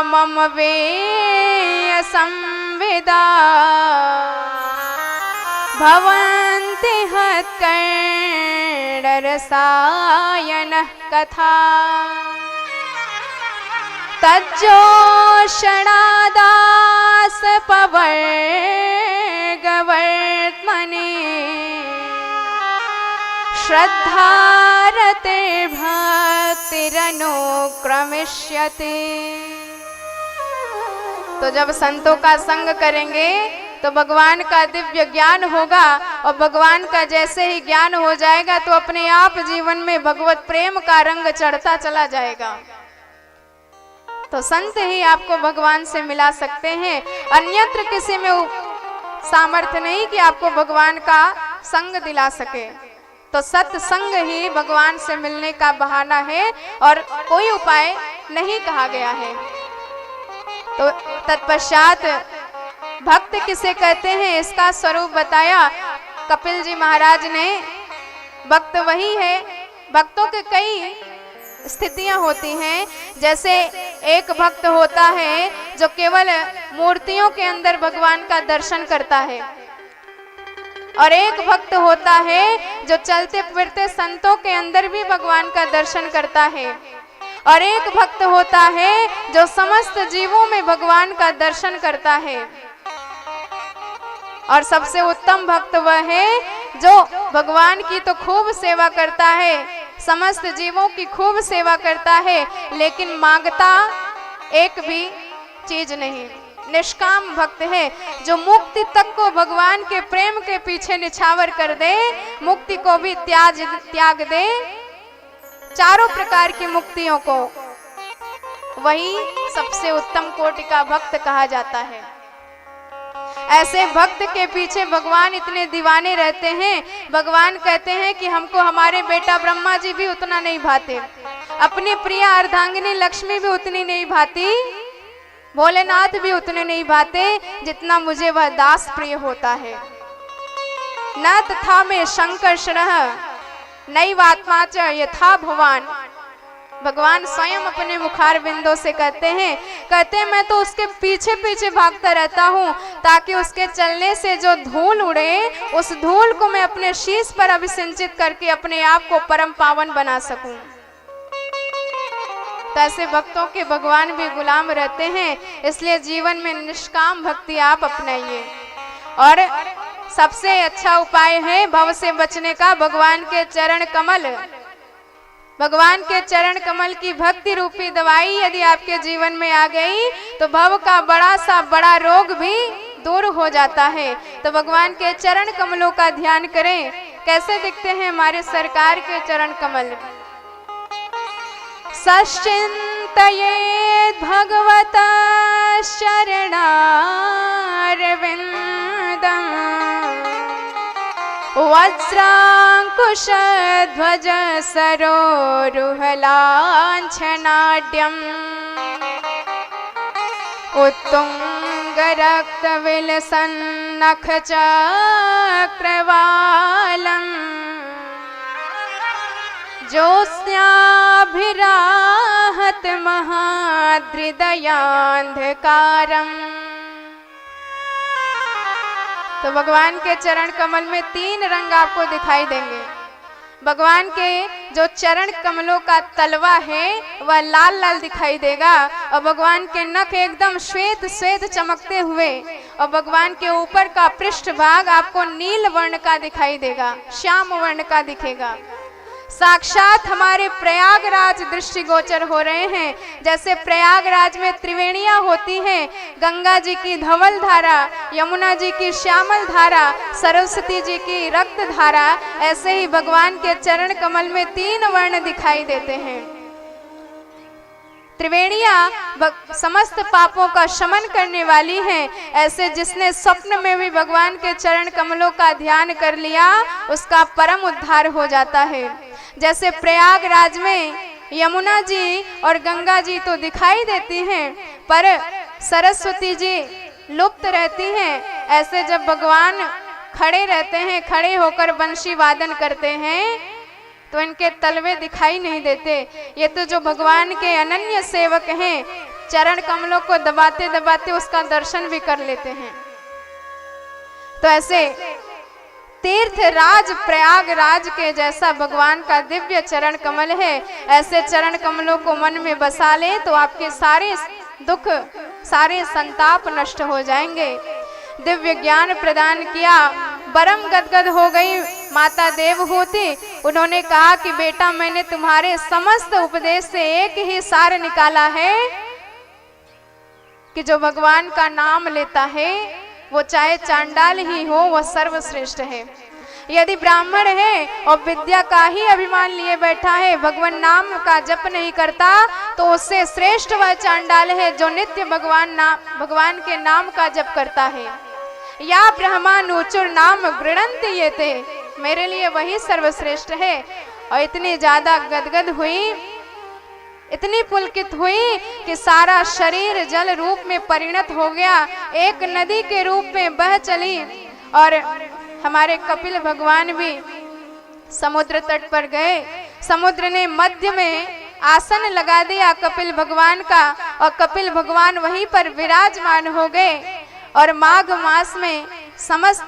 मम वेय संविदा भवन्ति हत्कर्णरसायनः कथा तज्जोषणादास पवर्गवर्त्मने श्रद्धारते भक्तिरनुक्रमिष्यते। तो जब संतों का संग करेंगे तो भगवान का दिव्य ज्ञान होगा और भगवान का जैसे ही ज्ञान हो जाएगा तो अपने आप जीवन में भगवत प्रेम का रंग चढ़ता चला जाएगा। तो संत ही आपको भगवान से मिला सकते हैं, अन्यत्र किसी में सामर्थ्य नहीं कि आपको भगवान का संग दिला सके। तो सत्संग ही भगवान से मिलने का बहाना है और कोई उपाय नहीं कहा गया है। तो तत्पश्चात भक्त किसे कहते हैं इसका स्वरूप बताया कपिल जी महाराज ने। भक्त वही है, भक्तों के कई स्थितियां होती हैं। जैसे एक भक्त होता है जो केवल मूर्तियों के अंदर भगवान का दर्शन करता है, और एक भक्त होता है जो चलते फिरते संतों के अंदर भी भगवान का दर्शन करता है, और एक भक्त होता है जो समस्त जीवों में भगवान का दर्शन करता है। और सबसे उत्तम भक्त वह है जो भगवान की तो खूब सेवा करता है, समस्त जीवों की खूब सेवा करता है, लेकिन मांगता एक भी चीज नहीं। निष्काम भक्त है जो मुक्ति तक को भगवान के प्रेम के पीछे निछावर कर दे, मुक्ति को भी त्याग दे, चारों प्रकार की मुक्तियों को, वही सबसे उत्तम कोटि का भक्त कहा जाता है। ऐसे भक्त के पीछे भगवान इतने दीवाने रहते हैं। भगवान कहते हैं कि हमको हमारे बेटा ब्रह्मा जी भी उतना नहीं भाते, अपनी प्रिय अर्धांगिनी लक्ष्मी भी उतनी नहीं भाती, भोलेनाथ भी उतने नहीं भाते जितना मुझे वह दास प्रिय होता है। न तथा में शंकर शरः नैवात्मा च यथा भवान भगवान स्वयं अपने मुखार बिंदों से कहते हैं मैं तो उसके पीछे पीछे भागता रहता हूँ ताकि उसके चलने से जो धूल उड़े उस धूल को मैं अपने शीश पर अभिसिंचित करके अपने आप को परम पावन बना सकूं। तो ऐसे भक्तों के भगवान भी गुलाम रहते हैं, इसलिए जीवन में निष्काम भक्ति आप अपनाइए। और सबसे अच्छा उपाय है भव से बचने का भगवान के चरण कमल। भगवान के चरण कमल की भक्ति रूपी दवाई यदि आपके जीवन में आ गई तो भव का बड़ा सा बड़ा रोग भी दूर हो जाता है। तो भगवान के चरण कमलों का ध्यान करें। कैसे दिखते हैं हमारे सरकार के चरण कमल? सश्चिन्तयेत् भगवता शरणारविन्दम् वज्राङ्कुशध्वज सरोरुहलाञ्छनाढ्यम् उत्तुङ्गरक्तविलसन्नखचक्रवालम् ज्योत्स्नाभिराहत महाद्रिदयान्धकारम्। तो भगवान के चरण कमल में 3 रंग आपको दिखाई देंगे। भगवान के जो चरण कमलों का तलवा है वह लाल लाल दिखाई देगा और भगवान के नख एकदम श्वेत श्वेत चमकते हुए और भगवान के ऊपर का पृष्ठ भाग आपको नील वर्ण का दिखाई देगा, श्याम वर्ण का दिखेगा। साक्षात हमारे प्रयागराज दृष्टिगोचर हो रहे हैं। जैसे प्रयागराज में त्रिवेणियां होती हैं, गंगा जी की धवल धारा, यमुना जी की श्यामल धारा, सरस्वती जी की रक्त धारा, ऐसे ही भगवान के चरण कमल में 3 वर्ण दिखाई देते हैं। त्रिवेणियां समस्त पापों का शमन करने वाली हैं। ऐसे जिसने स्वप्न में भी भगवान के चरण कमलों का ध्यान कर लिया उसका परम उद्धार हो जाता है। जैसे प्रयागराज में यमुना जी और गंगा जी तो दिखाई देती हैं पर सरस्वती जी लुप्त रहती हैं। ऐसे जब भगवान खड़े रहते हैं, खड़े होकर बंशी वादन करते हैं तो इनके तलवे दिखाई नहीं देते। ये तो जो भगवान के अनन्य सेवक हैं चरण कमलों को दबाते दबाते उसका दर्शन भी कर लेते हैं। तो ऐसे तीर्थ राज प्रयागराज के जैसा भगवान का दिव्य चरण कमल है। ऐसे चरण कमलों को मन में बसा ले तो आपके सारे दुख सारे संताप नष्ट हो जाएंगे। दिव्य ज्ञान प्रदान किया, परम गदगद हो गई माता देवहूति। उन्होंने कहा कि बेटा मैंने तुम्हारे समस्त उपदेश से एक ही सार निकाला है कि जो भगवान का नाम लेता है वो चाहे चांडाल ही हो वह सर्वश्रेष्ठ है। यदि ब्राह्मण है और विद्या का ही अभिमान लिए बैठा है, भगवान नाम का जप नहीं करता तो उससे श्रेष्ठ वह चांडाल है जो नित्य भगवान के नाम का जप करता है। या ब्रह्मानुचुर नाम गृणंति ये थे, मेरे लिए वही सर्वश्रेष्ठ है। और इतनी ज्यादा गदगद हुई, इतनी पुलकित हुई कि सारा शरीर जल रूप में परिणत हो गया, एक नदी के रूप में बह चली। और हमारे कपिल भगवान भी समुद्र तट पर गए। समुद्र ने मध्य में आसन लगा दिया कपिल भगवान का और कपिल भगवान वहीं पर विराजमान हो गए। और माघ मास में समस्त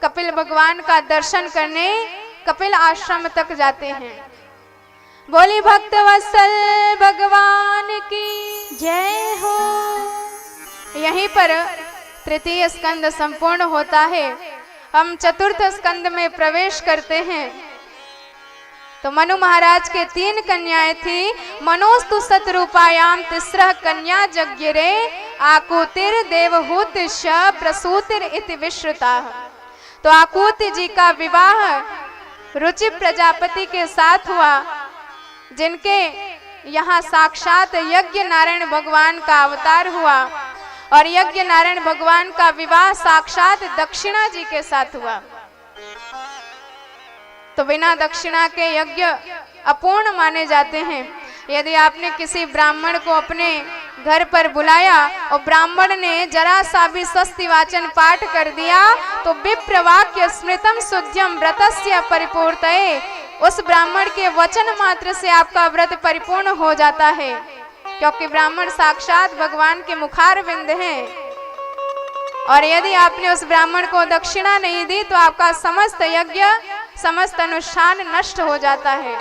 कपिल भगवान का दर्शन करने कपिल आश्रम तक जाते हैं। बोली भक्त वत्सल भगवान की जय हो। यहीं पर तृतीय स्कंद संपूर्ण होता है। हम चतुर्थ स्कंद में प्रवेश करते हैं। तो मनु महाराज के 3 कन्याएं थी। मनोस्तु सतरूपायाम तिस्रः कन्या जज्ञिरे आकुतिर देवहूत श प्रसूतिर इति विश्रुता। तो आकुति जी का विवाह रुचि प्रजापति के साथ हुआ, जिनके यहाँ साक्षात यज्ञ नारायण भगवान का अवतार हुआ। और यज्ञ नारायण भगवान का विवाह साक्षात दक्षिणा जी के साथ हुआ। तो बिना दक्षिणा के यज्ञ अपूर्ण माने जाते हैं। यदि आपने किसी ब्राह्मण को अपने घर पर बुलाया और ब्राह्मण ने जरा सा भी स्वस्ति वाचन पाठ कर दिया तो विप्रवाक्य स्मृतम शुद्ध्यम व्रतस्य परिपूर्तये, उस ब्राह्मण के वचन मात्र से आपका व्रत परिपूर्ण हो जाता है, क्योंकि ब्राह्मण साक्षात भगवान के मुखारविंद हैं। और यदि आपने उस ब्राह्मण को दक्षिणा नहीं दी तो आपका समस्त यज्ञ, समस्त अनुष्ठान नष्ट हो जाता है।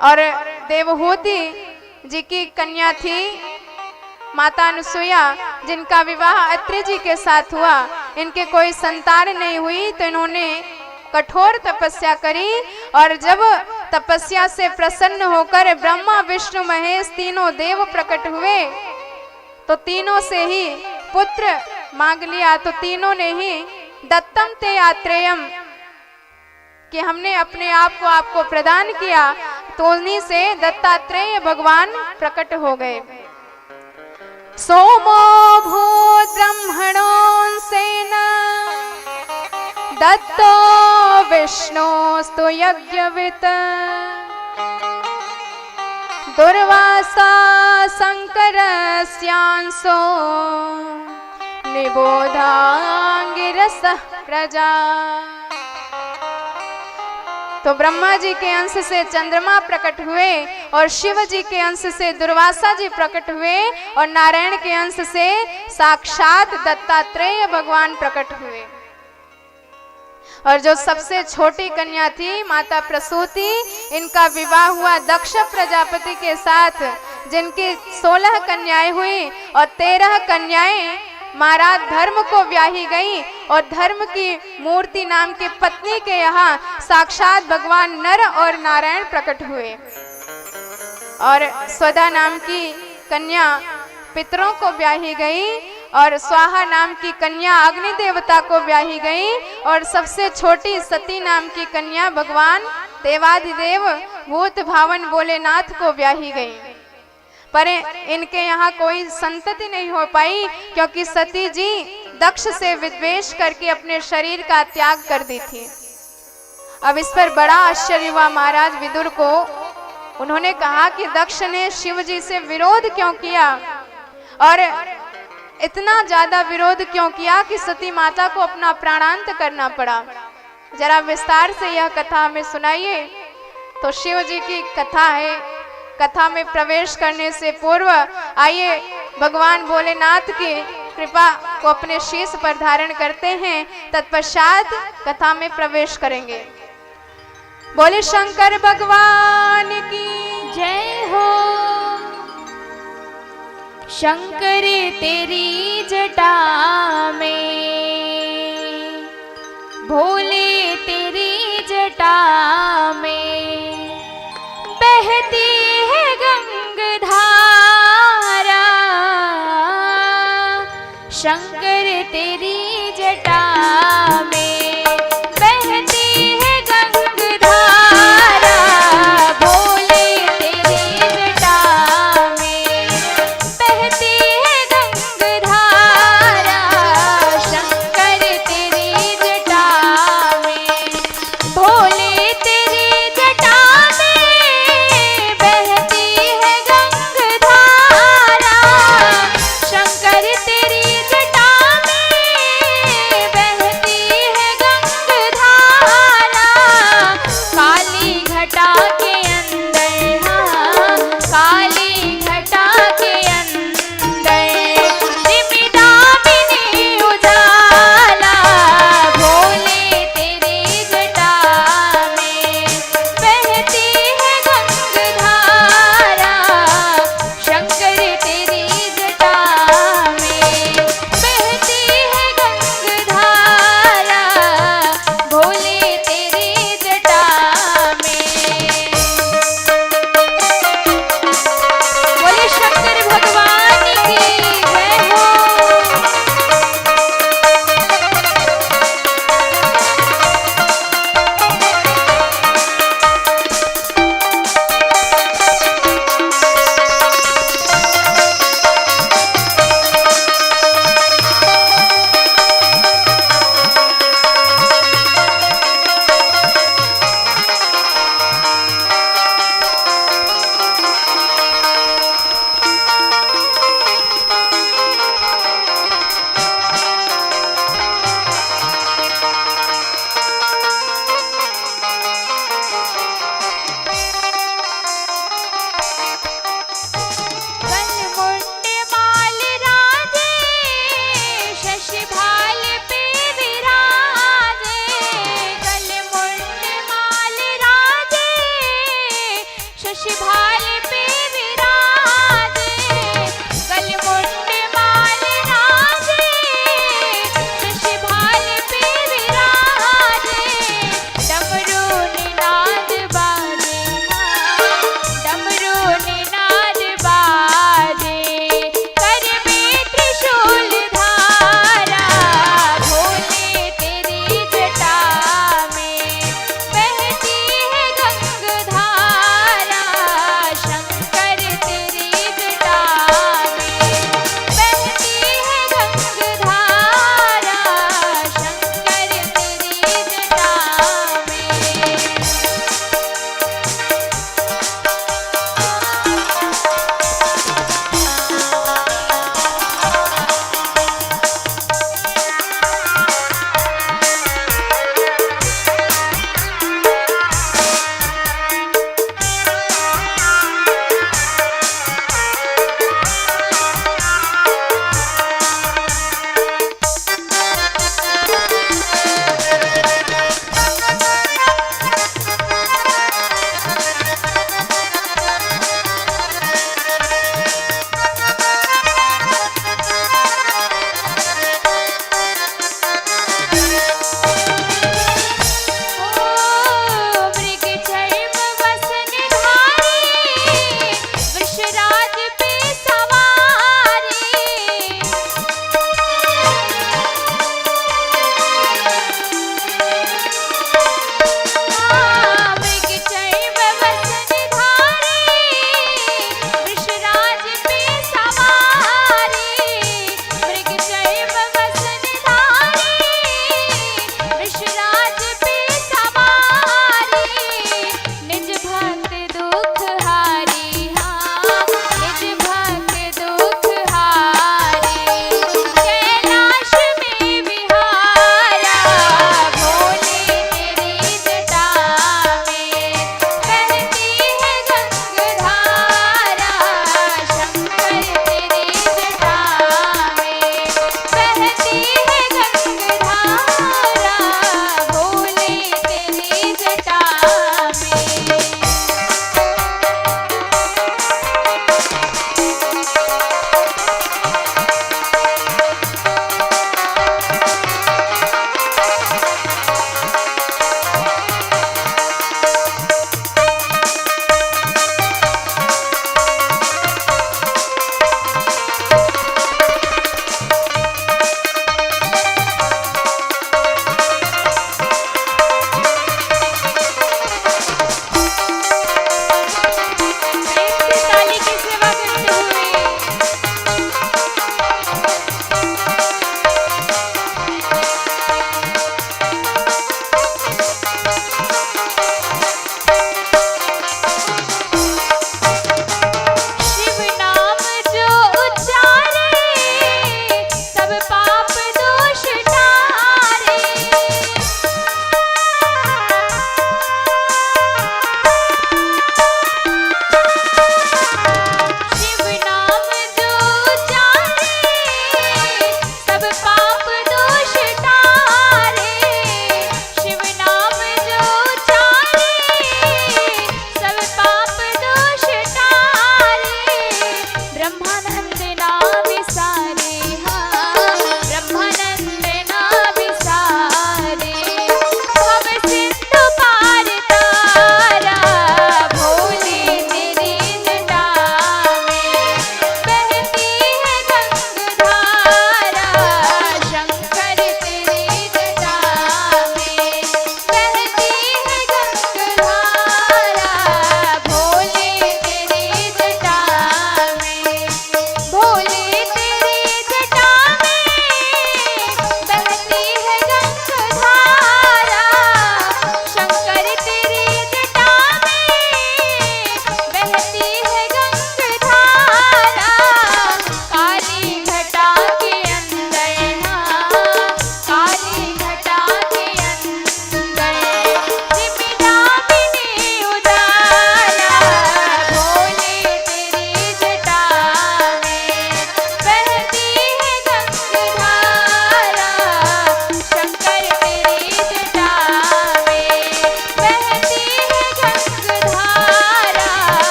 और देवहूति जी की कन्या थी माता अनुसुईया, जिनका विवाह अत्रि जी के साथ हुआ। इनके कोई संतान नहीं हुई तो इन्होंने कठोर तपस्या करी, और जब तपस्या से प्रसन्न होकर ब्रह्मा विष्णु महेश तीनों देव प्रकट हुए तो तीनों से ही पुत्र मांग लिया। तो तीनों ने ही दत्तम ते आत्रेयम, कि हमने अपने आप को आपको प्रदान किया, तो उन्हीं से दत्तात्रेय भगवान प्रकट हो गए। सोमो भूत ब्रह्मणोंसेन दत्तो विष्णोस्तु यज्ञवित् दुर्वासा शंकरस्यांसो निबोधांगिरस प्रजा। तो ब्रह्मा जी के अंश से चंद्रमा प्रकट हुए, और शिव जी के अंश से दुर्वासा जी प्रकट हुए, और नारायण के अंश से साक्षात दत्तात्रेय भगवान प्रकट हुए। और जो सबसे छोटी कन्या थी माता प्रसूति, इनका विवाह हुआ दक्ष प्रजापति के साथ, जिनकी 16 कन्याएं हुई और 13 कन्याएं महाराज धर्म को ब्याही गई, और धर्म की मूर्ति नाम की पत्नी के यहाँ साक्षात भगवान नर और नारायण प्रकट हुए। और स्वधा नाम की कन्या पितरों को ब्याही गई, और स्वाहा नाम की कन्या अग्नि देवता को ब्याही गई, और सबसे छोटी सती नाम की कन्या भगवान देवाधिदेव भूत भावन भोलेनाथ को ब्याही गई। पर इनके यहाँ कोई संतति नहीं हो पाई, क्योंकि सती जी दक्ष से विद्वेष करके अपने शरीर का त्याग कर दी थी। अब इस पर बड़ा आश्चर्य हुआ महाराज विदुर को। उन्होंने कहा कि दक्ष ने शिव जी से विरोध क्यों किया, और इतना ज्यादा विरोध क्यों किया कि सती माता को अपना प्राणांत करना पड़ा। जरा विस्तार से यह कथा हमें सुनाइए। तो शिव जी की कथा है। कथा में प्रवेश करने से पूर्व आइए भगवान भोलेनाथ की कृपा को अपने शीश पर धारण करते हैं, तत्पश्चात कथा में प्रवेश करेंगे। बोले शंकर भगवान की जय हो। शंकर तेरी जटा में, भोले तेरी जटा में बहती है गंगाधारा। शंकर तेरी जटा में बहती है गंगाधारा, भोले तेरी जटा में बहती है गंगाधारा। शंकर तेरी जटा में, भोले तेरी जटा में बहती है गंगाधारा। शंकर तेरी जटा में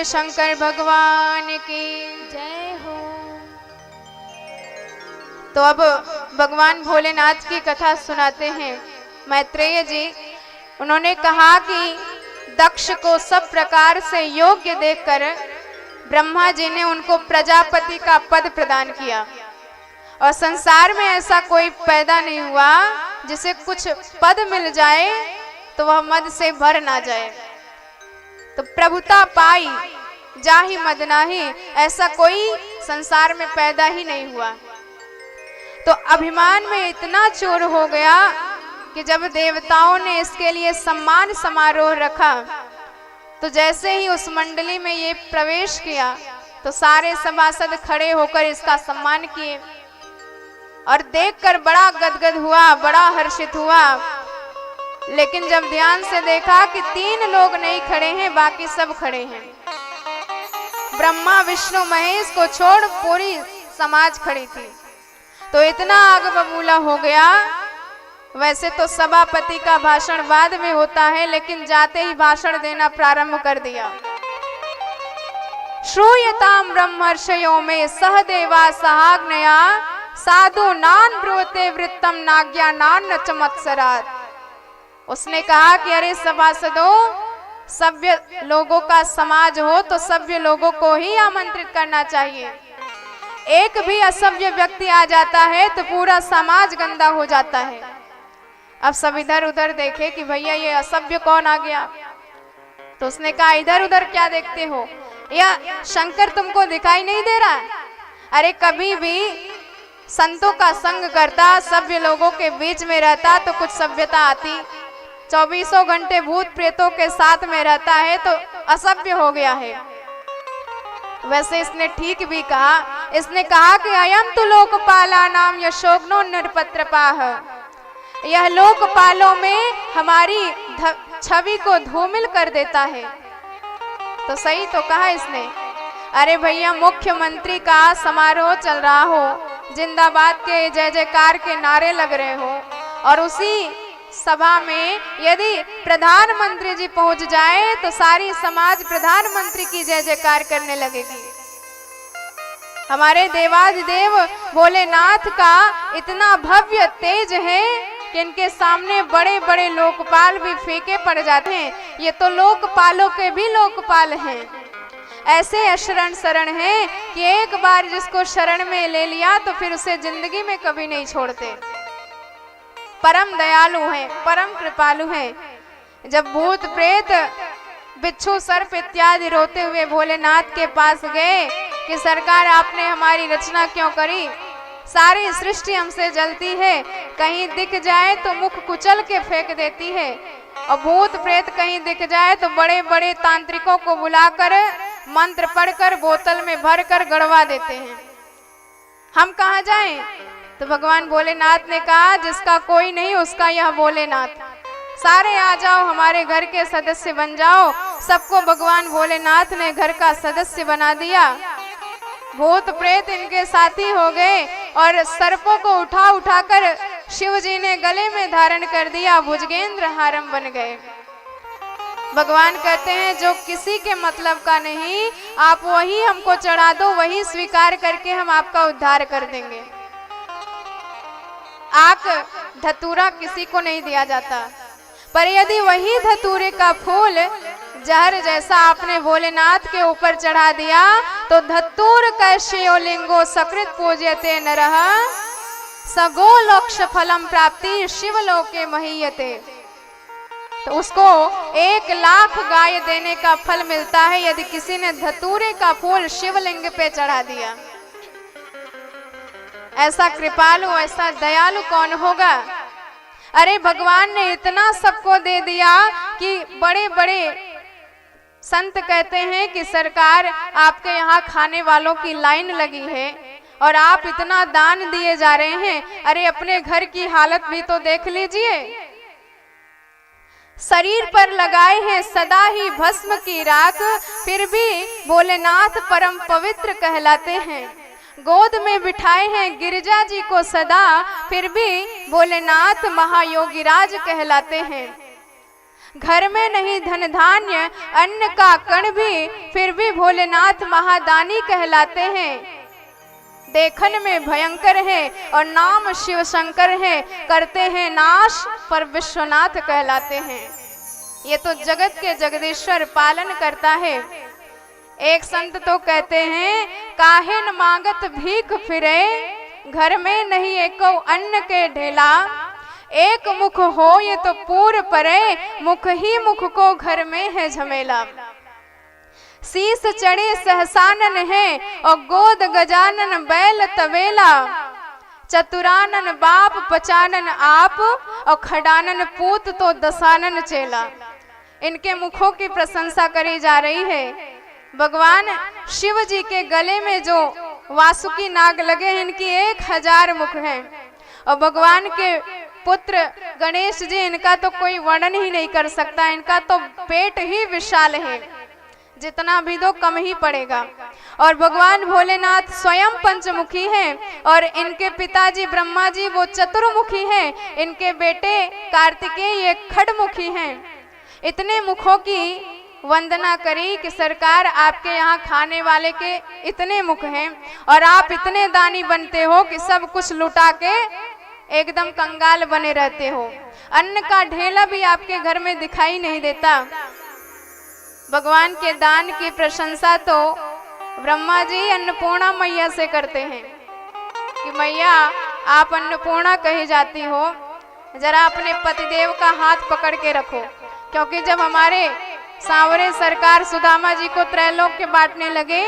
बोले शंकर भगवान की। जय हो। तो अब भगवान भोलेनाथ की कथा सुनाते हैं। मैत्रेय जी उन्होंने कहा कि दक्ष को सब प्रकार से योग्य देखकर ब्रह्मा जी ने उनको प्रजापति का पद प्रदान किया और संसार में ऐसा कोई पैदा नहीं हुआ जिसे कुछ पद मिल जाए तो वह मद से भर ना जाए। तो प्रभुता पाई जाहि मद नाही, ऐसा कोई संसार में पैदा ही नहीं हुआ। तो अभिमान में इतना चोर हो गया कि जब देवताओं ने इसके लिए सम्मान समारोह रखा तो जैसे ही उस मंडली में ये प्रवेश किया तो सारे सभासद खड़े होकर इसका सम्मान किए और देखकर बड़ा गदगद हुआ, बड़ा हर्षित हुआ। लेकिन जब ध्यान से देखा कि 3 लोग नहीं खड़े हैं, बाकी सब खड़े हैं। ब्रह्मा विष्णु महेश को छोड़ पूरी समाज खड़ी थी। तो इतना आग बबूला हो गया। वैसे तो सभापति का भाषण बाद में होता है, लेकिन जाते ही भाषण देना प्रारंभ कर दिया। श्रूयताम ब्रह्मर्षयो में सहदेवा सहाग्नया साधु नान ब्रुवते वृत्तम नाज्ञा नान चमत्सरात। उसने कहा कि अरे सभासदों, सभ्य लोगों का समाज हो तो सभ्य लोगों को ही आमंत्रित करना चाहिए। एक भी असभ्य व्यक्ति आ जाता है तो पूरा समाज गंदा हो जाता है। अब सब इधर उधर देखे कि भैया ये असभ्य कौन आ गया। तो उसने कहा इधर उधर क्या देखते हो, या शंकर तुमको दिखाई नहीं दे रहा? अरे कभी भी संतों का संग करता, सभ्य लोगों के बीच में रहता तो कुछ सभ्यता आती। 24 घंटे भूत प्रेतों के साथ में रहता है तो असभ्य हो गया है। वैसे इसने ठीक भी कहा। इसने कहा कि अयम तो लोकपाला नाम यशोग्नो निरपत्रपाह, यह लोकपालों में हमारी छवि को धूमिल कर देता है। तो सही तो कहा इसने। अरे भैया, मुख्यमंत्री का समारोह चल रहा हो, जिंदाबाद के जय जयकार के नारे लग रहे हो, और उसी सभा में यदि प्रधानमंत्री जी पहुंच जाए तो सारी समाज प्रधानमंत्री की जय जयकार करने लगेगी। हमारे देवाधिदेव भोलेनाथ का इतना भव्य तेज है कि इनके सामने बड़े बड़े लोकपाल भी फीके पड़ जाते हैं। ये तो लोकपालों के भी लोकपाल हैं। ऐसे अशरण शरण हैं कि एक बार जिसको शरण में ले लिया तो फिर उसे जिंदगी में कभी नहीं छोड़ते। परम दयालु हैं, परम कृपालु हैं। जब भूत प्रेत बिच्छू सर्प इत्यादि रोते हुए भोलेनाथ के पास गए कि सरकार आपने हमारी रचना क्यों करी, सारी सृष्टि हमसे जलती है, कहीं दिख जाए तो मुख कुचल के फेंक देती है, और भूत प्रेत कहीं दिख जाए तो बड़े बड़े तांत्रिकों को बुलाकर मंत्र पढ़कर बोतल में भरकर गड़वा देते हैं। हम कहाँ जाएं? तो भगवान भोलेनाथ ने कहा जिसका कोई नहीं उसका यह भोलेनाथ, सारे आ जाओ, हमारे घर के सदस्य बन जाओ। सबको भगवान भोलेनाथ ने घर का सदस्य बना दिया। भूत प्रेत इनके साथी हो गए और सर्पों को उठा उठाकर शिव जी ने गले में धारण कर दिया, भुजगेंद्र हारम बन गए। भगवान कहते हैं जो किसी के मतलब का नहीं, आप वही हमको चढ़ा दो, वही स्वीकार करके हम आपका उद्धार कर देंगे। आक धतूरा किसी को नहीं दिया जाता, पर यदि वही धतूरे का फूल जहर जैसा आपने भोलेनाथ के ऊपर चढ़ा दिया तो धतूर कैश्यो लिंगो सकृत पूज्यते नरः सगो लोक्ष फलम प्राप्ति शिवलोके महीयते। तो उसको 1 लाख गाय देने का फल मिलता है यदि किसी ने धतूरे का फूल शिवलिंग पे चढ़ा दिया। ऐसा कृपालु, ऐसा दयालु कौन होगा? अरे भगवान ने इतना सबको दे दिया कि बड़े बड़े संत कहते हैं कि सरकार आपके यहाँ खाने वालों की लाइन लगी है और आप इतना दान दिए जा रहे हैं। अरे अपने घर की हालत भी तो देख लीजिए। शरीर पर लगाए हैं सदा ही भस्म की राख, फिर भी भोलेनाथ परम पवित्र कहलाते हैं। गोद में बिठाए हैं गिरिजा जी को सदा, फिर भी भोलेनाथ महायोगीराज कहलाते हैं। घर में नहीं धन धान्य अन्न का कण भी, फिर भी भोलेनाथ महादानी कहलाते हैं। देखन में भयंकर है और नाम शिव शंकर है, करते हैं नाश पर विश्वनाथ कहलाते हैं। ये तो जगत के जगदीश्वर पालन करता है। एक संत तो कहते हैं, काहे न मांगत भीख फिरे, घर में नहीं एको अन्न के ढेला, एक मुख हो ये तो पूर परे, मुख ही मुख को घर में है झमेला। शीस चढ़े सहसानन है और गोद गजानन बैल तवेला, चतुरानन बाप पचानन आप और खडानन पूत तो दसानन चेला। इनके मुखों की प्रशंसा करी जा रही है। भगवान शिव जी के गले में जो वासुकी नाग लगे हैं, इनकी 1000 मुख हैं। और भगवान के पुत्र गणेश जी, इनका तो कोई वर्णन ही नहीं कर सकता। इनका तो पेट ही विशाल है, जितना भी दो कम ही पड़ेगा। और भगवान भोलेनाथ स्वयं पंचमुखी हैं और इनके पिताजी ब्रह्मा जी वो चतुर्मुखी हैं। इनके बेटे कार्तिकेय ये खडमुखी हैं। इतने मुखों की वंदना करी कि सरकार आपके यहाँ खाने वाले के इतने मुख हैं और आप इतने दानी बनते हो कि सब कुछ लुटा के एकदम कंगाल बने रहते हो। अन्न का ढेला भी आपके घर में दिखाई नहीं देता। भगवान के दान की प्रशंसा तो ब्रह्मा जी अन्नपूर्णा मैया से करते हैं कि मैया आप अन्नपूर्णा कही जाती हो, जरा अपने पतिदेव का हाथ पकड़ के रखो। क्योंकि जब हमारे सांवरे सरकार सुदामा जी को त्रैलोक के बांटने लगे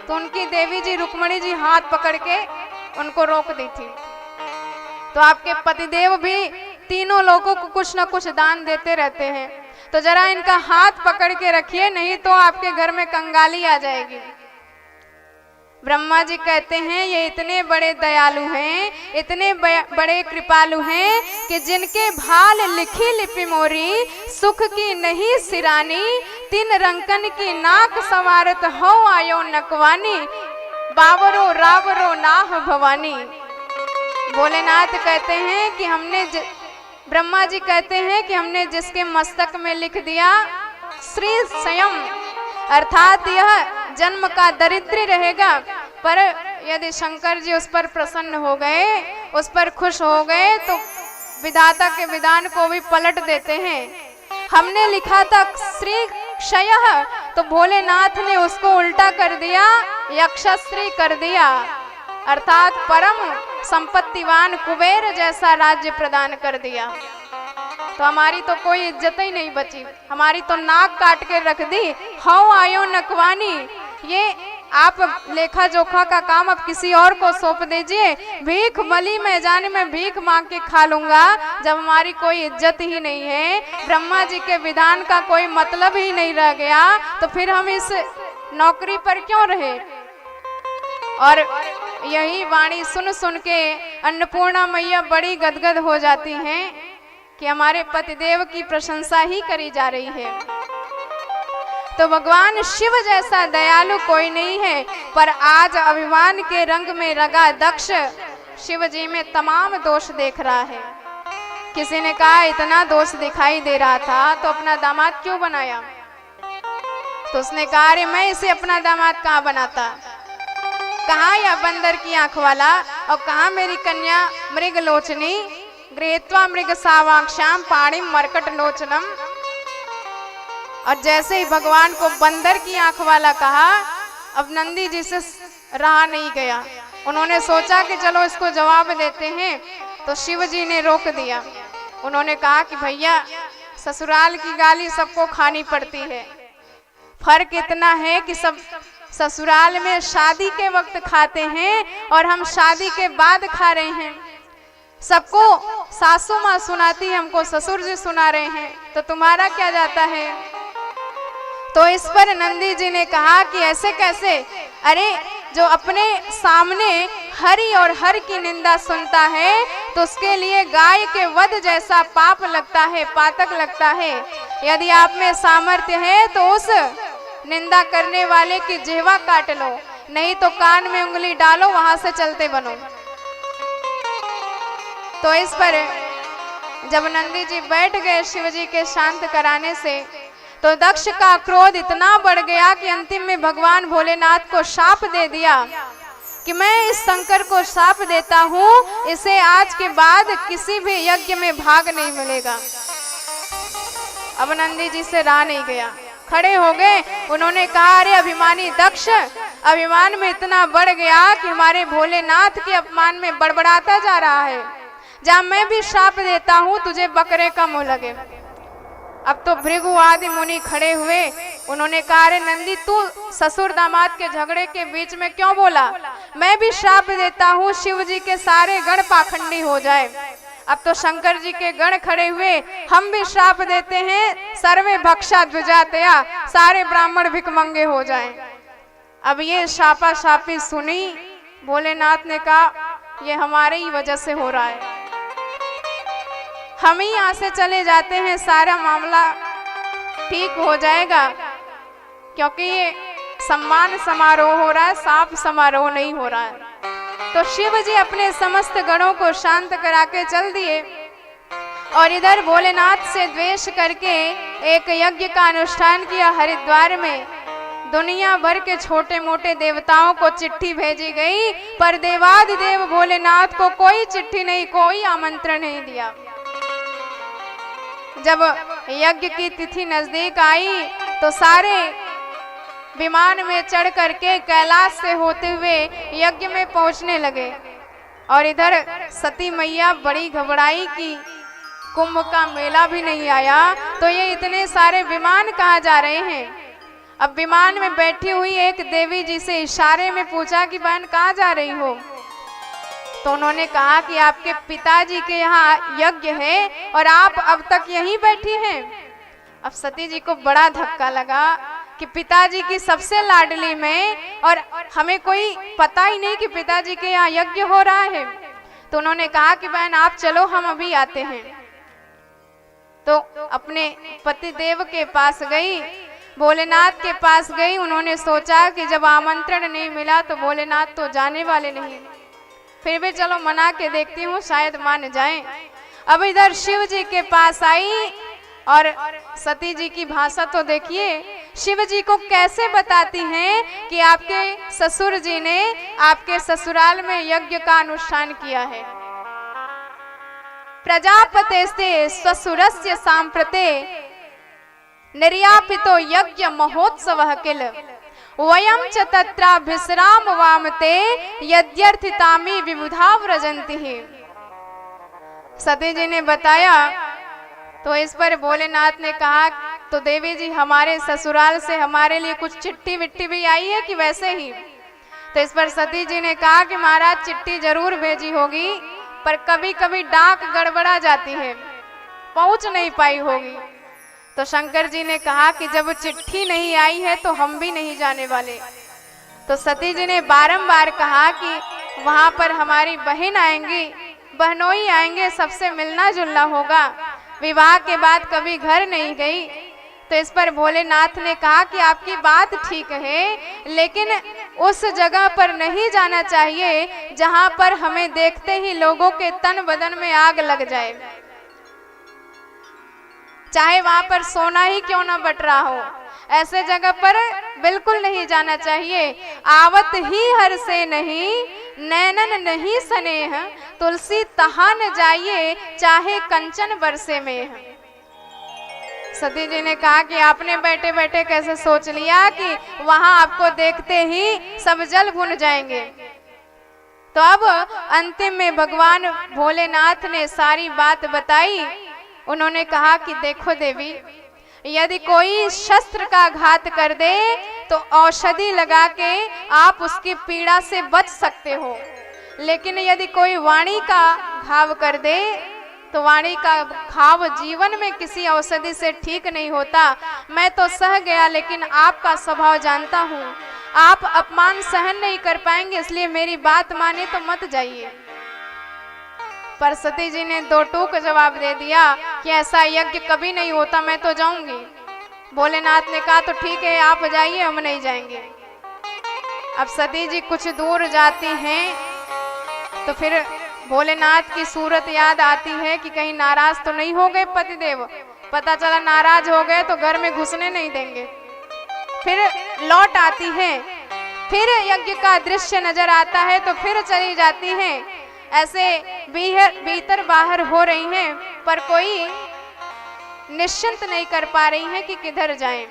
तो उनकी देवी जी रुक्मणी जी हाथ पकड़ के उनको रोक दी थी। तो आपके पतिदेव भी तीनों लोगों को कुछ न कुछ दान देते रहते हैं। तो जरा इनका हाथ पकड़ के रखिए, नहीं तो आपके घर में कंगाली आ जाएगी। ब्रह्मा जी कहते हैं ये इतने बड़े दयालु हैं, इतने बड़े कृपालु हैं कि जिनके भाल लिखी लिपि मोरी, सुख की नहीं सिरानी, 3 रंकन की नाक संवारत हो आयो नकवानी, बावरो रावरो नाह भवानी। भोलेनाथ कहते हैं कि हमने ब्रह्मा जी कहते हैं कि हमने जिसके मस्तक में लिख दिया श्री स्वयं, अर्थात यह जन्म का दरिद्री रहेगा, पर यदि शंकर जी उस पर प्रसन्न हो गए, उस पर खुश हो गए तो विधाता के विधान को भी पलट देते हैं। हमने लिखा था श्री क्षय, तो भोलेनाथ ने उसको उल्टा कर दिया, यक्षश्री कर दिया, अर्थात परम संपत्तिवान कुबेर जैसा राज्य प्रदान कर दिया। तो हमारी तो कोई इज्जत ही नहीं बची, हमारी तो नाक काट के रख दी। हाउ आयो नकवानी, ये आप लेखा जोखा का काम अब किसी और को सौंप दीजिए। भीख बली मैं जाने में भीख मांग के खा लूंगा। जब हमारी कोई इज्जत ही नहीं है, ब्रह्मा जी के विधान का कोई मतलब ही नहीं रह गया, तो फिर हम इस नौकरी पर क्यों रहे। और यही वाणी सुन सुन के अन्नपूर्णा मैया बड़ी गदगद हो जाती हैं कि हमारे पतिदेव की प्रशंसा ही करी जा रही है। तो भगवान शिव जैसा दयालु कोई नहीं है, पर आज अभिमान के रंग में रंगा दक्ष शिव जी में तमाम दोष देख रहा है। किसी ने कहा इतना दोष दिखाई दे रहा था तो अपना दामाद क्यों बनाया। तो उसने कहा अरे मैं इसे अपना दामाद कहाँ बनाता, कहाँ या बंदर की आंख वाला, और कहाँ मेरी कन्या मृग लोचनी, गृहीत्वा मृग सावाक्षाम पाणी मरकट लोचनम। और जैसे ही भगवान को बंदर की आंख वाला कहा, अब नंदी जी से रहा नहीं गया। उन्होंने सोचा कि चलो इसको जवाब देते हैं, तो शिव जी ने रोक दिया। उन्होंने कहा कि भैया ससुराल की गाली सबको खानी पड़ती है, फर्क इतना है कि सब ससुराल में शादी के वक्त खाते हैं और हम शादी के बाद खा रहे हैं। सबको सासू माँ सुनाती है, हमको ससुर जी सुना रहे हैं, तो तुम्हारा क्या जाता है। तो इस पर नंदी जी ने कहा कि ऐसे कैसे, अरे जो अपने सामने हरि और हर की निंदा सुनता है तो उसके लिए गाय के वध जैसा पाप लगता है, पातक लगता है। यदि आप में सामर्थ्य है तो उस निंदा करने वाले की जिह्वा काट लो, नहीं तो कान में उंगली डालो, वहां से चलते बनो। तो इस पर जब नंदी जी बैठ गए शिव जी के शांत कराने से, तो दक्ष का क्रोध इतना बढ़ गया कि अंतिम में भगवान भोलेनाथ को शाप दे दिया कि मैं इस शंकर को शाप देता हूँ, इसे आज के बाद किसी भी यज्ञ में भाग नहीं मिलेगा। अब नंदी जी से रहा नहीं गया, खड़े हो गए। उन्होंने कहा, अरे अभिमानी दक्ष, अभिमान में इतना बढ़ गया कि हमारे भोलेनाथ के अपमान में बड़बड़ाता जा रहा है। जहाँ मैं भी शाप देता हूँ तुझे बकरे का मुंह लगे। अब तो भृगु आदि मुनि खड़े हुए। उन्होंने कहा, अरे नंदी, तू ससुर दामाद के झगड़े के बीच में क्यों बोला? मैं भी शाप देता हूँ शिव जी के सारे गण पाखंडी हो जाए। अब तो शंकर जी के गण खड़े हुए, हम भी श्राप देते हैं, सर्वे भक्षा द्विजातया, सारे ब्राह्मण भिखमंगे हो जाएं। अब ये शापा शापी सुनी, भोलेनाथ ने कहा, ये हमारे ही वजह से हो रहा है, हम ही यहाँ से चले जाते हैं, सारा मामला ठीक हो जाएगा। क्योंकि ये सम्मान समारोह हो रहा है, साफ समारोह नहीं हो रहा है। तो शिव जी अपने समस्त गणों को शांत करा के चल दिए और इधर भोलेनाथ से द्वेष करके एक यज्ञ का अनुष्ठान किया हरिद्वार में। दुनिया भर के छोटे मोटे देवताओं को चिट्ठी भेजी गई, पर देवाधिदेव भोलेनाथ को कोई चिट्ठी नहीं, कोई आमंत्रण नहीं दिया। जब यज्ञ की तिथि नजदीक आई तो सारे विमान में चढ़ करके कैलाश से होते हुए यज्ञ में पहुंचने लगे। और इधर सती मैया बड़ी घबराई कि कुंभ का मेला भी नहीं आया, तो ये इतने सारे विमान कहाँ जा रहे हैं। अब विमान में बैठी हुई एक देवी जी से इशारे में पूछा कि बहन कहाँ जा रही हो? तो उन्होंने कहा कि आपके पिताजी के यहाँ यज्ञ है और आप अब तक यहीं बैठी हैं। अब सती जी को बड़ा धक्का लगा कि पिताजी की सबसे लाडली में और हमें कोई पता ही नहीं कि पिताजी के यहाँ यज्ञ हो रहा है। तो उन्होंने कहा कि बहन आप चलो, हम अभी आते हैं। तो अपने पति देव के पास गई, भोलेनाथ के पास गई। उन्होंने सोचा कि जब आमंत्रण नहीं मिला तो भोलेनाथ तो जाने वाले नहीं, फिर भी चलो मना के देखती हूँ, शायद मान जाएं। अब इधर शिव जी के पास आई और सती जी की भाषा तो देखिए, शिव जी को कैसे बताती हैं कि आपके ससुर जी ने आपके ससुराल में यज्ञ का अनुष्ठान किया है। प्रजापतेस्ते ससुरस्य सांप्रते निर्यापितो यज्ञ महोत्सवः किल वयं च तत्राभिसराम वामते यद्यर्थितामि विबुधा व्रजन्ति। सती जी ने बताया तो इस पर भोलेनाथ ने कहा, तो देवी जी हमारे ससुराल से हमारे लिए कुछ चिट्ठी विट्ठी भी आई है कि वैसे ही? तो इस पर सती जी ने कहा कि महाराज चिट्ठी जरूर भेजी होगी, पर कभी कभी डाक गड़बड़ा जाती है, पहुंच नहीं पाई होगी। तो शंकर जी ने कहा कि जब चिट्ठी नहीं आई है तो हम भी नहीं जाने वाले। तो सती जी ने बारंबार कहा कि वहां पर हमारी बहन आएंगी, बहनोई आएंगे, सबसे मिलना जुलना होगा। विवाह के बाद कभी घर नहीं गई। तो इस पर भोलेनाथ ने कहा कि आपकी बात ठीक है, लेकिन उस जगह पर नहीं जाना चाहिए जहां पर हमें देखते ही लोगों के तन बदन में आग लग जाए, चाहे वहां पर सोना ही क्यों ना बट रहा हो। ऐसे जगह पर बिल्कुल नहीं जाना चाहिए। आवत ही हर से नहीं, नैनन नहीं स्नेह, तुलसी तहा न जाइए, चाहे कंचन बरसे में। सती जी ने कहा कि आपने बैठे बैठे कैसे सोच लिया कि वहां आपको देखते ही सब जल भुन जाएंगे। तो अब अंतिम में भगवान भोलेनाथ ने सारी बात बताई। उन्होंने कहा कि देखो देवी, यदि कोई शस्त्र का घात कर दे तो औषधि लगा के आप उसकी पीड़ा से बच सकते हो, लेकिन यदि कोई वाणी का घाव कर दे तो वाणी का घाव जीवन में किसी औषधि से ठीक नहीं होता। मैं तो सह गया, लेकिन आपका स्वभाव जानता हूँ, आप अपमान सहन नहीं कर पाएंगे, इसलिए मेरी बात माने तो मत जाइए। पर सती जी ने दो टूक जवाब दे दिया कि ऐसा यज्ञ कभी नहीं होता, मैं तो जाऊंगी। भोलेनाथ ने कहा तो ठीक है, आप जाइए, हम नहीं जाएंगे। अब सती जी कुछ दूर जाती हैं तो फिर भोलेनाथ की सूरत याद आती है कि कहीं नाराज तो नहीं हो गए पतिदेव। पता चला नाराज हो गए तो घर में घुसने नहीं देंगे। फिर लौट आती है, फिर यज्ञ का दृश्य नजर आता है तो फिर चली जाती हैं। ऐसे भीतर बाहर हो रही हैं, पर कोई निश्चिंत नहीं कर पा रही हैं कि किधर जाएं।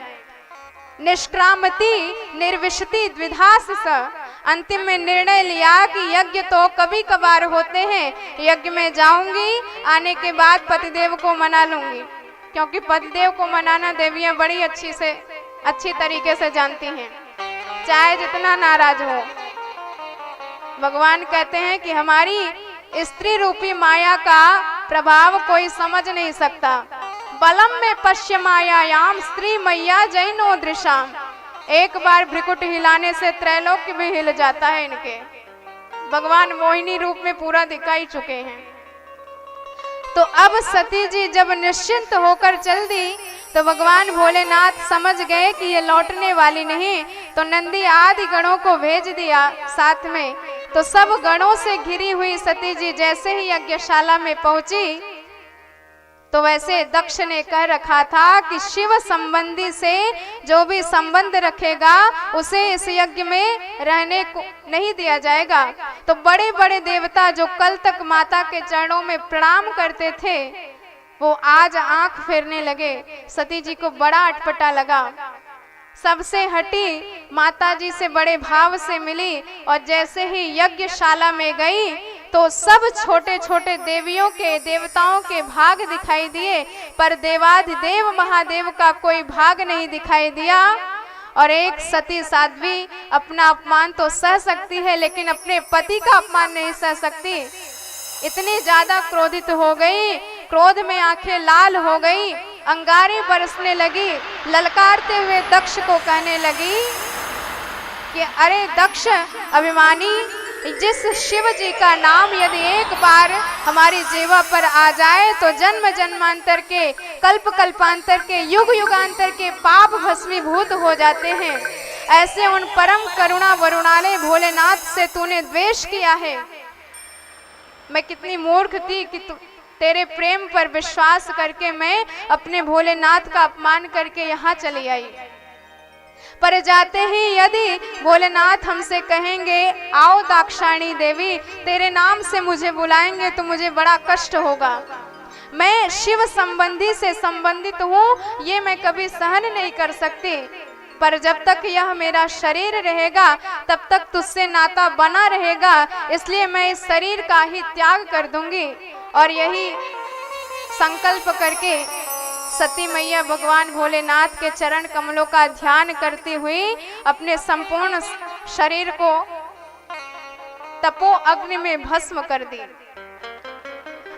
निष्क्रामति निर्विशति द्विधास स, अंतिम में निर्णय लिया कि यज्ञ तो कभी कभार होते हैं, यज्ञ में जाऊंगी, आने के बाद पतिदेव को मना लूंगी, क्योंकि पतिदेव को मनाना देवियां बड़ी अच्छी तरीके से जानती हैं, चाहे जितना नाराज हो। भगवान कहते हैं कि हमारी स्त्री रूपी माया का प्रभाव कोई समझ नहीं सकता। बलम में पश्य मायायाम स्त्री मैया जैनो दृशाम। एक बार भ्रिकुट हिलाने से त्रैलोक्य भी हिल जाता है इनके। भगवान मोहिनी रूप में पूरा दिखाई चुके हैं। तो अब सती जी जब निश्चिंत होकर चल दी तो भगवान भोलेनाथ समझ गए कि ये लौटने वाली नहीं, तो नंदी आदि गणों को भेज दिया साथ में। तो सब गणों से घिरी हुई सती जी जैसे ही यज्ञशाला में पहुंची तो वैसे दक्ष ने कह रखा था कि शिव संबंधी से जो भी संबंध रखेगा उसे इस यज्ञ में रहने को नहीं दिया जाएगा। तो बड़े बड़े देवता जो कल तक माता के चरणों में प्रणाम करते थे वो आज आंख फेरने लगे। सती जी को बड़ा अटपटा लगा। सबसे हटी, माता जी से बड़े भाव से मिली और जैसे ही यज्ञशाला में गई तो सब छोटे छोटे देवियों के देवताओं के भाग दिखाई दिए, पर देवाधिदेव महादेव का कोई भाग नहीं दिखाई दिया। और एक सती साध्वी अपना अपमान तो सह सकती है लेकिन अपने पति का अपमान नहीं सह सकती। इतनी ज्यादा क्रोधित हो गई, क्रोध में आंखें लाल हो गई, अंगारे बरसने लगी, ललकारते हुए दक्ष को कहने लगी कि अरे दक्ष अभिमानी, जिस शिव जी का नाम यदि एक बार हमारी जीवा पर आ जाए तो जन्म जन्मांतर के, कल्प कल्पांतर के, युग युगांतर के पाप भस्मीभूत हो जाते हैं। ऐसे उन परम करुणा वरुणालय भोलेनाथ से तूने द्वेष किया है। मैं कितनी मूर्ख थी कि तेरे प्रेम पर विश्वास करके मैं अपने भोलेनाथ का अपमान करके यहाँ चली आई। पर जाते ही यदि भोलेनाथ हमसे कहेंगे आओ दाक्षायणी देवी, तेरे नाम से मुझे बुलाएंगे तो मुझे बड़ा कष्ट होगा। मैं शिव संबंधी से संबंधित हूँ, ये मैं कभी सहन नहीं कर सकती। पर जब तक यह मेरा शरीर रहेगा तब तक तुझसे नाता बना रहेगा, इसलिए मैं इस शरीर का ही त्याग कर दूंगी। और यही संकल्प करके सती मैया भगवान भोलेनाथ के चरण कमलों का ध्यान करती हुई अपने संपूर्ण शरीर को तपो अग्नि में भस्म कर दी।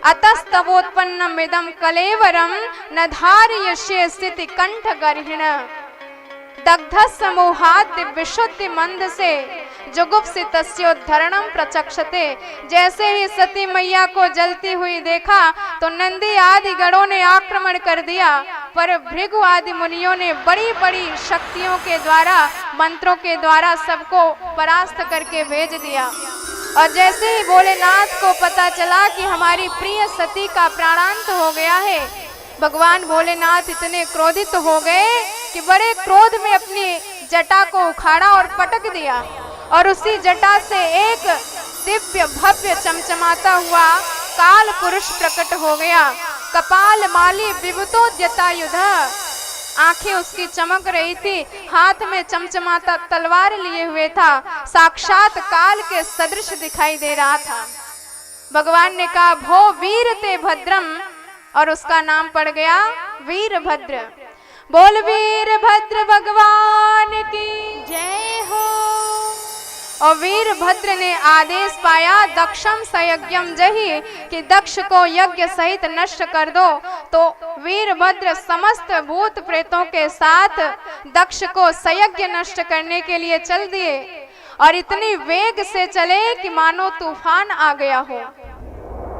अतस्तवोत्पन्नम इदं कलेवरम न धारयस्य स्थिति कंठ गर्हिण दग्ध समूहात् विशुद्धि मंद से जुगुप्सितस्योद्धरणं प्रचक्षते। जैसे ही सती मैया को जलती हुई देखा तो नंदी आदि गणों ने आक्रमण कर दिया, पर भृगु आदि मुनियों ने बड़ी बड़ी शक्तियों के द्वारा, मंत्रों के द्वारा सबको परास्त करके भेज दिया। और जैसे ही भोलेनाथ को पता चला कि हमारी प्रिय सती का प्राणांत हो गया है, भगवान भोलेनाथ इतने क्रोधित हो गए कि बड़े क्रोध में अपनी जटा को उखाड़ा और पटक दिया, और उसी जटा से एक दिव्य भव्य चमचमाता हुआ काल पुरुष प्रकट हो गया। कपाल माली विभुतोद्यतायुध, आंखें उसकी चमक रही थी, हाथ में चमचमाता तलवार लिए हुए था, साक्षात काल के सदृश दिखाई दे रहा था। भगवान ने कहा भो वीर ते भद्रम, और उसका नाम पड़ गया वीरभद्र। बोल वीरभद्र भगवान की जय हो। और वीरभद्र ने आदेश पाया दक्षम सयज्ञम जही, कि दक्ष को यज्ञ सहित नष्ट कर दो। तो वीरभद्र समस्त भूत प्रेतों के साथ दक्ष को सयज्ञ नष्ट करने के लिए चल दिए, और इतनी वेग से चले कि मानो तूफान आ गया हो।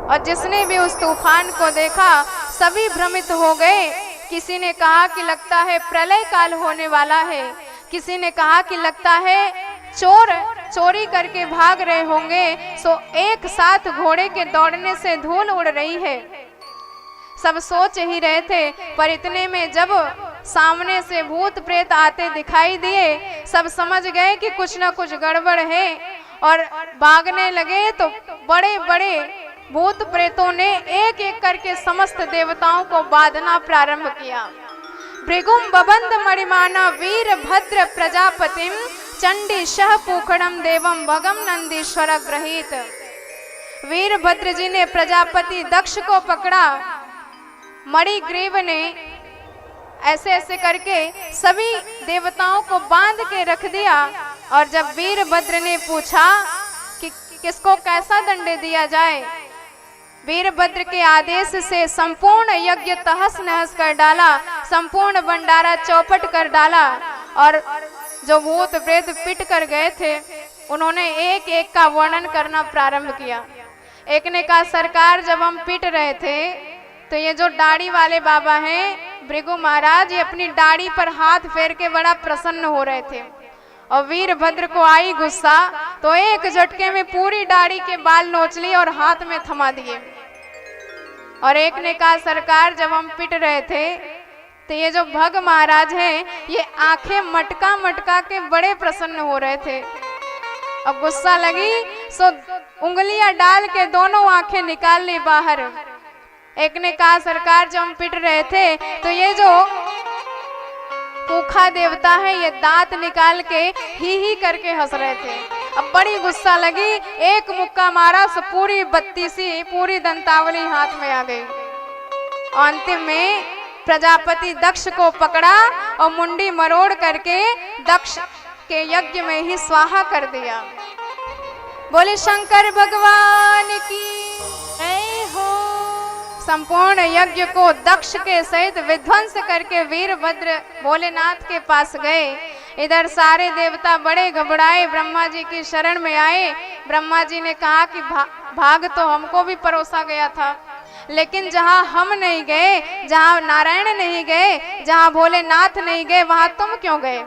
और जिसने भी उस तूफान को देखा सभी भ्रमित हो गए। किसी ने कहा कि लगता है प्रलय काल होने वाला है, किसी ने कहा कि लगता है चोर चोरी करके भाग रहे होंगे, सो एक साथ घोड़े के दौड़ने से धूल उड़ रही है। सब सोच ही रहे थे, पर इतने में जब सामने से भूत प्रेत आते दिखाई दिए, सब समझ गए कि कुछ न कुछ गड़बड़ है और भागने लगे। तो बड़े बड़े भूत प्रेतों ने एक एक करके समस्त देवताओं को बांधना प्रारंभ किया। भृगुम बबंध मणिमाना वीर भद्र प्रजापतिम चंडी शह पूखड़म देवम भगम नंदीश्वर ग्रहीत। वीरभद्र जी ने प्रजापति दक्ष को पकड़ा, मणिग्रीव ने ऐसे ऐसे करके सभी देवताओं को बांध के रख दिया। और जब वीरभद्र ने पूछा कि किसको कैसा दंड दिया जाए, वीरभद्र के आदेश से संपूर्ण यज्ञ तहस नहस कर डाला, संपूर्ण भंडारा चौपट कर डाला। और जो भूत प्रेत पिट कर गए थे, उन्होंने एक एक का वर्णन करना प्रारंभ किया। एक ने कहा, सरकार जब हम पिट रहे थे तो ये जो दाढ़ी वाले बाबा हैं भृगु महाराज, ये अपनी दाढ़ी पर हाथ फेर के बड़ा प्रसन्न हो रहे थे। और वीरभद्र को आई गुस्सा, तो एक झटके में पूरी दाढ़ी के बाल नोच लिए और हाथ में थमा दिए। और एक ने कहा, सरकार जब हम पिट रहे थे तो ये जो भग महाराज हैं, ये आंखें मटका मटका के बड़े प्रसन्न हो रहे थे। अब गुस्सा लगी सो उंगलियां डाल के दोनों आंखें निकाल ली बाहर। एक ने कहा, सरकार जब हम पिट रहे थे तो ये जो पूखा देवता है, ये दांत निकाल के ही करके हंस रहे थे। अब बड़ी गुस्सा लगी, एक मुक्का मारा सो पूरी बत्तीसी पूरी दंतावली हाथ में आ गई। अंतिम में प्रजापति दक्ष को पकड़ा और मुंडी मरोड़ करके दक्ष के यज्ञ में ही स्वाहा कर दिया। बोले शंकर भगवान की जय हो। संपूर्ण यज्ञ को दक्ष के सहित विध्वंस करके वीरभद्र भोलेनाथ के पास गए। इधर सारे देवता बड़े घबराए, ब्रह्मा जी की शरण में आए। ब्रह्मा जी ने कहा कि भाग तो हमको भी परोसा गया था, लेकिन जहां हम नहीं गए, जहां नारायण नहीं गए, जहां भोलेनाथ नहीं गए, वहां तुम क्यों गए?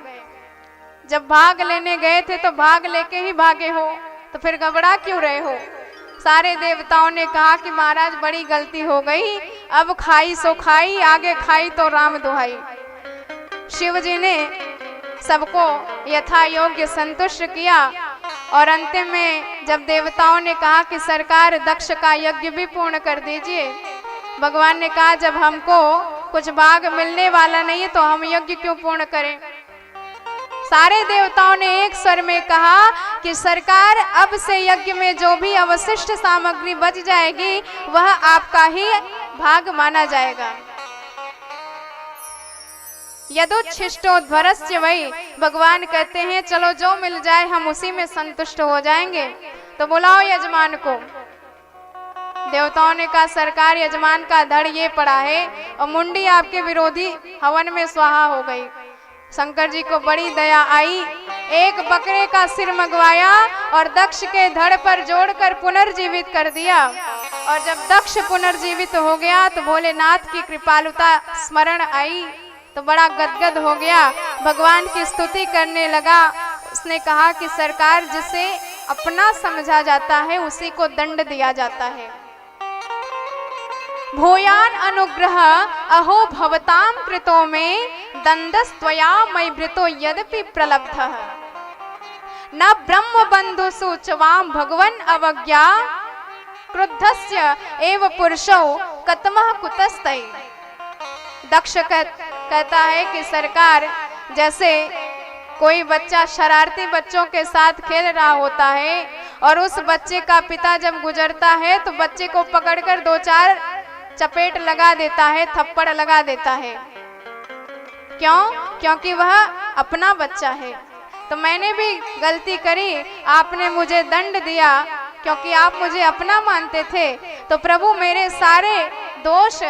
जब भाग लेने गए थे तो भाग लेके ही भागे हो, तो फिर घबरा क्यों रहे हो? सारे देवताओं ने कहा कि महाराज बड़ी गलती हो गई, अब खाई सो खाई, आगे खाई तो राम दुहाई। शिव जी ने सबको यथा योग्य संतुष्ट किया। और अंतिम में जब देवताओं ने कहा कि सरकार दक्ष का यज्ञ भी पूर्ण कर दीजिए, भगवान ने कहा जब हमको कुछ भाग मिलने वाला नहीं है तो हम यज्ञ क्यों पूर्ण करें? सारे देवताओं ने एक स्वर में कहा कि सरकार अब से यज्ञ में जो भी अवशिष्ट सामग्री बच जाएगी वह आपका ही भाग माना जाएगा। यदुच्छिष्टोध्वरस्य वही, भगवान कहते हैं चलो जो मिल जाए हम उसी में संतुष्ट हो जाएंगे, तो बुलाओ यजमान को। देवताओं ने कहा सरकार यजमान का धड़ ये पड़ा है और मुंडी आपके विरोधी हवन में स्वाहा हो गई। शंकर जी को बड़ी दया आई, एक बकरे का सिर मंगवाया और दक्ष के धड़ पर जोड़कर पुनर्जीवित कर दिया। और जब दक्ष पुनर्जीवित हो गया तो भोलेनाथ की कृपालुता स्मरण आई तो बड़ा गदगद हो गया, भगवान की स्तुति करने लगा। उसने कहा कि सरकार जिसे अपना समझा जाता है उसी को दंड दिया जाता है। भूयान अनुग्रह अहो भवताम कृतो में दंडस्त्वया मयि भृतो यद्यपि प्रलब्धः न ब्रह्म बंधुषु चवाम भगवन अवज्ञा क्रुद्धस्य एव पुरुषो कतमः कुतस्तै। दक्ष कहता है कि सरकार जैसे कोई बच्चा शरारती बच्चों के साथ खेल रहा होता है और उस बच्चे का पिता जब गुजरता है तो बच्चे को पकड़कर दो चार चपेट लगा देता है, थप्पड़ लगा देता है। क्यों? क्योंकि वह अपना बच्चा है। तो मैंने भी गलती करी, आपने मुझे दंड दिया क्योंकि आप मुझे अपना मानते थे। तो प्रभु मेरे सारे दोष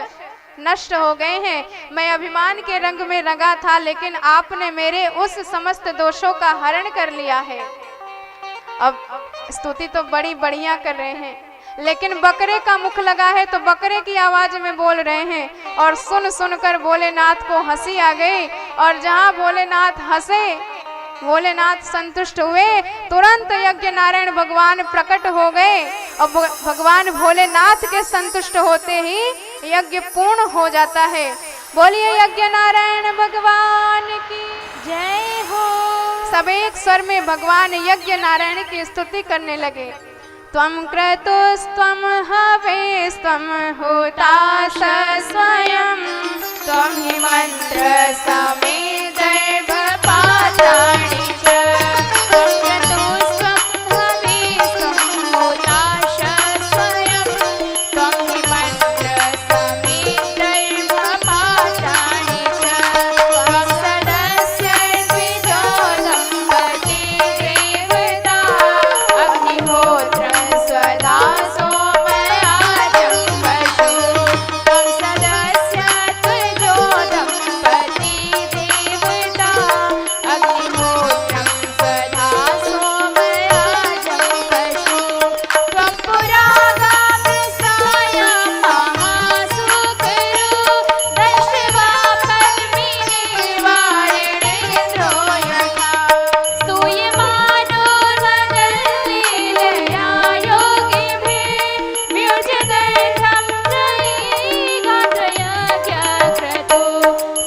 नष्ट हो गए हैं। मैं अभिमान के रंग में रंगा था, लेकिन आपने मेरे उस समस्त दोषों का हरण कर लिया है। अब स्तुति तो बड़ी बढ़िया कर रहे हैं, लेकिन बकरे का मुख लगा है तो बकरे की आवाज में बोल रहे हैं। और सुन सुनकर भोलेनाथ को हंसी आ गई और जहां भोलेनाथ हंसे भोलेनाथ संतुष्ट हुए। तुरंत यज्ञ नारायण भगवान प्रकट हो गए और भगवान भोलेनाथ के संतुष्ट होते ही यज्ञ पूर्ण हो जाता है। बोलिए यज्ञ नारायण भगवान की जय हो। सब एक स्वर में भगवान यज्ञ नारायण की स्तुति करने लगे। त्वं क्रतुस्त्वं हवेस्त्वं होतास स्वयं त्वं हि मंत्र समेदर्भपातानि च त्वं क्रतुस्त्वं हवेस्त्वं होतास स्वयं त्वं हि मंत्र समेदर्भपातानि च त्वं सदस्य द्विजोदं पति देवता अग्निहोत्र स्वधा सोमयाजं पशु त्वं सदस्य द्विजोदं पति देवता अग्निहोत्रं स्वधा सोमयाजं पशु त्वं पुरागामि सायं महासुखरो दृष्ट्वा पद्मिनीवारिणेन्द्रो यथा स्तूयमानो नगरलीलया योगिभिः व्युज्यदर्थं त्रयीगात्रयज्ञक्रतो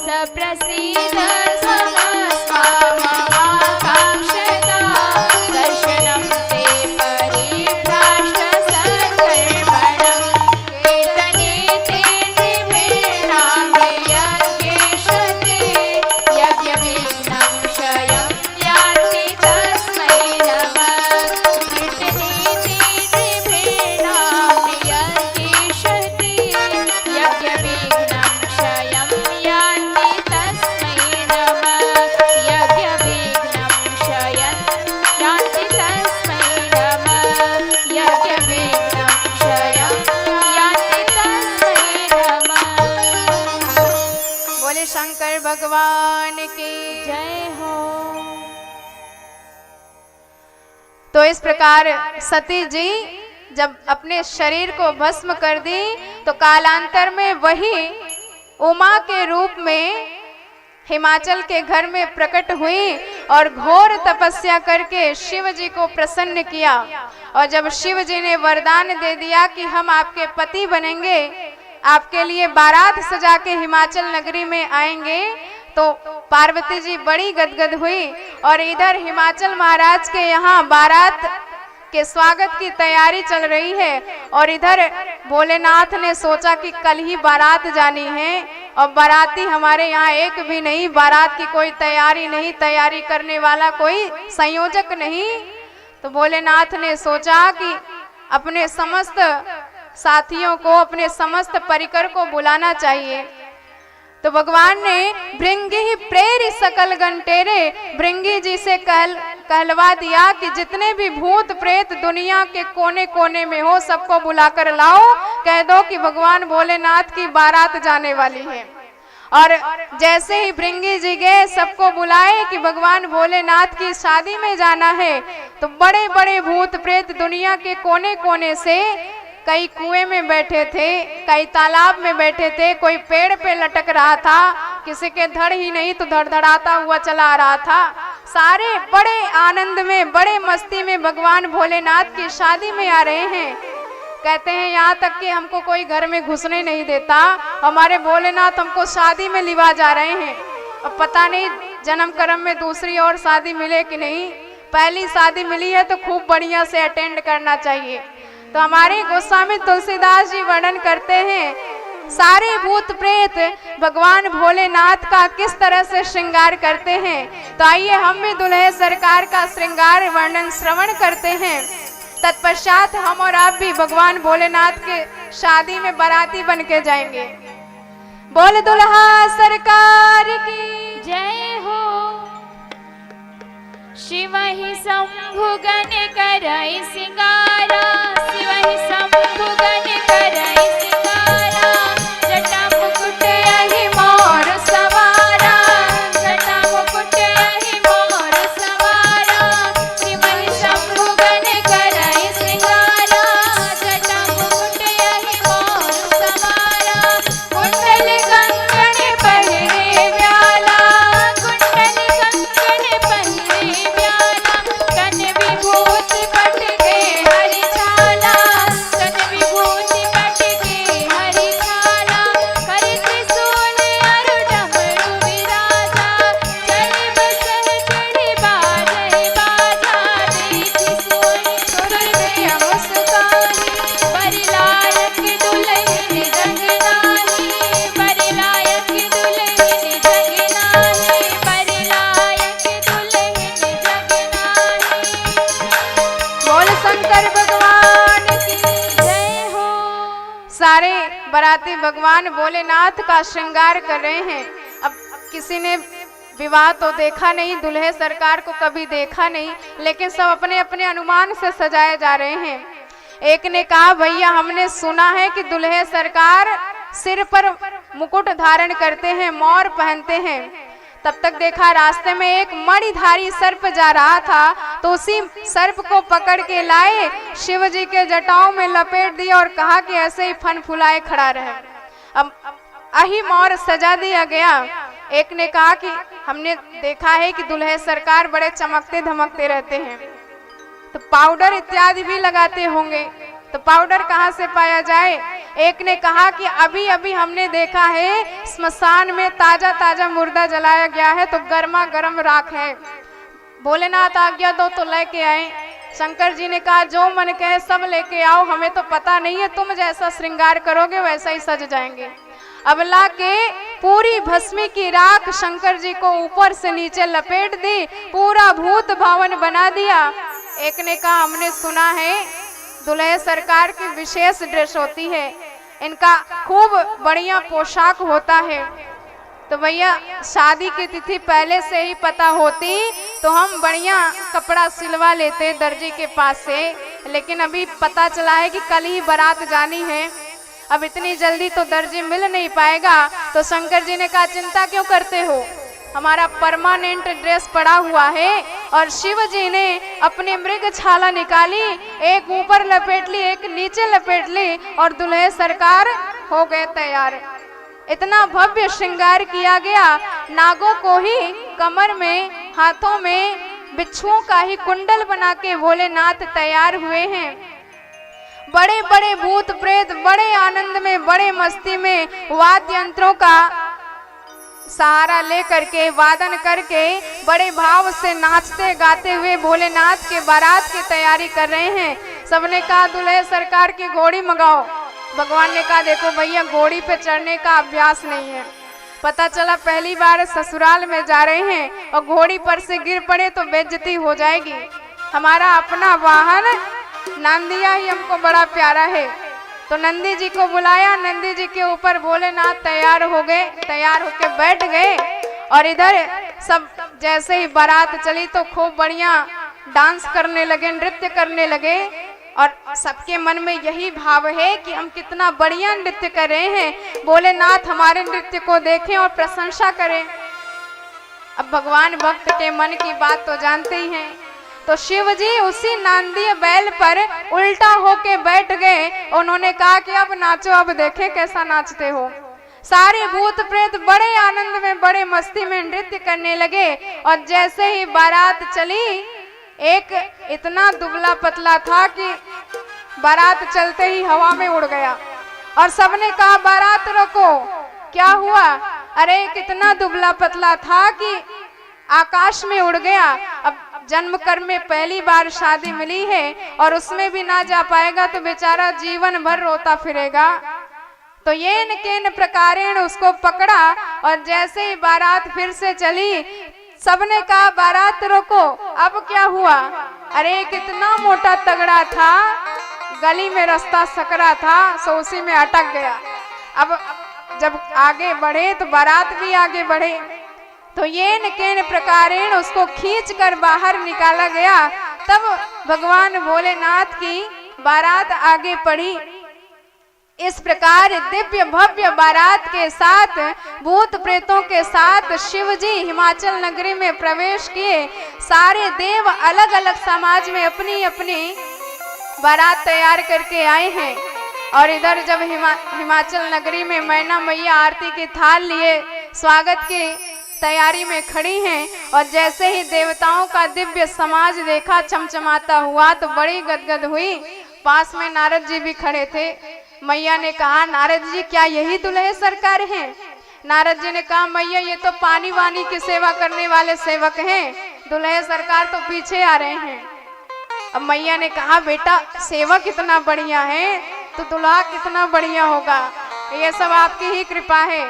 सप्रसीद समस्वामहाकाङ्क्षता दर्शनं ते परिभ्राष्टसत्कर्मणं कीर्तने ते नृभिर्नाम्यज्ञेशते यज्ञविघ्नं क्षयं यान्ति तस्मै नमः कीर्तने ते नृभिर्नाम्यज्ञेशते यज्ञविघ्नं क्षयं यान्ति तस्मै नमः यज्ञविघ्नं क्षयं यान्ति तस्मै नमः यज्ञविघ्नं क्षयं यान्ति तस्मै नमः। बोले शंकर भगवान की जय हो। तो इस प्रकार सती जी जब अपने शरीर को भस्म कर दी तो कालांतर में वही उमा के रूप में हिमाचल के घर में प्रकट हुई और घोर तपस्या करके शिव जी को प्रसन्न किया। और जब शिव जी ने वरदान दे दिया कि हम आपके पति बनेंगे, आपके लिए बारात सजा के हिमाचल नगरी में आएंगे, तो पार्वती जी बड़ी गदगद हुई। और इधर हिमाचल महाराज के यहाँ बारात के स्वागत की तैयारी चल रही है और इधर भोलेनाथ ने सोचा कि कल ही बारात जानी है और बाराती हमारे यहाँ एक भी नहीं, बारात की कोई तैयारी नहीं, तैयारी करने वाला कोई संयोजक नहीं। तो भोलेनाथ ने सोचा कि अपने समस्त साथियों को, अपने समस्त परिकर को बुलाना चाहिए। तो भगवान ने भृंगी प्रेरि सकल गंटेरे, भृंगी जी से कहलवा दिया कि जितने भी भूत प्रेत दुनिया के कोने कोने में हो सबको बुलाकर लाओ, कह दो कि भगवान भोलेनाथ की बारात जाने वाली है। और जैसे ही भृंगी जी गए, सबको बुलाए कि भगवान भोलेनाथ की शादी में जाना है, तो बड़े बड़े भूत प्रेत दुनिया के कोने कोने से, कई कुएं में बैठे थे, कई तालाब में बैठे थे, कोई पेड़ पे लटक रहा था, किसी के धड़ ही नहीं तो धड़धड़ाता हुआ चला आ रहा था। सारे बड़े आनंद में, बड़े मस्ती में भगवान भोलेनाथ की शादी में आ रहे हैं। कहते हैं यहाँ तक कि हमको कोई घर में घुसने नहीं देता, हमारे भोलेनाथ हमको शादी में लिवा जा रहे हैं। अब पता नहीं जन्म कर्म में दूसरी और शादी मिले कि नहीं, पहली शादी मिली है तो खूब बढ़िया से अटेंड करना चाहिए। तो हमारे गोस्वामी तुलसीदास जी वर्णन करते हैं सारे भूत प्रेत भगवान भोलेनाथ का किस तरह से श्रृंगार करते हैं। तो आइए हम भी दुल्हे सरकार का श्रृंगार वर्णन श्रवण करते हैं। तत्पश्चात हम और आप भी भगवान भोलेनाथ के शादी में बाराती बन के जाएंगे। बोल दुल्हा सरकार की जय हो। शिव ही शंभु गण करई सिंगारा, शिव ही शंभु गण करई सिंगारा, जटा मुकुट यही मोर सवारा, जटा मुकुट यही मोर सवारा, शिव ही शंभु गण करई सिंगारा, जटा मुकुट यही मोर सवारा, कुंडल कंकण पहिरे व्याला, कुंडल कंकण पहिरे बाराती भगवान भोलेनाथ का श्रृंगार कर रहे हैं। अब किसी ने विवाह तो देखा नहीं, दुल्हे सरकार को कभी देखा नहीं, लेकिन सब अपने अपने अनुमान से सजाए जा रहे हैं। एक ने कहा, भैया हमने सुना है कि दुल्हे सरकार सिर पर मुकुट धारण करते हैं, मोर पहनते हैं। तब तक देखा रास्ते में एक मणिधारी सर्प जा रहा था, तो उसी सर्प को पकड़ के लाए, शिव जी के जटाओं में लपेट दिया और कहा कि ऐसे ही फन फुलाए खड़ा रहे। अब अही मोर सजा दिया गया। एक ने कहा कि हमने देखा है कि दुल्हे सरकार बड़े चमकते धमकते रहते हैं, तो पाउडर इत्यादि भी लगाते होंगे, तो पाउडर कहाँ से पाया जाए। एक ने कहा कि अभी अभी हमने देखा है स्मशान में ताजा ताजा मुर्दा जलाया गया है, तो गर्मा गर्म राख है। भोलेनाथ आज्ञा दो तो लेके आए। शंकर जी ने कहा, जो मन कहे सब लेके आओ, हमें तो पता नहीं है, तुम जैसा श्रृंगार करोगे वैसा ही सज जाएंगे। अब ला के पूरी भस्मी की राख शंकर जी को ऊपर से नीचे लपेट दी, पूरा भूत भवन बना दिया। एक ने कहा, हमने सुना है दुल्हे सरकार की विशेष ड्रेस होती है, इनका खूब बढ़िया पोशाक होता है। तो भैया शादी की तिथि पहले से ही पता होती तो हम बढ़िया कपड़ा सिलवा लेते दर्जी के पास से, लेकिन अभी पता चला है कि कल ही बारात जानी है, अब इतनी जल्दी तो दर्जी मिल नहीं पाएगा। तो शंकर जी ने कहा, चिंता क्यों करते हो, हमारा परमानेंट ड्रेस पड़ा हुआ है। और शिव जी ने अपनी मृग छाला निकाली, एक ऊपर लपेट ली, एक नीचे लपेट ली, और दुल्हे सरकार हो गए तैयार। इतना भव्य श्रृंगार किया गया, नागों को ही कमर में, हाथों में बिच्छुओं का ही कुंडल बना के भोलेनाथ तैयार हुए हैं। बड़े बड़े भूत प्रेत बड़े आनंद में, बड़े मस्ती में वाद्य यंत्रों का सहारा ले करके, वादन करके बड़े भाव से नाचते गाते हुए भोलेनाथ के बारात की तैयारी कर रहे हैं। सबने कहा, दुल्हे सरकार की घोड़ी मंगाओ। भगवान ने कहा, देखो भैया घोड़ी पे चढ़ने का अभ्यास नहीं है, पता चला पहली बार ससुराल में जा रहे हैं और घोड़ी पर से गिर पड़े तो बेइज्जती हो जाएगी। हमारा अपना वाहन नंदिया ही हमको बड़ा प्यारा है। तो नंदी जी को बुलाया, नंदी जी के ऊपर भोलेनाथ तैयार हो गए, तैयार होके बैठ गए। और इधर सब जैसे ही बारात चली तो खूब बढ़िया डांस करने लगे, नृत्य करने लगे। और सबके मन में यही भाव है कि हम कितना बढ़िया नृत्य कर रहे हैं, भोलेनाथ हमारे नृत्य को देखें और प्रशंसा करें। अब भगवान भक्त के मन की बात तो जानते ही हैं। तो शिव जी उसी नांदी बैल पर उल्टा होके बैठ गए। उन्होंने कहा कि अब नाचो, अब देखे कैसा नाचते हो। सारे भूत प्रेत बड़े आनंद में, बड़े मस्ती में नृत्य करने लगे। और जैसे ही बारात चली, एक इतना दुबला पतला था कि बारात चलते ही हवा में उड़ गया। और सबने कहा, बारात रोको, क्या हुआ। अरे कितना दुबला पतला था कि आकाश में उड़ गया। अब जन्म कर्म में पहली बार शादी मिली है और उसमें भी ना जा पाएगा तो बेचारा जीवन भर रोता फिरेगा। तो ये न केन प्रकारेण उसको पकड़ा। और जैसे ही बारात फिर से चली, सबने कहा, बारात रोको। अब क्या हुआ। अरे कितना मोटा तगड़ा था, गली में रास्ता सकरा था, सो उसी में अटक गया। अब जब आगे बढ़े तो बारात भी आगे बढ़े। तो ये न केन प्रकारेण उसको खींच कर बाहर निकाला गया। तब भगवान भोलेनाथ की बारात आगे बढ़ी। इस प्रकार दिव्य भव्य बारात के साथ, भूत प्रेतों के साथ शिव जी हिमाचल नगरी में प्रवेश किए। सारे देव अलग अलग समाज में अपनी अपनी बारात तैयार करके आए हैं। और इधर जब हिमाचल नगरी में मैना मैया आरती के थाल लिए स्वागत की तैयारी में खड़ी हैं। और जैसे ही देवताओं का दिव्य समाज देखा चमचमाता हुआ तो बड़ी गदगद हुई। पास में नारद जी भी खड़े थे। मैया ने कहा, नारद जी क्या यही दुल्हे सरकार हैं। नारद जी ने कहा, मैया ये तो पानी वानी की सेवा करने वाले सेवक हैं, दुल्हे सरकार तो पीछे आ रहे हैं। अब मैया ने कहा, बेटा सेवक इतना बढ़िया है तो दुल्हा कितना बढ़िया होगा, ये सब आपकी ही कृपा है।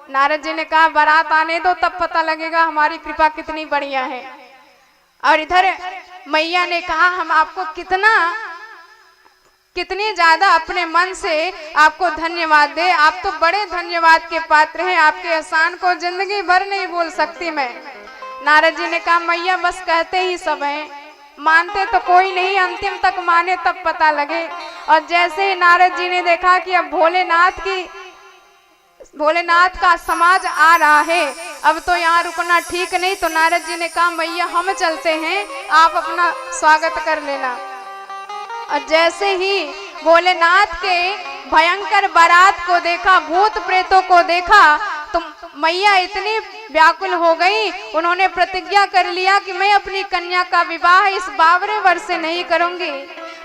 नारद जी ने कहा, बारात आने दो तब पता लगेगा हमारी कृपा कितनी बढ़िया है। और इधर मैया ने कहा, हम आपको कितना कितनी ज्यादा अपने मन से आपको धन्यवाद दे। आप तो बड़े धन्यवाद के पात्र हैं, आपके एहसान को जिंदगी भर नहीं भूल सकती मैं। नारद जी ने कहा मैया बस कहते ही सब हैं, मानते तो कोई नहीं, अंतिम तक माने तब पता लगे। और जैसे ही नारद जी ने देखा कि अब भोलेनाथ का समाज आ रहा है, अब तो यहाँ रुकना ठीक नहीं, तो नारद जी ने कहा मैया हम चलते हैं, आप अपना स्वागत कर लेना। और जैसे ही भोलेनाथ के भयंकर बारात को देखा, भूत प्रेतों को देखा, तो मैया इतनी व्याकुल हो गई, उन्होंने प्रतिज्ञा कर लिया कि मैं अपनी कन्या का विवाह इस 52वें वर्ष से नहीं करूंगी।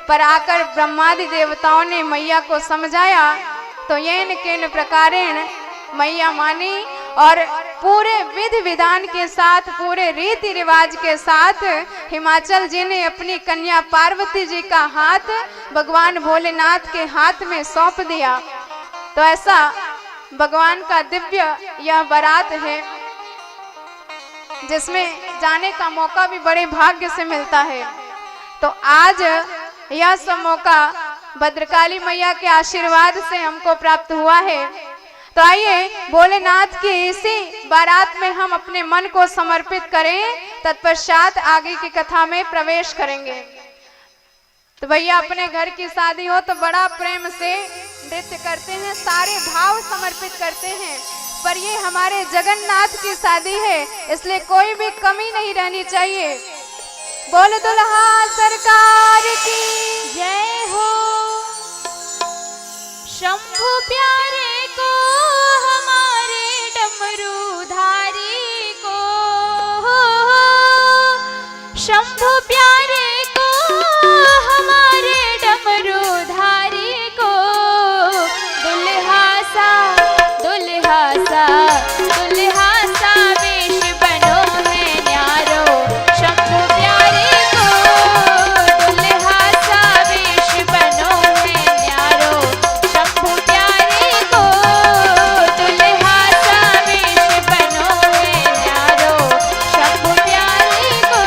पर आकर ब्रह्मादि देवताओं ने मैया को समझाया तो येन केन प्रकारेण मैया मानी और पूरे विधि विधान के साथ, पूरे रीति रिवाज के साथ हिमाचल जी ने अपनी कन्या पार्वती जी का हाथ भगवान भोलेनाथ के हाथ में सौंप दिया। तो ऐसा भगवान का दिव्य यह बारात है जिसमें जाने का मौका भी बड़े भाग्य से मिलता है। तो आज यह सब मौका भद्रकाली मैया के आशीर्वाद से हमको प्राप्त हुआ है। तो आइए भोलेनाथ की इसी बारात में हम अपने मन को समर्पित करें, तत्पश्चात आगे की कथा में प्रवेश करेंगे। तो भैया अपने घर की शादी हो तो बड़ा प्रेम से नृत्य करते हैं, सारे भाव समर्पित करते हैं, पर ये हमारे जगन्नाथ की शादी है, इसलिए कोई भी कमी नहीं रहनी चाहिए। बोल दुल्हा सरकार की जय हो। शंभु प्यारे को हमारे डमरूधारी को, शंभु प्यारे को हमारे डमरूधारी को, दुल्हा सा दुल्हा सा दुल्हा सा वेश बनो है न्यारो, शंभु प्यारे को दुल्हा सा वेश बनो है न्यारो, शंभु प्यारे को दुल्हा सा वेश बनो है न्यारो, शंभु प्यारे को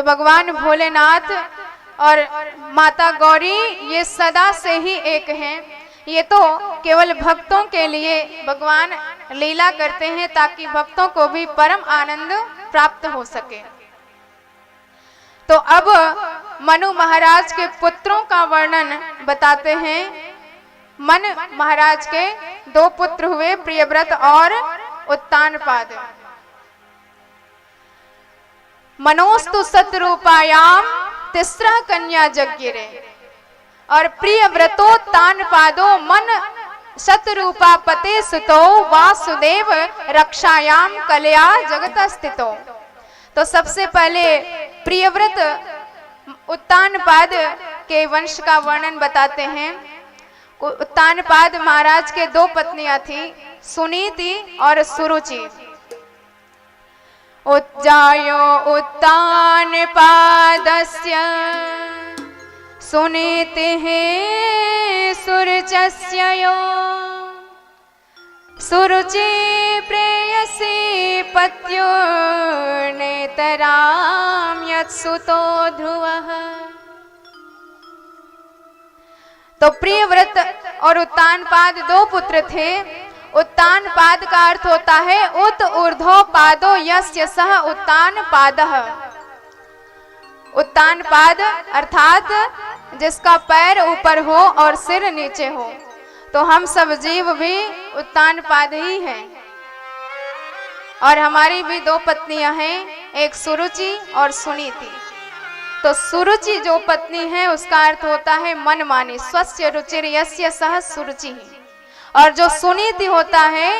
भगवान भोलेनाथ और माता गौरी ये सदा से ही एक हैं। ये तो केवल भक्तों के लिए भगवान लीला करते हैं ताकि भक्तों को भी परम आनंद प्राप्त हो सके। तो अब मनु महाराज के पुत्रों का वर्णन बताते हैं। मन महाराज के दो पुत्र हुए, प्रियव्रत और उत्तानपाद। मनोस्तु सतरूपायाम तिस्रः कन्या जज्ञिरे, और प्रियव्रतोत्तानपादो मन शतरूपा पते सुतो वासुदेव रक्षायाम कलया जगत स्थितो। तो सबसे पहले प्रियव्रत उत्तानपाद के वंश का वर्णन बताते हैं। उत्तानपाद महाराज के दो पत्नियां थी, सुनीति और सुरुचि। उज्जायो उत्तानपादस्य सुनीतिः सुरुचस्य यो, सुरुचि प्रेयसी पत्यो नेतराम यत्सुतो ध्रुवः। तो प्रियव्रत और उत्तानपाद दो पुत्र थे। उत्तानपाद का अर्थ होता है उत ऊर्ध्व पादो यस्य सह उत्तानपादः। उत्तानपाद अर्थात जिसका पैर ऊपर हो और सिर नीचे हो। तो हम सब जीव भी उत्तानपाद ही हैं। और हमारी भी दो पत्नियां हैं, एक सुरुचि और सुनीति। तो सुरुचि जो पत्नी है उसका अर्थ होता है मनमानी, स्वस्य रुचिर यस्य सह सुरुचि। और जो सुनीति होता है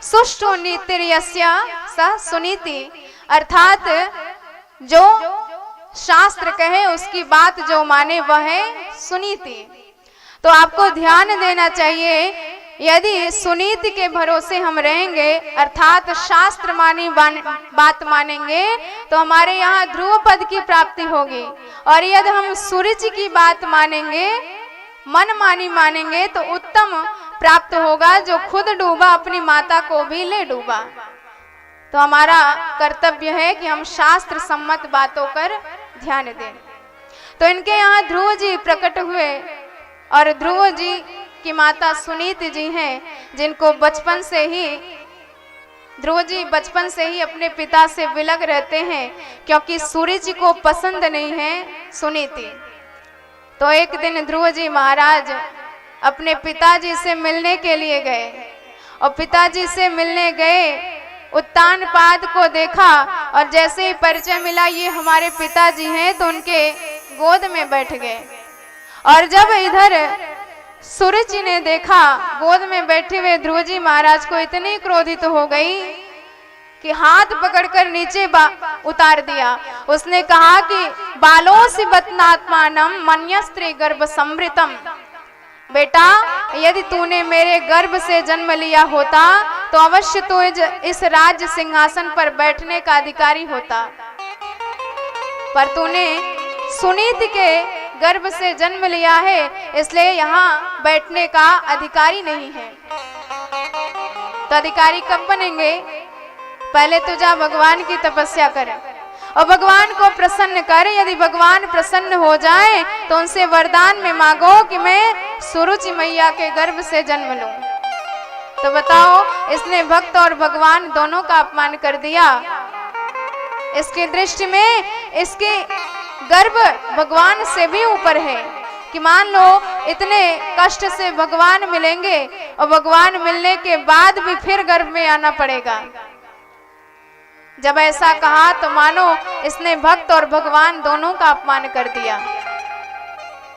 सुष्टु नीतिर यस्य सह सुनीति, अर्थात जो शास्त्र कहे उसकी बात जो माने वह है सुनीति। तो आपको ध्यान देना चाहिए, यदि सुनीति के भरोसे हम रहेंगे अर्थात शास्त्र मानी बात मानेंगे तो हमारे यहाँ ध्रुव पद की प्राप्ति होगी। और यदि हम सुरुचि की बात मानेंगे, मन मानी मानेंगे तो उत्तम प्राप्त होगा, जो खुद डूबा अपनी माता को भी ले डूबा। तो हमारा कर्तव्य है कि हम शास्त्र सम्मत बातों पर ध्यान दें। तो इनके यहाँ ध्रुव जी प्रकट हुए और ध्रुव जी की माता सुनीति जी हैं, जिनको बचपन से ही ध्रुव जी बचपन से ही अपने पिता से विलग रहते हैं, क्योंकि सुरुचि को पसंद नहीं है सुनीति। तो एक दिन ध्रुव जी महाराज अपने पिताजी से मिलने के लिए गए और पिताजी से मिलने गए, उत्तानपाद को देखा और जैसे ही परिचय मिला ये हमारे पिताजी हैं, तो उनके गोद में बैठ गए। और जब इधर सुरुचि ने देखा गोद में बैठे हुए ध्रुव जी महाराज को, इतनी क्रोधित हो गई कि हाथ पकड़कर नीचे उतार दिया। उसने कहा कि बालोसि बतनात्मानम मन्यस्त्री गर्भ समृतम। बेटा, यदि तूने मेरे गर्भ से जन्म लिया होता तो अवश्य तू इस राज्य सिंहासन पर बैठने का अधिकारी होता, पर तूने सुनीति के गर्भ से जन्म लिया है, इसलिए यहाँ बैठने का अधिकारी नहीं है। तो अधिकारी कब बनेंगे? पहले तो जा भगवान की तपस्या कर और भगवान को प्रसन्न कर। यदि भगवान प्रसन्न हो जाए तो उनसे वरदान में मांगो कि मैं सुरुचि मैया के गर्भ से जन्म लूं। तो बताओ, इसने भक्त और भगवान दोनों का अपमान कर दिया। इसकी दृष्टि में इसके गर्भ भगवान से भी ऊपर है कि मान लो इतने कष्ट से भगवान मिलेंगे और भगवान मिलने के बाद भी फिर गर्भ में आना पड़ेगा। जब ऐसा कहा तो मानो इसने भक्त और भगवान दोनों का अपमान कर दिया।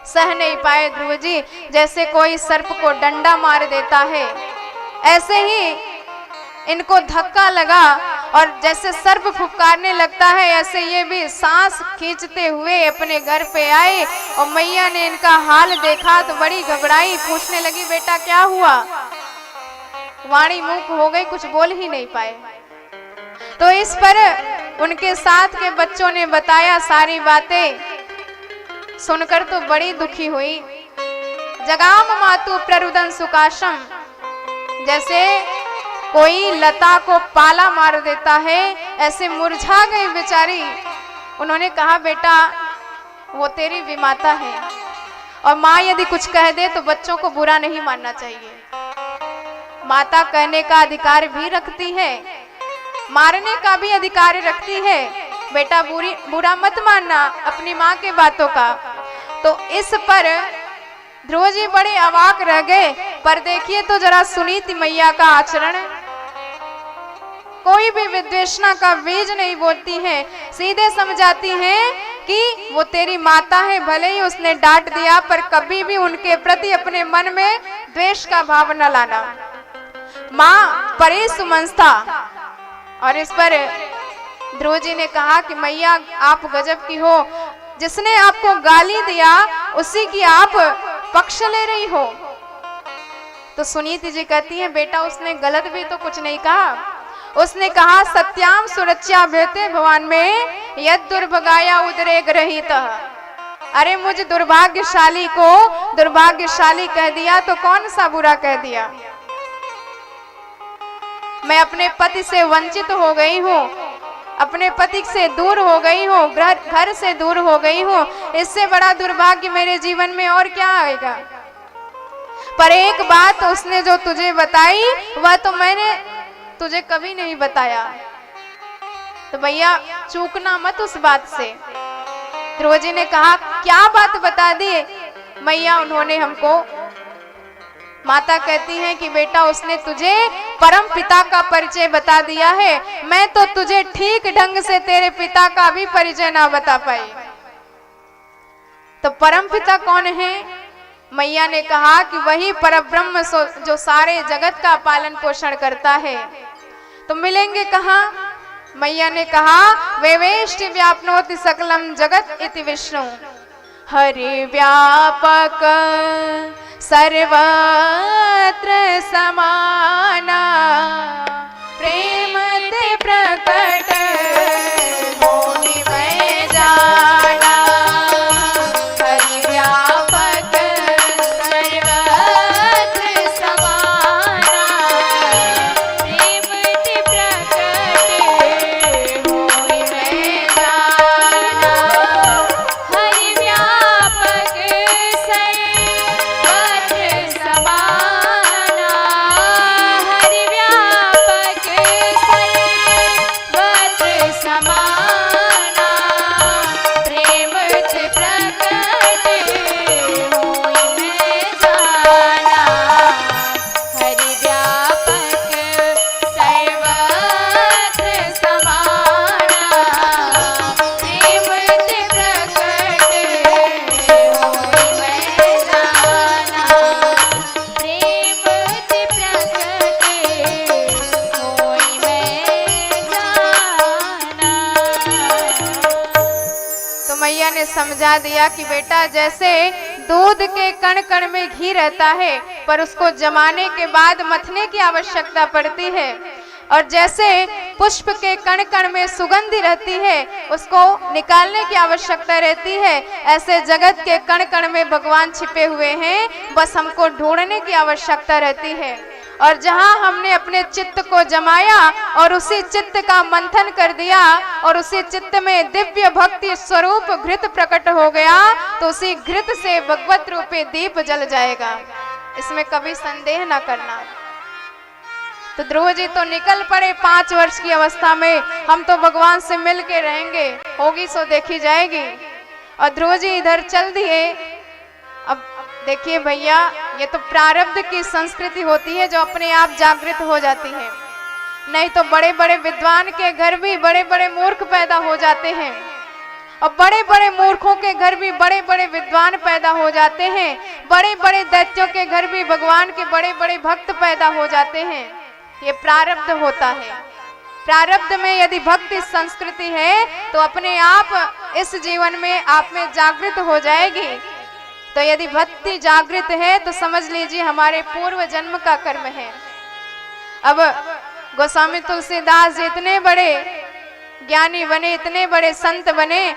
सह नहीं पाए ध्रुव जी। जैसे कोई सर्प को डंडा मार देता है, ऐसे ही इनको धक्का लगा और जैसे सर्प फुफकारने लगता है, ऐसे ये भी सांस खींचते हुए अपने घर पे आए। और मैया ने इनका हाल देखा तो बड़ी घबराई, पूछने लगी बेटा क्या हुआ? वाणी मूक हो गई, कुछ बोल ही नहीं पाए। तो इस पर उनके साथ के बच्चों ने बताया सारी बातें, सुनकर तो बड़ी दुखी हुई। जगाम मातु प्ररुदन सुकाशम, जैसे कोई लता को पाला मार देता है, ऐसे मुरझा गई बेचारी उन्होंने कहा बेटा वो तेरी विमाता है और माँ यदि कुछ कह दे तो बच्चों को बुरा नहीं मानना चाहिए। माता कहने का अधिकार भी रखती है, मारने का भी अधिकार रखती है। बेटा बुरा मत मानना अपनी माँ के बातों का। तो इस पर ध्रुव जी बड़े अवाक रह गए। पर देखिए तो जरा सुनीति मैया का आचरण, कोई भी विद्वेषणा का बीज नहीं बोलती है, सीधे समझाती हैं कि वो तेरी माता है, भले ही उसने डांट दिया पर कभी भी उनके प्रति अपने मन में द्वेष का भाव न लाना। माँ परे सुमनस्था। और इस पर ध्रुव जी ने कहा कि मैया आप गजब की हो, जिसने आपको गाली दिया उसी की आप पक्ष ले रही हो। तो सुनीति जी कहती है बेटा उसने गलत भी तो कुछ नहीं कहा। उसने कहा सत्याम सुरक्षा भेते भगवान में यद दुर्भगाया उद्रेक रहित। अरे मुझ दुर्भाग्यशाली को दुर्भाग्यशाली कह दिया तो कौन सा बुरा कह दिया। मैं अपने पति से वंचित हो गई हूँ, अपने पति से दूर हो गई हूँ, घर से दूर हो गई हूँ, इससे बड़ा दुर्भाग्य मेरे जीवन में और क्या आएगा। पर एक बात उसने जो तुझे बताई वह तो मैंने तुझे कभी नहीं बताया। तो भैया चूकना मत उस बात से। ध्रुव जी ने कहा क्या बात बता दी मैया उन्होंने हमको। माता कहती हैं कि बेटा उसने तुझे परम पिता का परिचय बता दिया है, मैं तो तुझे ठीक ढंग से तेरे पिता का भी परिचय ना बता पाई। तो परम पिता कौन है? मैया ने कहा कि वही परब्रह्म जो सारे जगत का पालन पोषण करता है। तो मिलेंगे कहाँ? मैया ने कहा वेवेष्टि व्याप्नोति सकलम जगत इति विष्णु। हरि व्यापक सर्वत्र समाना प्रेम ते प्रकट मोहि मैं जाना। हरि व्यापक सर्वत्र समाना प्रेम ते प्रकट मोहि मैं जाना। हरि व्यापक समझा दिया कि बेटा जैसे दूध के कण कण में घी रहता है पर उसको जमाने के बाद मथने की आवश्यकता पड़ती है, और जैसे पुष्प के कण कण में सुगंधि रहती है उसको निकालने की आवश्यकता रहती है, ऐसे जगत के कण कण में भगवान छिपे हुए हैं, बस हमको ढूंढने की आवश्यकता रहती है। और जहां हमने अपने चित्त को जमाया और उसी चित्त का मंथन कर दिया और उसी चित्त में दिव्य भक्ति स्वरूप घृत प्रकट हो गया तो उसी घृत से भगवत रूपी दीप जल जाएगा, इसमें कभी संदेह न करना। तो ध्रुव जी तो निकल पड़े 5 वर्ष की अवस्था में, हम तो भगवान से मिल के रहेंगे, होगी सो देखी जाएगी। और ध्रुव जी इधर चल दिए। अब देखिए भैया ये तो प्रारब्ध की संस्कृति होती है जो अपने आप जागृत हो जाती है, नहीं तो बड़े बड़े विद्वान के घर भी बड़े बड़े मूर्ख पैदा हो जाते हैं और बड़े बड़े मूर्खों के घर भी बड़े बड़े विद्वान पैदा हो जाते हैं, बड़े बड़े दैत्यों के घर भी भगवान के बड़े बड़े भक्त पैदा हो जाते हैं। ये प्रारब्ध होता है। प्रारब्ध में यदि भक्ति संस्कृति है तो अपने आप इस जीवन में आप में जागृत हो जाएगी। तो यदि भक्ति जागृत है तो समझ लीजिए हमारे पूर्व जन्म का कर्म है। अब गोस्वामी तुलसीदास जी इतने बड़े ज्ञानी बने, इतने बड़े संत बने,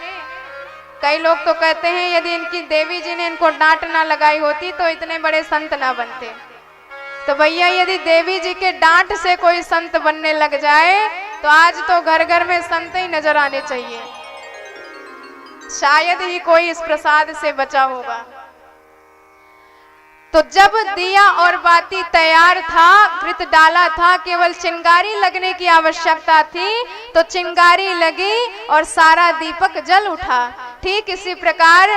कई लोग तो कहते हैं यदि इनकी देवी जी ने इनको डांट ना लगाई होती तो इतने बड़े संत ना बनते। तो भैया यदि देवी जी के डांट से कोई संत बनने लग जाए तो आज तो घर घर में संत ही नजर आने चाहिए। शायद ही कोई इस प्रसाद से बचा होगा। तो जब दिया और बाती तैयार था, घृत डाला था, केवल चिंगारी लगने की आवश्यकता थी, तो चिंगारी लगी और सारा दीपक जल उठा। ठीक इसी प्रकार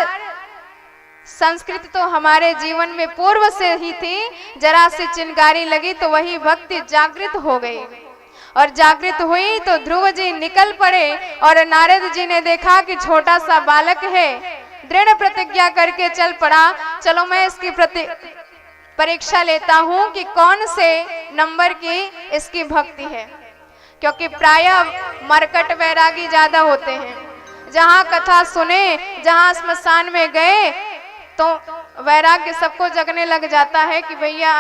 संस्कृत तो हमारे जीवन में पूर्व से ही थी, जरा सी चिंगारी लगी तो वही भक्ति जागृत हो गई, और जागृत हुई तो ध्रुव जी निकल पड़े, और नारद जी ने देखा कि छोटा सा बालक है, दृढ़ प्रतिज्ञा करके चल पड़ा, चलो मैं इसकी परीक्षा लेता हूं कि कौन से नंबर की इसकी भक्ति है। क्योंकि प्रायः मरकट वैरागी ज्यादा होते हैं, जहां कथा सुने, जहां स्मशान में गए तो वैराग्य सबको जगने लग जाता है कि भैया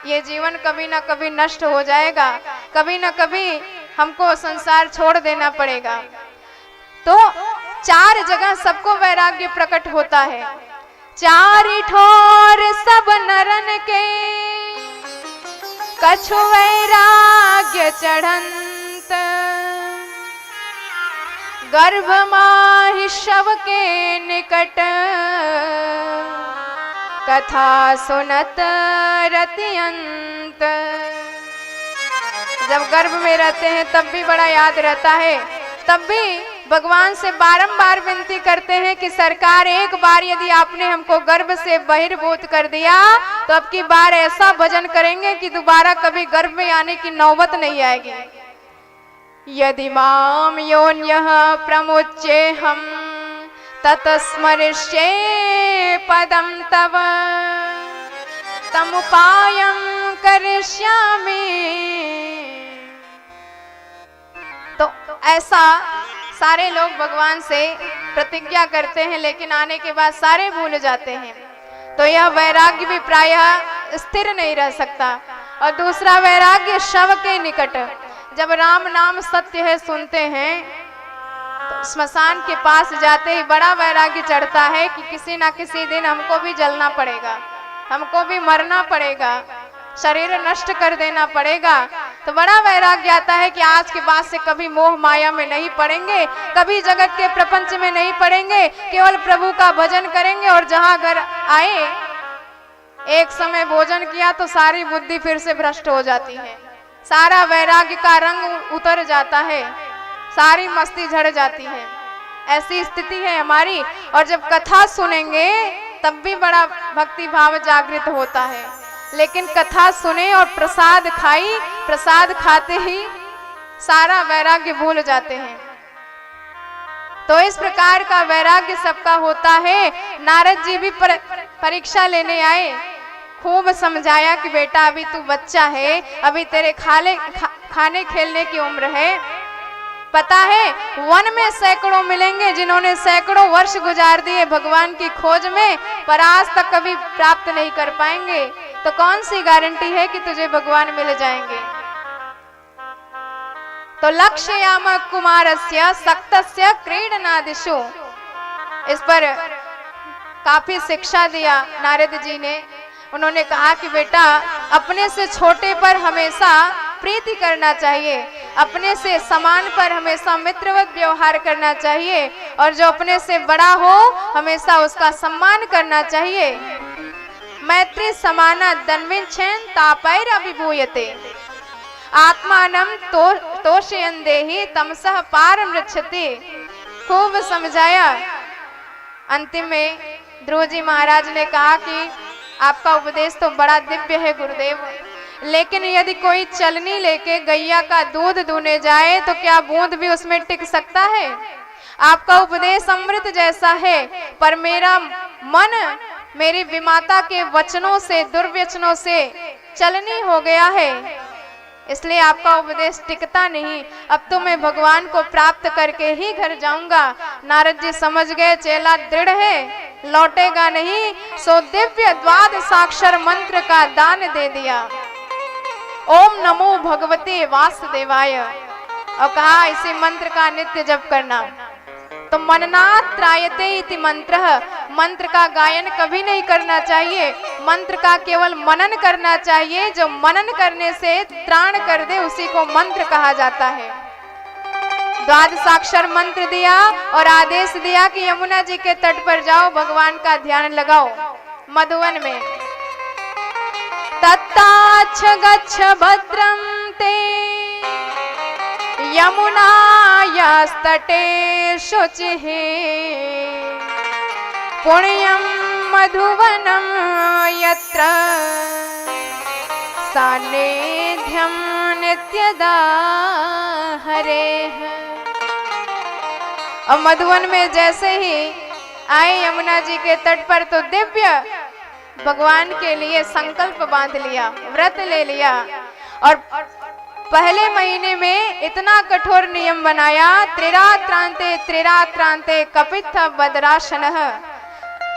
ये जीवन कभी ना कभी नष्ट हो जाएगा, कभी ना कभी हमको संसार छोड़ देना पड़ेगा। तो चार जगह सबको वैराग्य प्रकट होता है। चारि ठोर सब नरन के कछु वैराग्य चढ़ंत, गर्भ माहि शव के निकट कथा सुनत रतियंत। जब गर्भ में रहते हैं तब भी बड़ा याद रहता है, तब भी भगवान से बारंबार विनती करते हैं कि सरकार एक बार यदि आपने हमको गर्भ से बहिर्भूत कर दिया तो अब की बार ऐसा भजन करेंगे कि दोबारा कभी गर्भ में आने की नौबत नहीं आएगी। यदि माम योन्यः प्रमुच्ये हम ततस्मरिष्ये पदम तव तमुपायं करिष्यामि। तो ऐसा सारे लोग भगवान से प्रतिज्ञा करते हैं, लेकिन आने के बाद सारे भूल जाते हैं। तो यह वैराग्य भी प्रायः स्थिर नहीं रह सकता। और दूसरा वैराग्य शव के निकट, जब राम नाम सत्य है सुनते हैं तो स्मशान के पास जाते ही बड़ा वैराग्य चढ़ता है कि किसी ना किसी दिन हमको भी जलना पड़ेगा, हमको भी मरना पड़ेगा, शरीर नष्ट कर देना पड़ेगा। तो बड़ा वैराग्य आता है कि आज के बाद से कभी मोह माया में नहीं पड़ेंगे, कभी जगत के प्रपंच में नहीं पड़ेंगे, केवल प्रभु का भजन करेंगे। और जहां घर आए एक समय भोजन किया तो सारी बुद्धि फिर से भ्रष्ट हो जाती है, सारा वैराग्य का रंग उतर जाता है, सारी मस्ती झड़ जाती है। ऐसी स्थिति है हमारी। और जब कथा सुनेंगे तब भी बड़ा भक्ति भाव जागृत होता है, लेकिन कथा सुने और प्रसाद खाई, प्रसाद खाते ही सारा वैराग्य भूल जाते हैं। तो इस प्रकार का वैराग्य सबका होता है। नारद जी भी परीक्षा लेने आए, खूब समझाया कि बेटा अभी तू बच्चा है, अभी तेरे खाने खेलने की उम्र है। पता है वन में सैकड़ों मिलेंगे जिन्होंने सैकड़ों वर्ष गुजार दिए भगवान की खोज में, पर आज तक कभी प्राप्त नहीं कर पाएंगे। तो कौन सी गारंटी है कि तुझे भगवान मिल जाएंगे। तो लक्ष्याम कुमारस्य सक्तस्य क्रीडनादिषु, इस पर काफी शिक्षा दिया नारद जी ने। उन्होंने कहा कि बेटा अपने से छोटे पर हमेशा प्रीति करना चाहिए, अपने से समान पर हमेशा मित्रवत व्यवहार करना चाहिए, और जो अपने से बड़ा हो हमेशा उसका सम्मान करना चाहिए। मैत्री समाना दन्विच्छेन तापैर अभिभूयते, आत्मानं तोषयन् देहि तमसः पार मृच्छति। खूब समझाया। अंतिम में ध्रुव जी महाराज ने कहा कि आपका उपदेश तो बड़ा दिव्य है गुरुदेव, लेकिन यदि कोई चलनी लेके गैया का दूध दूने जाए तो क्या बूंद भी उसमें टिक सकता है। आपका उपदेश अमृत जैसा है, पर मेरा मन मेरी विमाता के वचनों से, दुर्वचनों से चलनी हो गया है, इसलिए आपका उपदेश टिकता नहीं। अब तो मैं भगवान को प्राप्त करके ही घर जाऊंगा। नारद जी समझ गए चेला दृढ़ है, लौटेगा नहीं, सो दिव्य द्वादशाक्षर मंत्र का दान दे दिया, ओम नमो भगवते वासुदेवाय, और कहा इसी मंत्र का नित्य जप करना। तो मननात् त्रायते इति मंत्रः, मंत्र का गायन कभी नहीं करना चाहिए, मंत्र का केवल मनन करना चाहिए। जो मनन करने से त्राण कर दे उसी को मंत्र कहा जाता है। द्वादशाक्षर मंत्र दिया और आदेश दिया कि यमुना जी के तट पर जाओ, भगवान का ध्यान लगाओ। मधुवन में तत्ताच्छ गच्छ भद्रं ते यमुनायास्तटे शुचिः पुण्यं मधुवनं यत्र सान्निध्यं नित्यदा हरेः। अब मधुवन में जैसे ही आए यमुना जी के तट पर तो दिव्य भगवान के लिए संकल्प बांध लिया, व्रत ले लिया और पहले महीने में इतना कठोर नियम बनाया, त्रिरात्रांते कपित्थ बदराशनः।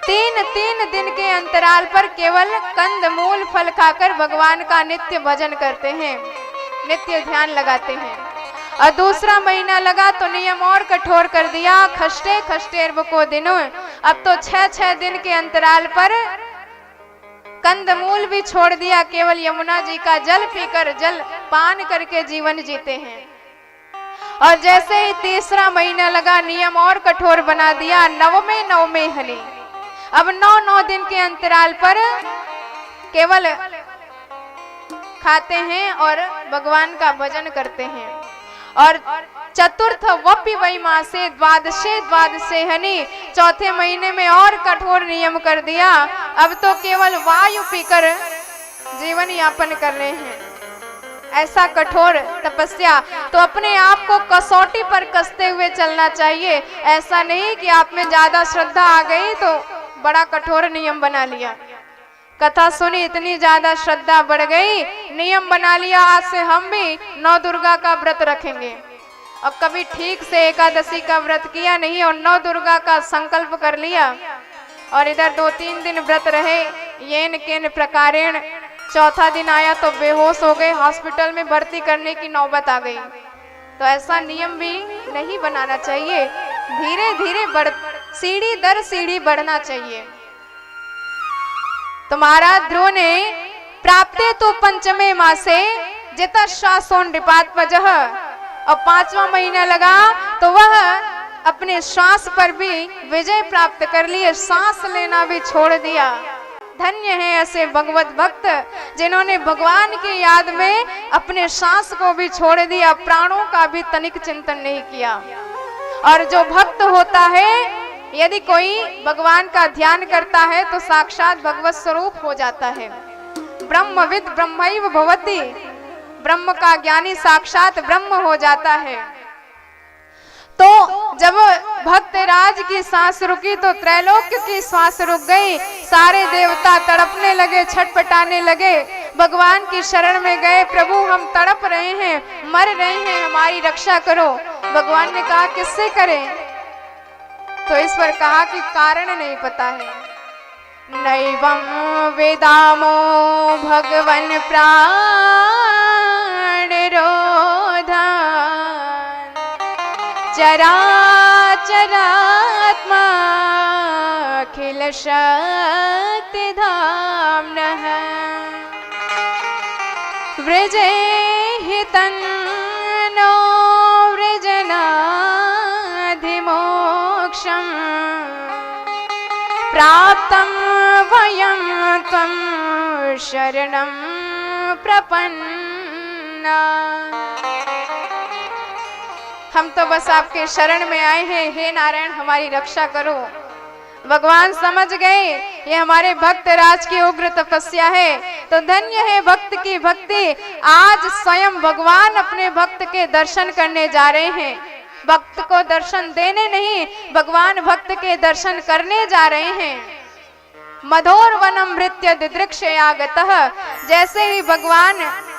तीन दिन के अंतराल पर केवल कंद मूल फल खाकर भगवान का नित्य भजन करते हैं, नित्य ध्यान लगाते हैं। और दूसरा महीना लगा तो नियम और कठोर कर दिया, खष्टे को दिनों। अब तो 6 दिन के अंतराल पर कंदमूल भी छोड़ दिया, केवल यमुना जी का जल पीकर, जल पान करके जीवन जीते हैं। और जैसे ही तीसरा महीना लगा नियम और कठोर बना दिया, नवमे हनी। अब 9 दिन के अंतराल पर केवल खाते हैं और भगवान का भजन करते हैं। और चतुर्थ वपि वै मासे द्वादशे हनी, चौथे महीने में और कठोर नियम कर दिया। अब तो केवल वायु पीकर जीवन यापन कर रहे हैं। ऐसा कठोर तपस्या, तो अपने आप को कसौटी पर कसते हुए चलना चाहिए। ऐसा नहीं कि आप में ज्यादा श्रद्धा आ गई तो बड़ा कठोर नियम बना लिया। कथा सुनी, इतनी ज्यादा श्रद्धा बढ़ गई, नियम बना लिया आज से हम भी 9 दुर्गा का व्रत रखेंगे। और कभी ठीक से एकादशी का व्रत किया नहीं और 9 दुर्गा का संकल्प कर लिया और इधर 2-3 दिन व्रत रहे, येन केन प्रकारेण। चौथा दिन आया तो बेहोश हो गए, हॉस्पिटल में भर्ती करने की नौबत आ गई। तो ऐसा नियम भी नहीं बनाना चाहिए, धीरे धीरे सीढ़ी दर सीढ़ी बढ़ना चाहिए। तो महाराज ध्रुव ने प्राप्ते तो पंचमे मासे जिता श्वासोन निपात वजह, और 5वां महीना लगा तो वह अपने श्वास पर भी विजय प्राप्त कर लिए, सांस लेना भी छोड़ दिया। धन्य है ऐसे भगवत भक्त जिन्होंने भगवान की याद में अपने सांस को भी छोड़ दिया, प्राणों का भी तनिक चिंतन नहीं किया। और जो भक्त होता है, यदि कोई भगवान का ध्यान करता है तो साक्षात भगवत स्वरूप हो जाता है। ब्रह्मविद ब्रह्मैव भवति, ब्रह्म का ज्ञानी साक्षात ब्रह्म हो जाता है। तो जब भक्त राज की सांस रुकी तो त्रैलोक्य की सांस रुक गई। सारे देवता तड़पने लगे, छटपटाने लगे, भगवान की शरण में गए, प्रभु हम तड़प रहे हैं, मर रहे हैं, हमारी रक्षा करो। भगवान ने कहा किससे करें? तो इस पर कहा कि कारण नहीं पता है। नैवं वेदामो भगवन प्राणरोधा चराचरात्मा अखिल शक्ति धाम्नः व्रजे हि तन्नो व्रजनाधिमोक्षम् प्राप्तं वयं त्वं शरणं प्रपन्ना। हम तो बस आपके शरण में आए हैं, हे नारायण हमारी रक्षा करो। भगवान समझ गए ये हमारे भक्त राज की उग्र तपस्या है, तो धन्य है भक्त की भक्ति। आज स्वयं भगवान अपने भक्त के दर्शन करने जा रहे हैं। भक्त को दर्शन देने नहीं, भगवान भक्त के दर्शन करने जा रहे हैं। मधोर वनम भृत्य दिदृक्षयागतः, जैसे ही भगवान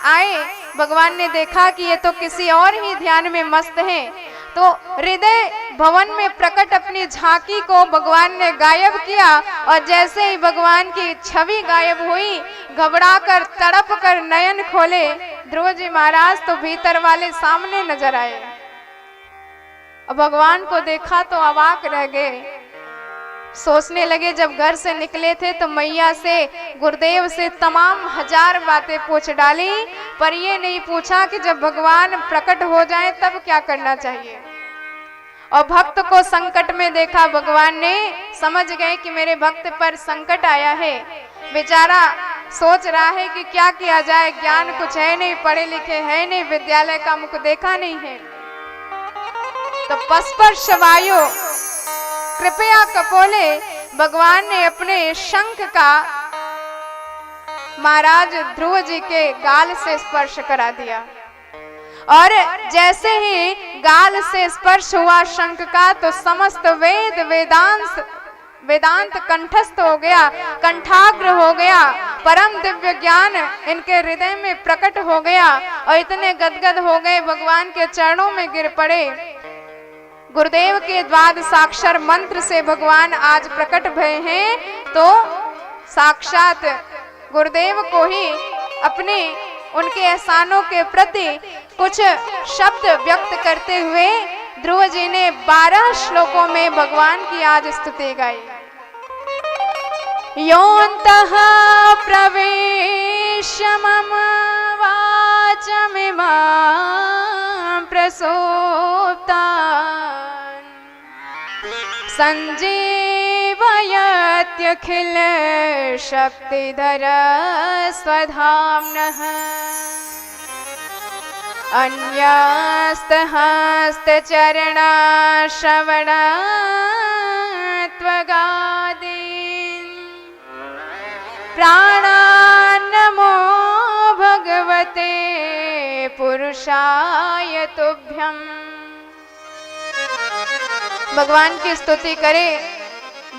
आए, भगवान ने देखा कि ये तो किसी और ही ध्यान में मस्त हैं, तो हृदय भवन में प्रकट अपनी झांकी को भगवान ने गायब किया। और जैसे ही भगवान की छवि गायब हुई, घबराकर तड़प कर नयन खोले ध्रुव जी महाराज, तो भीतर वाले सामने नजर आए। अब भगवान को देखा तो अवाक रह गए। सोचने लगे जब घर से निकले थे तो मैया से, गुरुदेव से तमाम 1000 बातें पूछ डाली, पर ये नहीं पूछा कि जब भगवान प्रकट हो जाएं तब क्या करना चाहिए। और भक्त को संकट में देखा भगवान ने, समझ गए कि मेरे भक्त पर संकट आया है। बेचारा सोच रहा है कि क्या किया जाए, ज्ञान कुछ है नहीं, पढ़े लिखे है नहीं, विद्यालय का मुख देखा नहीं है। तो पस्पर्श वायु कृपया कपोले, भगवान ने अपने शंख का महाराज ध्रुव जी के गाल से स्पर्श करा दिया, और जैसे ही गाल से स्पर्श हुआ शंख का, तो समस्त वेदांत कंठस्थ हो गया, कंठाग्र हो गया, परम दिव्य ज्ञान इनके हृदय में प्रकट हो गया, और इतने गदगद हो गए भगवान के चरणों में गिर पड़े। गुरुदेव के द्वादशाक्षर मंत्र से भगवान आज प्रकट भय हैं, तो साक्षात गुरुदेव को ही अपने उनके एहसानों के प्रति कुछ शब्द व्यक्त करते हुए ध्रुव जी ने 12 श्लोकों में भगवान की आज स्तुति गाई। योऽन्तः प्रवेश्य मम वाचमिमां प्रसोक्तान् संजीवयत्यखिल शक्तिधर स्वधाम्नः अन्यस्तहस्तचरणाश्रवणत्वगादीन् प्राणान्नमो भगवते पुरुषाय तुभ्यम्। भगवान की स्तुति करे,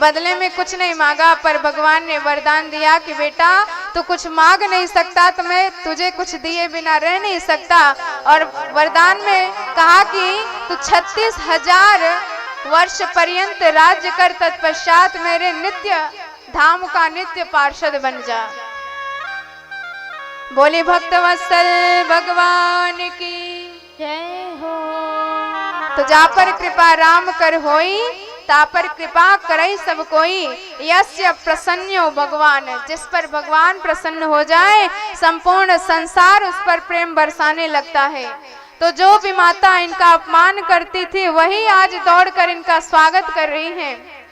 बदले में कुछ नहीं मांगा, पर भगवान ने वरदान दिया कि बेटा तू कुछ मांग नहीं सकता तो मैं तुझे कुछ दिए बिना रह नहीं सकता। और वरदान में कहा कि तू 36,000 वर्ष पर्यंत राज्य कर, तत्पश्चात मेरे नित्य धाम का नित्य पार्षद बन जा। बोले भक्तवत्सल भगवान की जय हो। तो जा पर कृपा राम कर होई, ता पर कृपा करई सब कोई। यस्य प्रसन्नो भगवान, जिस पर भगवान प्रसन्न हो जाए संपूर्ण संसार उस पर प्रेम बरसाने लगता है। तो जो भी माता इनका अपमान करती थी वही आज दौड़कर इनका स्वागत कर रही हैं।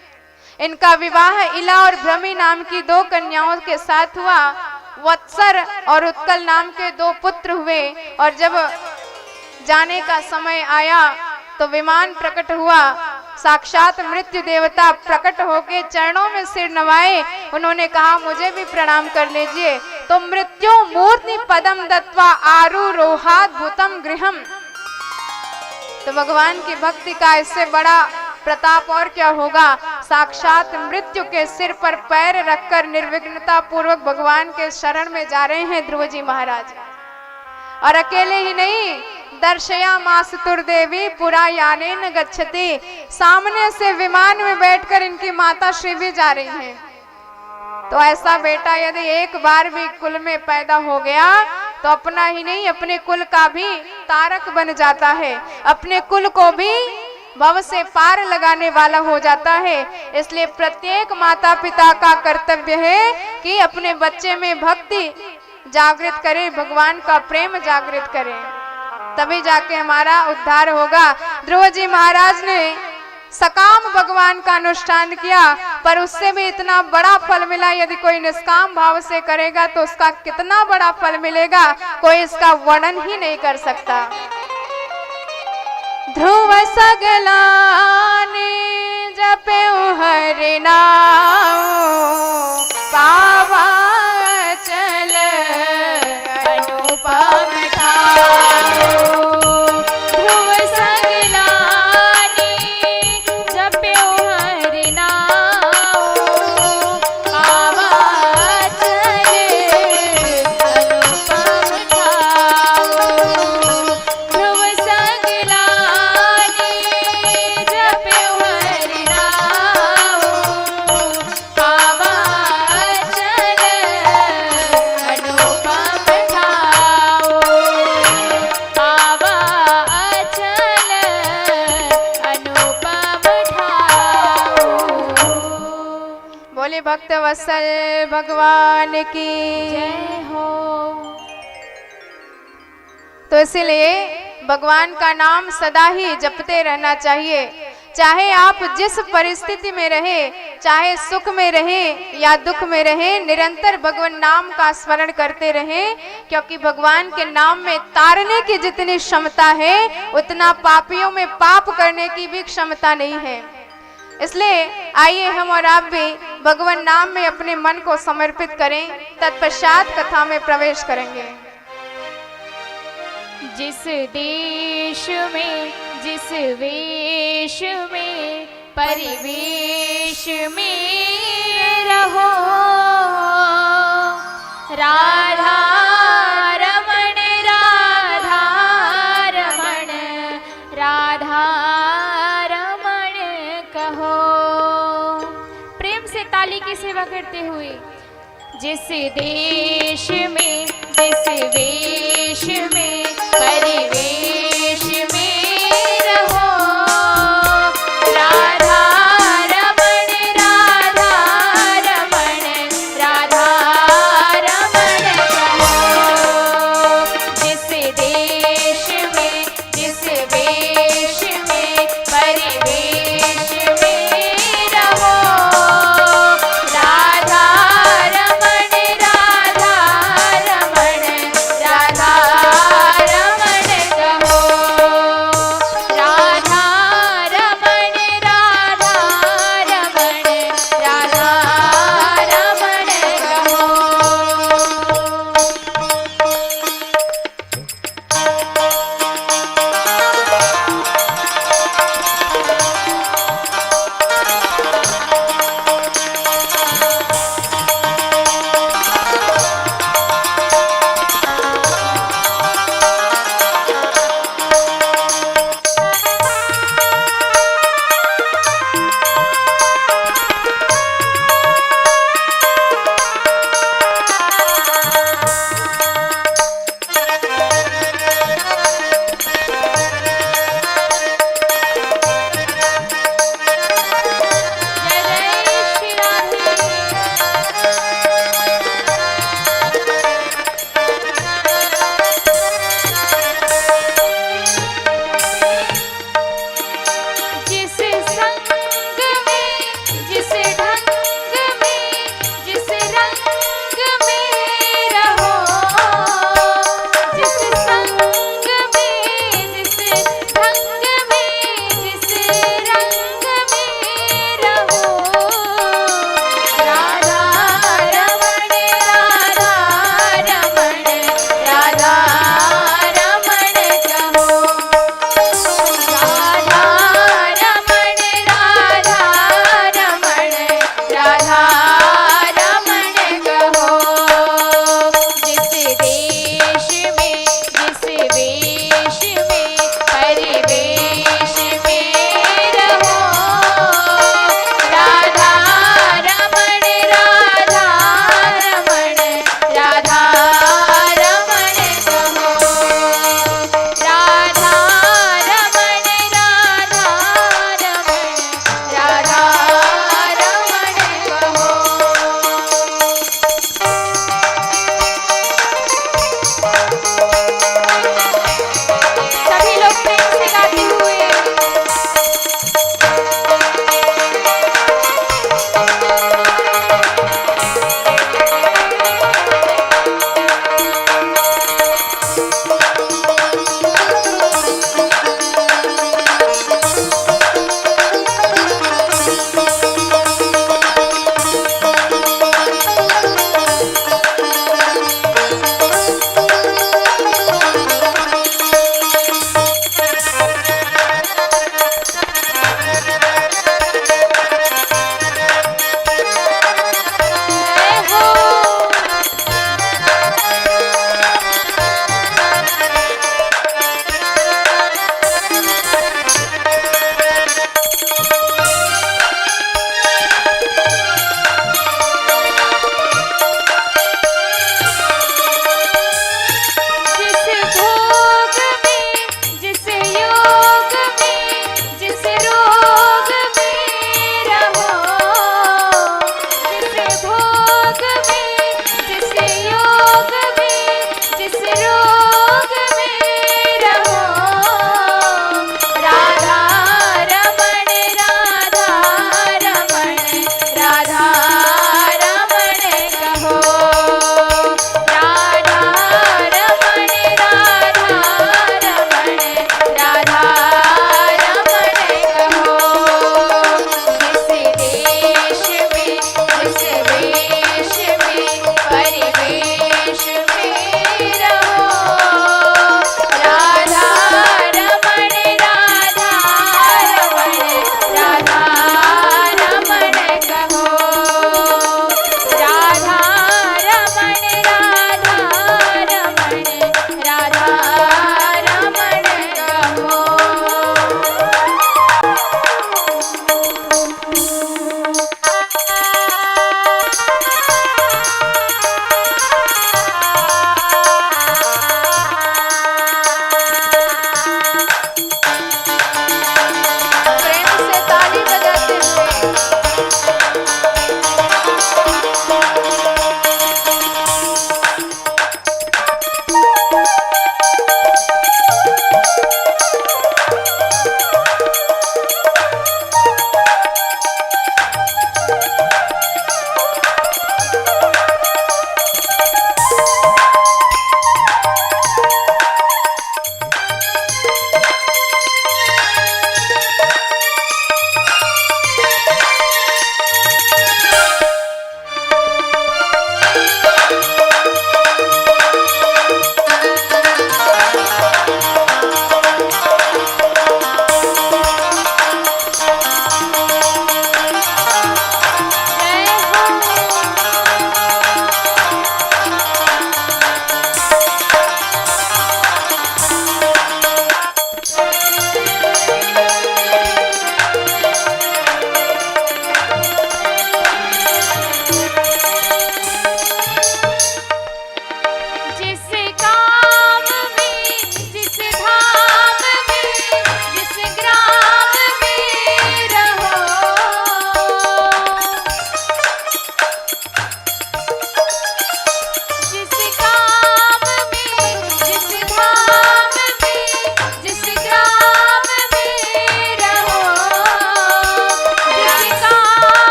इनका विवाह इला और भ्रमी नाम की 2 कन्याओं के साथ हुआ। वत्सर और उत्कल नाम के 2 पुत्र हुए, और जब जाने का समय आया तो विमान प्रकट हुआ। साक्षात मृत्यु देवता प्रकट होके चरणों में सिर नवाए, उन्होंने कहा मुझे भी प्रणाम कर लीजिए। तो मृत्यु मूर्ति पदम दत्वा आरूरोहात भूतम गृहम। तो भगवान की भक्ति का इससे बड़ा प्रताप और क्या होगा। साक्षात मृत्यु के सिर पर पैर रखकर निर्विघ्नता पूर्वक भगवान के शरण में जा रहे हैं ध्रुव जी महाराज। और अकेले ही नहीं, दर्शया मासुतुर देवी पुरा याने न गच्छति, सामने से विमान में बैठकर इनकी माता श्री भी जा रही हैं। तो ऐसा बेटा यदि एक बार भी कुल में पैदा हो गया तो अपना ही नहीं अपने कुल का भी तारक बन जाता है, अपने कुल को भी भव से पार लगाने वाला हो जाता है। इसलिए प्रत्येक माता पिता का कर्तव्य है कि अपने बच्चे में भक्ति जागृत करें, भगवान का प्रेम जागृत करें, तभी जाके हमारा उद्धार होगा। ध्रुव जी महाराज ने सकाम भगवान का अनुष्ठान किया, पर उससे भी इतना बड़ा फल मिला। यदि कोई निष्काम भाव से करेगा तो उसका कितना बड़ा फल मिलेगा, कोई इसका वर्णन ही नहीं कर सकता। ध्रुव सगलाने जपे हरि नाम, पावा चल अनुपम ठाकुर। ध्रुव सगलाने जप्यो हरि नाम, पावा चले अनुपम ठाकुर। ध्रुव सगलाने जप्यो हरि नाम, पावा चले अनुपम ठाकुर। पावा अचल अनुपम ठाकुर। बोले भक्त वत्सल भगवान की जय हो। तो इसीलिए भगवान का नाम सदा ही जपते रहना चाहिए। चाहे आप जिस परिस्थिति में रहे, चाहे सुख में रहे या दुख में रहे, निरंतर भगवान नाम का स्मरण करते रहे, क्योंकि भगवान के नाम में तारने की जितनी क्षमता है उतना पापियों में पाप करने की भी क्षमता नहीं है। इसलिए आइए हम और आप भी भगवान नाम में अपने मन को समर्पित करें, तत्पश्चात कथा में प्रवेश करेंगे। जिस देश में, जिस वेश में, परिवेश में रहो, राधा रमण, राधा रमण, राधा रमण कहो। प्रेम से ताली की सेवा करते हुए, जिस देश में, जिस वेश में, परिवेश में रहो, राधा रमण, राधा रमण, राधा रमण कहो। जिस देश में, जिस वेश में, परिवेश में रहो, राधा रमण, राधा रमण, राधा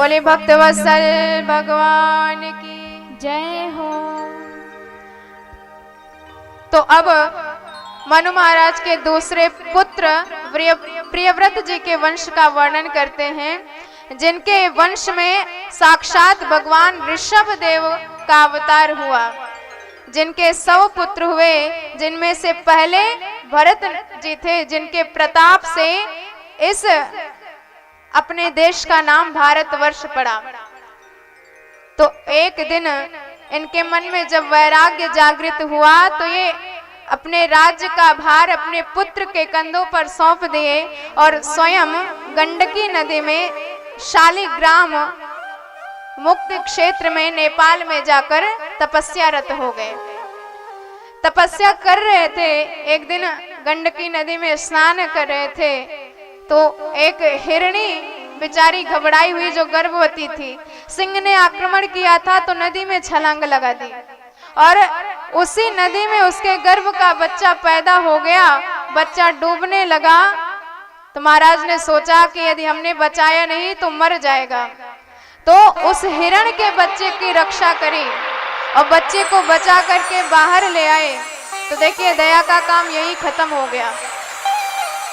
बोले भक्त वत्सल भगवान की जय हो। तो अब मनु महाराज के दूसरे पुत्र प्रियव्रत जी के वंश का वर्णन करते हैं, जिनके वंश में साक्षात भगवान ऋषभ देव का अवतार हुआ, जिनके 100 पुत्र हुए, जिनमें से पहले भरत जी थे, जिनके प्रताप से इस अपने देश का नाम भारतवर्ष पड़ा। तो एक दिन इनके मन में जब वैराग्य जागृत हुआ तो ये अपने राज्य का भार अपने पुत्र के कंधों पर सौंप दिए और स्वयं गंडकी नदी में शालिग्राम मुक्त क्षेत्र में नेपाल में जाकर तपस्यारत हो गए। तपस्या कर रहे थे, एक दिन गंडकी नदी में स्नान कर रहे थे तो एक हिरणी बेचारी घबराई हुई जो गर्भवती थी, सिंह ने आक्रमण किया था तो नदी में छलांग लगा दी और उसी नदी में उसके गर्भ का बच्चा पैदा हो गया। बच्चा डूबने लगा तो महाराज ने सोचा कि यदि हमने बचाया नहीं तो मर जाएगा, तो उस हिरण के बच्चे की रक्षा करी और बच्चे को बचा करके बाहर ले आए। तो देखिए दया का काम यही खत्म हो गया।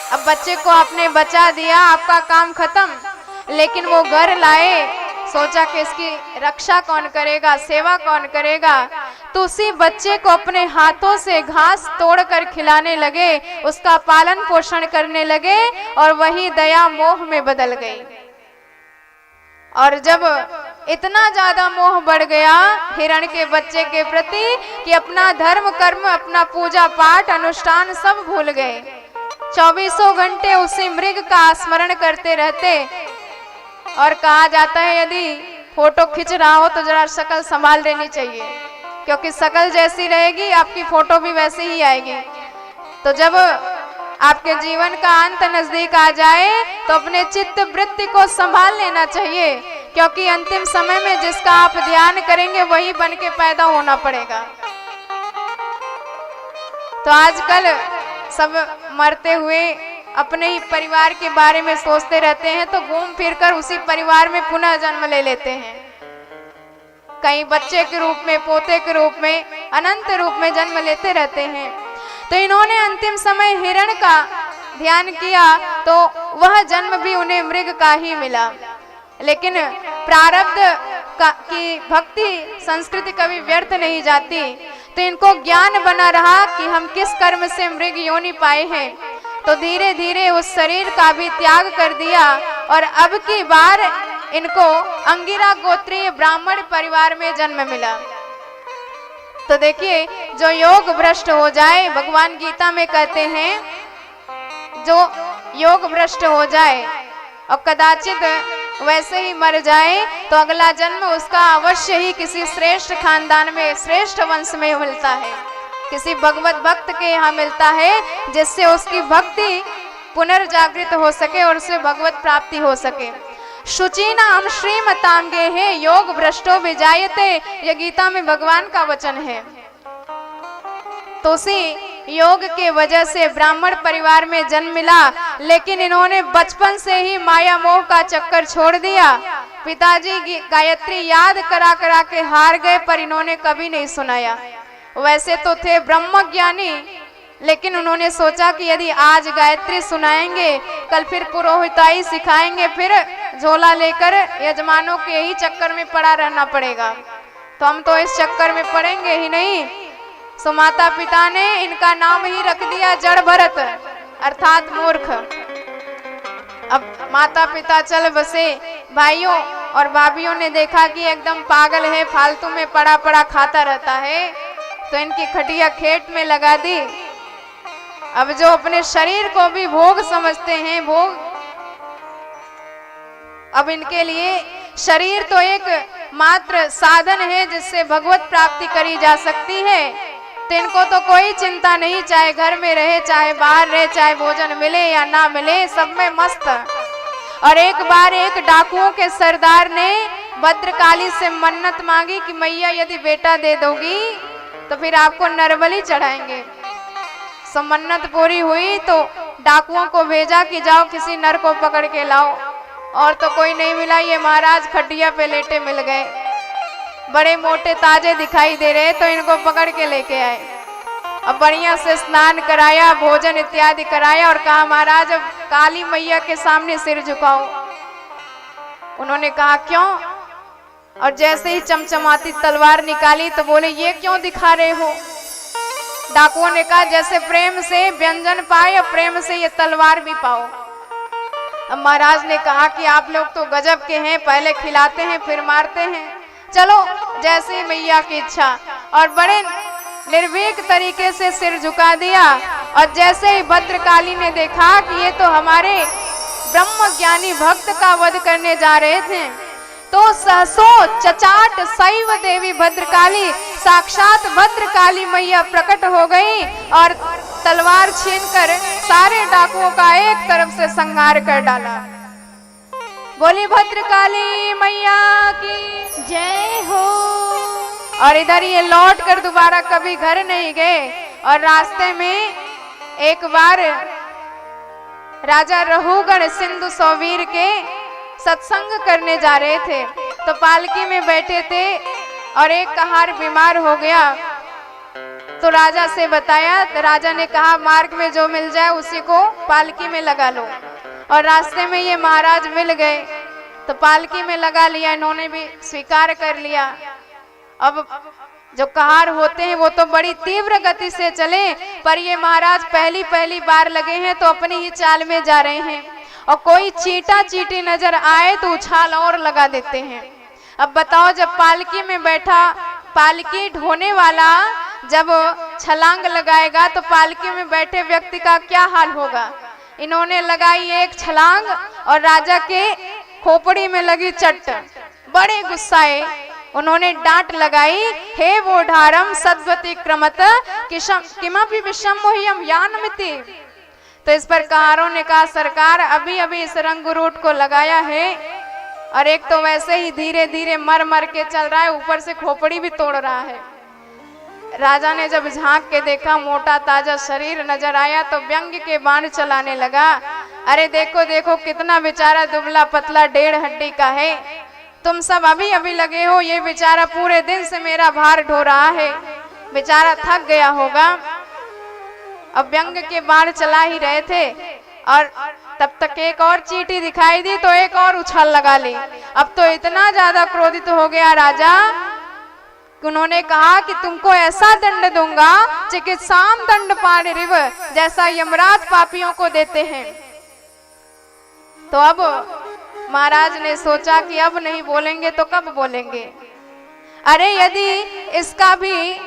अब बच्चे को आपने बचा दिया, आपका काम खत्म। लेकिन वो घर लाए, सोचा कि इसकी रक्षा कौन करेगा, सेवा कौन करेगा, तो उसी बच्चे को अपने हाथों से घास तोड़कर खिलाने लगे, उसका पालन पोषण करने लगे और वही दया मोह में बदल गई। और जब इतना ज्यादा मोह बढ़ गया हिरण के बच्चे के प्रति कि अपना धर्म कर्म, अपना पूजा पाठ अनुष्ठान सब भूल गए। 24 घंटे उसी मृग का स्मरण करते रहते। और कहा जाता है यदि फोटो खींच रहा हो तो जरा शक्ल संभाल लेनी चाहिए, क्योंकि शक्ल जैसी रहेगी आपकी फोटो भी वैसे ही आएगी। तो जब आपके जीवन का अंत नजदीक आ जाए तो अपने चित्त वृत्ति को संभाल लेना चाहिए, क्योंकि अंतिम समय में जिसका आप ध्यान करेंगे वही बन के पैदा होना पड़ेगा। तो आजकल सब मरते हुए अपने ही परिवार के बारे में सोचते रहते हैं, तो घूम फिरकर उसी परिवार में पुनः जन्म ले लेते हैं, कहीं बच्चे के रूप में, पोते के रूप में, अनंत रूप में जन्म लेते रहते हैं। तो इन्होंने अंतिम समय हिरण का ध्यान किया तो वह जन्म भी उन्हें मृग का ही मिला। लेकिन प्रारब्ध की भक्ति संस्कृति कभी व्यर्थ नहीं जाती, तो इनको ज्ञान बना रहा कि हम किस कर्म से मृग योनि पाए हैं। तो धीरे धीरे उस शरीर का भी त्याग कर दिया और अब की बार इनको अंगिरा गोत्रीय ब्राह्मण परिवार में जन्म मिला। तो देखिए जो योग भ्रष्ट हो जाए, भगवान गीता में कहते हैं जो योग भ्रष्ट हो जाए और कदाचित वैसे ही मर जाए तो अगला जन्म उसका अवश्य ही किसी श्रेष्ठ खानदान में, श्रेष्ठ वंश में मिलता है, किसी भगवत भक्त के यहाँ मिलता है, जिससे उसकी भक्ति पुनर्जागृत हो सके और उसे भगवत प्राप्ति हो सके। शुचीनाम श्रीमतांगे है योग भ्रष्टो विजायते, यह गीता में भगवान का वचन है। तो उसी योग के वजह से ब्राह्मण परिवार में जन्म मिला, लेकिन इन्होंने बचपन से ही माया मोह का चक्कर छोड़ दिया। पिताजी की गायत्री याद करा करा के हार गए, पर इन्होंने कभी नहीं सुनाया। वैसे तो थे ब्रह्म ज्ञानी, लेकिन उन्होंने सोचा कि यदि आज गायत्री सुनाएंगे, कल फिर पुरोहिताई सिखाएंगे, फिर झोला लेकर यजमानों के ही चक्कर में पड़ा रहना पड़ेगा, तो हम तो इस चक्कर में पड़ेंगे ही नहीं। सो माता पिता ने इनका नाम ही रख दिया जड़ भरत, अर्थात मूर्ख। अब माता पिता चल बसे, भाइयों और भाभियों ने देखा कि एकदम पागल है, फालतू में पड़ा पड़ा खाता रहता है, तो इनकी खटिया खेत में लगा दी। अब जो अपने शरीर को भी भोग समझते हैं, भोग, अब इनके लिए शरीर तो एक मात्र साधन है जिससे भगवत प्राप्ति करी जा सकती है। तो इनको तो कोई चिंता नहीं, चाहे घर में रहे, चाहे बाहर रहे, चाहे भोजन मिले या ना मिले, सब में मस्त। और एक बार एक डाकुओं के सरदार ने भद्रकाली से मन्नत मांगी कि मैया यदि बेटा दे दोगी तो फिर आपको नरबली चढ़ाएंगे। सो मन्नत पूरी हुई तो डाकुओं को भेजा कि जाओ किसी नर को पकड़ के लाओ। और तो कोई नहीं मिला, ये महाराज खटिया पे लेटे मिल गए। बड़े मोटे ताजे दिखाई दे रहे, तो इनको पकड़ के लेके आए। अब बढ़िया से स्नान कराया, भोजन इत्यादि कराया और कहा महाराज अब काली मैया के सामने सिर झुकाओ। उन्होंने कहा क्यों? और जैसे ही चमचमाती तलवार निकाली तो बोले ये क्यों दिखा रहे हो? डाकुओं ने कहा जैसे प्रेम से व्यंजन पाए और प्रेम से ये तलवार भी पाओ। अब महाराज ने कहा कि आप लोग तो गजब के हैं, पहले खिलाते हैं फिर मारते हैं, चलो जैसे मैया की इच्छा। और बड़े निर्भीक तरीके से सिर झुका दिया। और जैसे ही भद्रकाली ने देखा कि ये तो हमारे ब्रह्म ज्ञानी भक्त का वध करने जा रहे थे, तो सहसो चचाट शैव देवी भद्रकाली, साक्षात भद्रकाली मैया प्रकट हो गई और तलवार छीनकर सारे डाकुओं का एक तरफ से संहार कर डाला। बोली भद्रकाली मैया की जय हो। और इधर ये लौट कर दोबारा कभी घर नहीं गए। और रास्ते में एक बार राजा रहुगण सिंधु सौवीर के सत्संग करने जा रहे थे, तो पालकी में बैठे थे और एक कहार बीमार हो गया। तो राजा से बताया, तो राजा ने कहा मार्ग में जो मिल जाए उसी को पालकी में लगा लो। और रास्ते में ये महाराज मिल गए तो पालकी में लगा लिया, इन्होंने भी स्वीकार कर लिया। अब जो कहार होते हैं वो तो बड़ी तीव्र गति से चले, पर ये महाराज पहली बार लगे हैं तो अपनी ही चाल में जा रहे हैं। और कोई चींटा चींटी नजर आए तो उछाल और लगा देते हैं। अब बताओ जब पालकी में बैठा, पालकी ढोने वाला जब छलांग लगाएगा तो पालकी में बैठे व्यक्ति का क्या हाल होगा। इन्होंने लगाई एक छलांग और राजा के खोपड़ी में लगी चट्ट। बड़े गुस्साए, उन्होंने डांट लगाई, हे वो ढारम सद्वती क्रमत किमपि विषम मोहियम यानमिति। तो इस पर कहारों ने कहा सरकार अभी अभी इस रंगरूट को लगाया है और एक तो वैसे ही धीरे धीरे मर मर के चल रहा है, ऊपर से खोपड़ी भी तोड़ रहा है। राजा ने जब झांक के देखा मोटा ताजा शरीर नजर आया तो व्यंग्य के बाण चलाने लगा। अरे देखो देखो कितना बेचारा दुबला पतला 1.5 हड्डी का है, तुम सब अभी अभी लगे हो, ये बेचारा पूरे दिन से मेरा भार ढो रहा है, बेचारा थक गया होगा। अब व्यंग्य के बाण चला ही रहे थे और तब तक एक और चींटी दिखाई दी तो एक और उछाल लगा ली। अब तो इतना ज्यादा क्रोधित हो गया राजा, उन्होंने कहा कि तुमको ऐसा दंड दूंगा चिकित्साम दंड पाणिरिव, जैसा यमराज पापियों को देते हैं। तो अब महाराज ने सोचा कि अब नहीं बोलेंगे तो कब बोलेंगे। अरे यदि इसका भी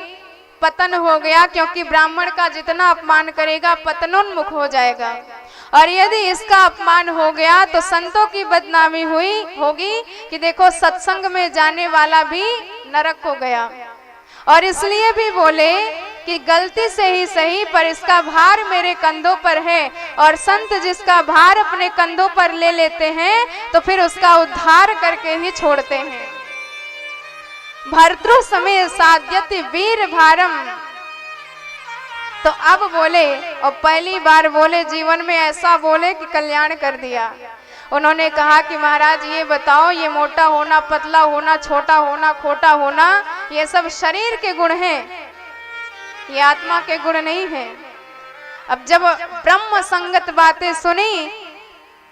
पतन हो गया, क्योंकि ब्राह्मण का जितना अपमान करेगा पतनोन्मुख हो जाएगा, और यदि इसका अपमान हो गया तो संतों की बदनामी होगी कि देखो सत्संग में जाने वाला भी नरक हो गया। और इसलिए भी बोले कि गलती से ही सही पर इसका भार मेरे कंधों पर है, और संत जिसका भार अपने कंधों पर ले लेते हैं तो फिर उसका उद्धार करके ही छोड़ते हैं। भर्तृ समय साध्यति वीर भारम। तो अब बोले, और पहली बार बोले जीवन में ऐसा बोले कि कल्याण कर दिया। उन्होंने कहा कि महाराज ये बताओ, ये मोटा होना, पतला होना, छोटा होना, खोटा होना, ये सब शरीर के गुण हैं, ये आत्मा के गुण नहीं है। अब जब ब्रह्म संगत बातें सुनी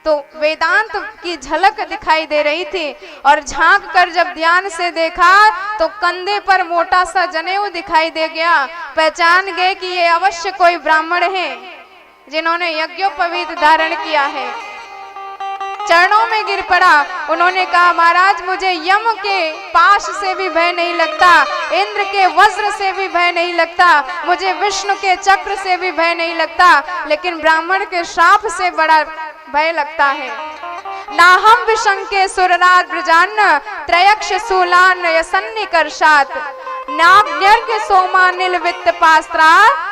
तो वेदांत की झलक दिखाई दे रही थी, और झांक कर जब ध्यान से देखा तो कंधे पर मोटा सा जनेऊ दिखाई दे गया। पहचान गए कि ये अवश्य कोई ब्राह्मण है जिन्होंने यज्ञोपवीत धारण किया है। चरणों में गिर पड़ा। उन्होंने कहा महाराज मुझे यम के पाश से भी भय नहीं लगता, इंद्र के वज्र से भी भय नहीं लगता, मुझे विष्णु के चक्र से भी भय नहीं लगता, लेकिन ब्राह्मण के श्राप से बड़ा भय लगता है। नाहम विशंके सुरराज ब्रजान्न त्रयक्ष शूलान यसन्निकर्षात् नाग्न्यर्घ्य सोमानिल वित्त पास्त्रा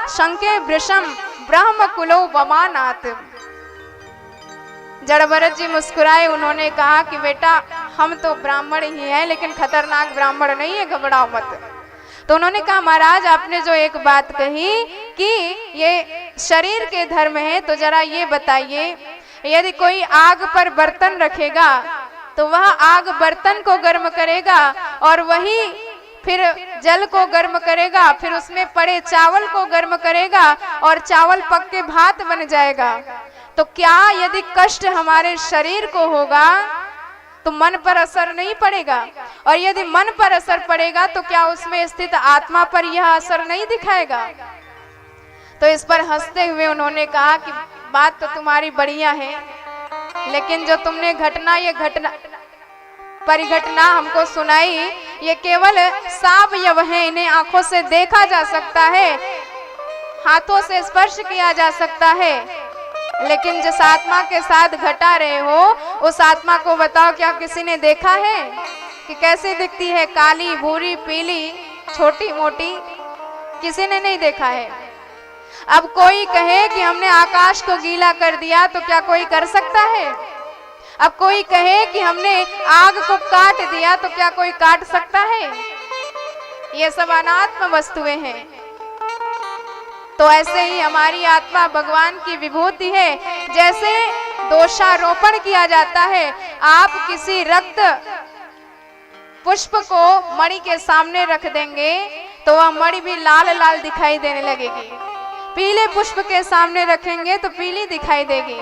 शंके वृषम ब्रह्म कुलो वमानात्। जड़भरत जी मुस्कुराए। उन्होंने कहा कि बेटा हम तो ब्राह्मण ही हैं, लेकिन खतरनाक ब्राह्मण नहीं है, घबराओ मत। तो उन्होंने कहा महाराज आपने जो एक बात कही कि ये शरीर के धर्म है, तो जरा ये बताइए यदि कोई आग पर बर्तन रखेगा तो वह आग बर्तन को गर्म करेगा और वही फिर जल को गर्म करेगा, फिर उसमें पड़े चावल को गर्म करेगा और चावल पक के भात बन जाएगा। तो क्या यदि कष्ट हमारे शरीर को होगा तो मन पर असर नहीं पड़ेगा, और यदि मन पर असर पड़ेगा तो क्या उसमें स्थित आत्मा पर यह असर नहीं दिखाएगा? तो इस पर हंसते हुए उन्होंने कहा कि बात तो तुम्हारी बढ़िया है, लेकिन जो तुमने ये परिघटना हमको सुनाई, ये केवल सावयव है, इन्हें आंखों से देखा जा सकता है, हाथों से स्पर्श किया जा सकता है, लेकिन जिस आत्मा के साथ घटा रहे हो उस आत्मा को बताओ क्या किसी ने देखा है कि कैसे दिखती है? काली, भूरी, पीली, छोटी मोटी, किसी ने नहीं देखा है। अब कोई कहे कि हमने आकाश को गीला कर दिया तो क्या कोई कर सकता है? अब कोई कहे कि हमने आग को काट दिया तो क्या कोई काट सकता है? ये सब अनात्म वस्तुएं हैं। तो ऐसे ही हमारी आत्मा भगवान की विभूति है। जैसे दोषारोपण किया जाता है, आप किसी रक्त पुष्प को मणि के सामने रख देंगे तो वह मणि भी लाल लाल दिखाई देने लगेगी, पीले पुष्प के सामने रखेंगे तो पीली दिखाई देगी।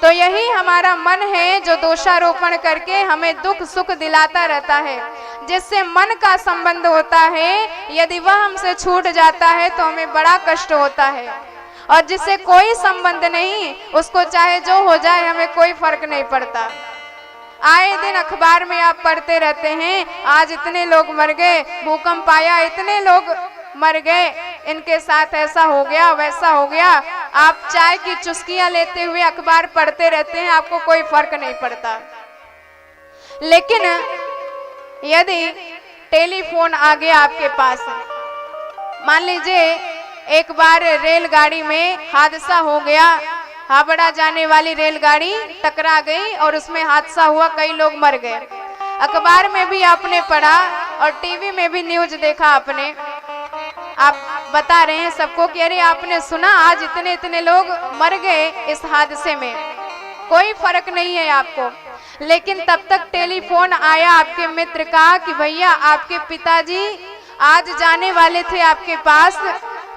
तो यही हमारा मन है जो दोषारोपण करके हमें दुख सुख दिलाता रहता है, जिससे मन का संबंध होता है। यदि वह हमसे छूट जाता है तो हमें बड़ा कष्ट होता है, और जिससे कोई संबंध नहीं, उसको चाहे जो हो जाए हमें कोई फर्क नहीं पड़ता। आए दिन अखबार में आप पढ़ते रहते हैं, आज इतने लोग मर गए, भूकंप आया, इतने लोग मर गए, इनके साथ ऐसा हो गया, वैसा हो गया। आप चाय की चुस्कियां लेते हुए अखबार पढ़ते रहते हैं, आपको कोई फर्क नहीं पड़ता। लेकिन यदि टेलीफोन आ गया आपके पास, मान लीजिए एक बार रेलगाड़ी में हादसा हो गया, हावड़ा जाने वाली रेलगाड़ी टकरा गई और उसमें हादसा हुआ, कई लोग मर गए। अखबार में भी आपने पढ़ा और टीवी में भी न्यूज देखा आपने, आप बता रहे हैं सबको कि अरे आपने सुना आज इतने इतने लोग मर गए इस हादसे में, कोई फर्क नहीं है आपको। लेकिन तब तक टेलीफोन आया आपके मित्र का कि भैया आपके पिताजी आज जाने वाले थे आपके पास,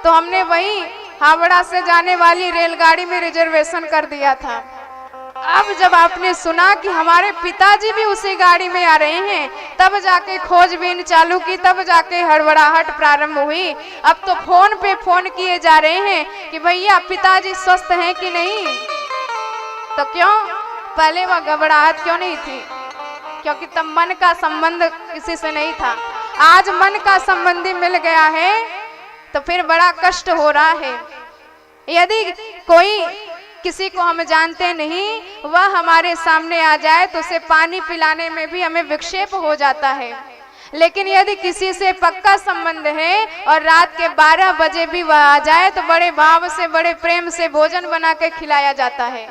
तो हमने वही हावड़ा से जाने वाली रेलगाड़ी में रिजर्वेशन कर दिया था। अब जब आपने सुना कि हमारे पिताजी भी उसी गाड़ी में आ रहे हैं, तब जाके खोजबीन चालू की, तब जाके हड़बड़ाहट प्रारंभ हुई। अब तो फोन पे फोन किए जा रहे हैं कि भैया पिताजी स्वस्थ हैं कि नहीं। तो क्यों? पहले वह घबराहट क्यों नहीं थी? क्योंकि तब मन का संबंध किसी से नहीं था। आज मन का संबंधी मिल गया है तो फिर बड़ा कष्ट हो रहा है। यदि कोई किसी को हम जानते नहीं, वह हमारे सामने आ जाए तो उसे पानी पिलाने में भी हमें विक्षेप हो जाता है। लेकिन यदि किसी से पक्का संबंध है और रात के 12 बजे भी वह आ जाए तो बड़े भाव से, बड़े प्रेम से भोजन बना के खिलाया जाता है।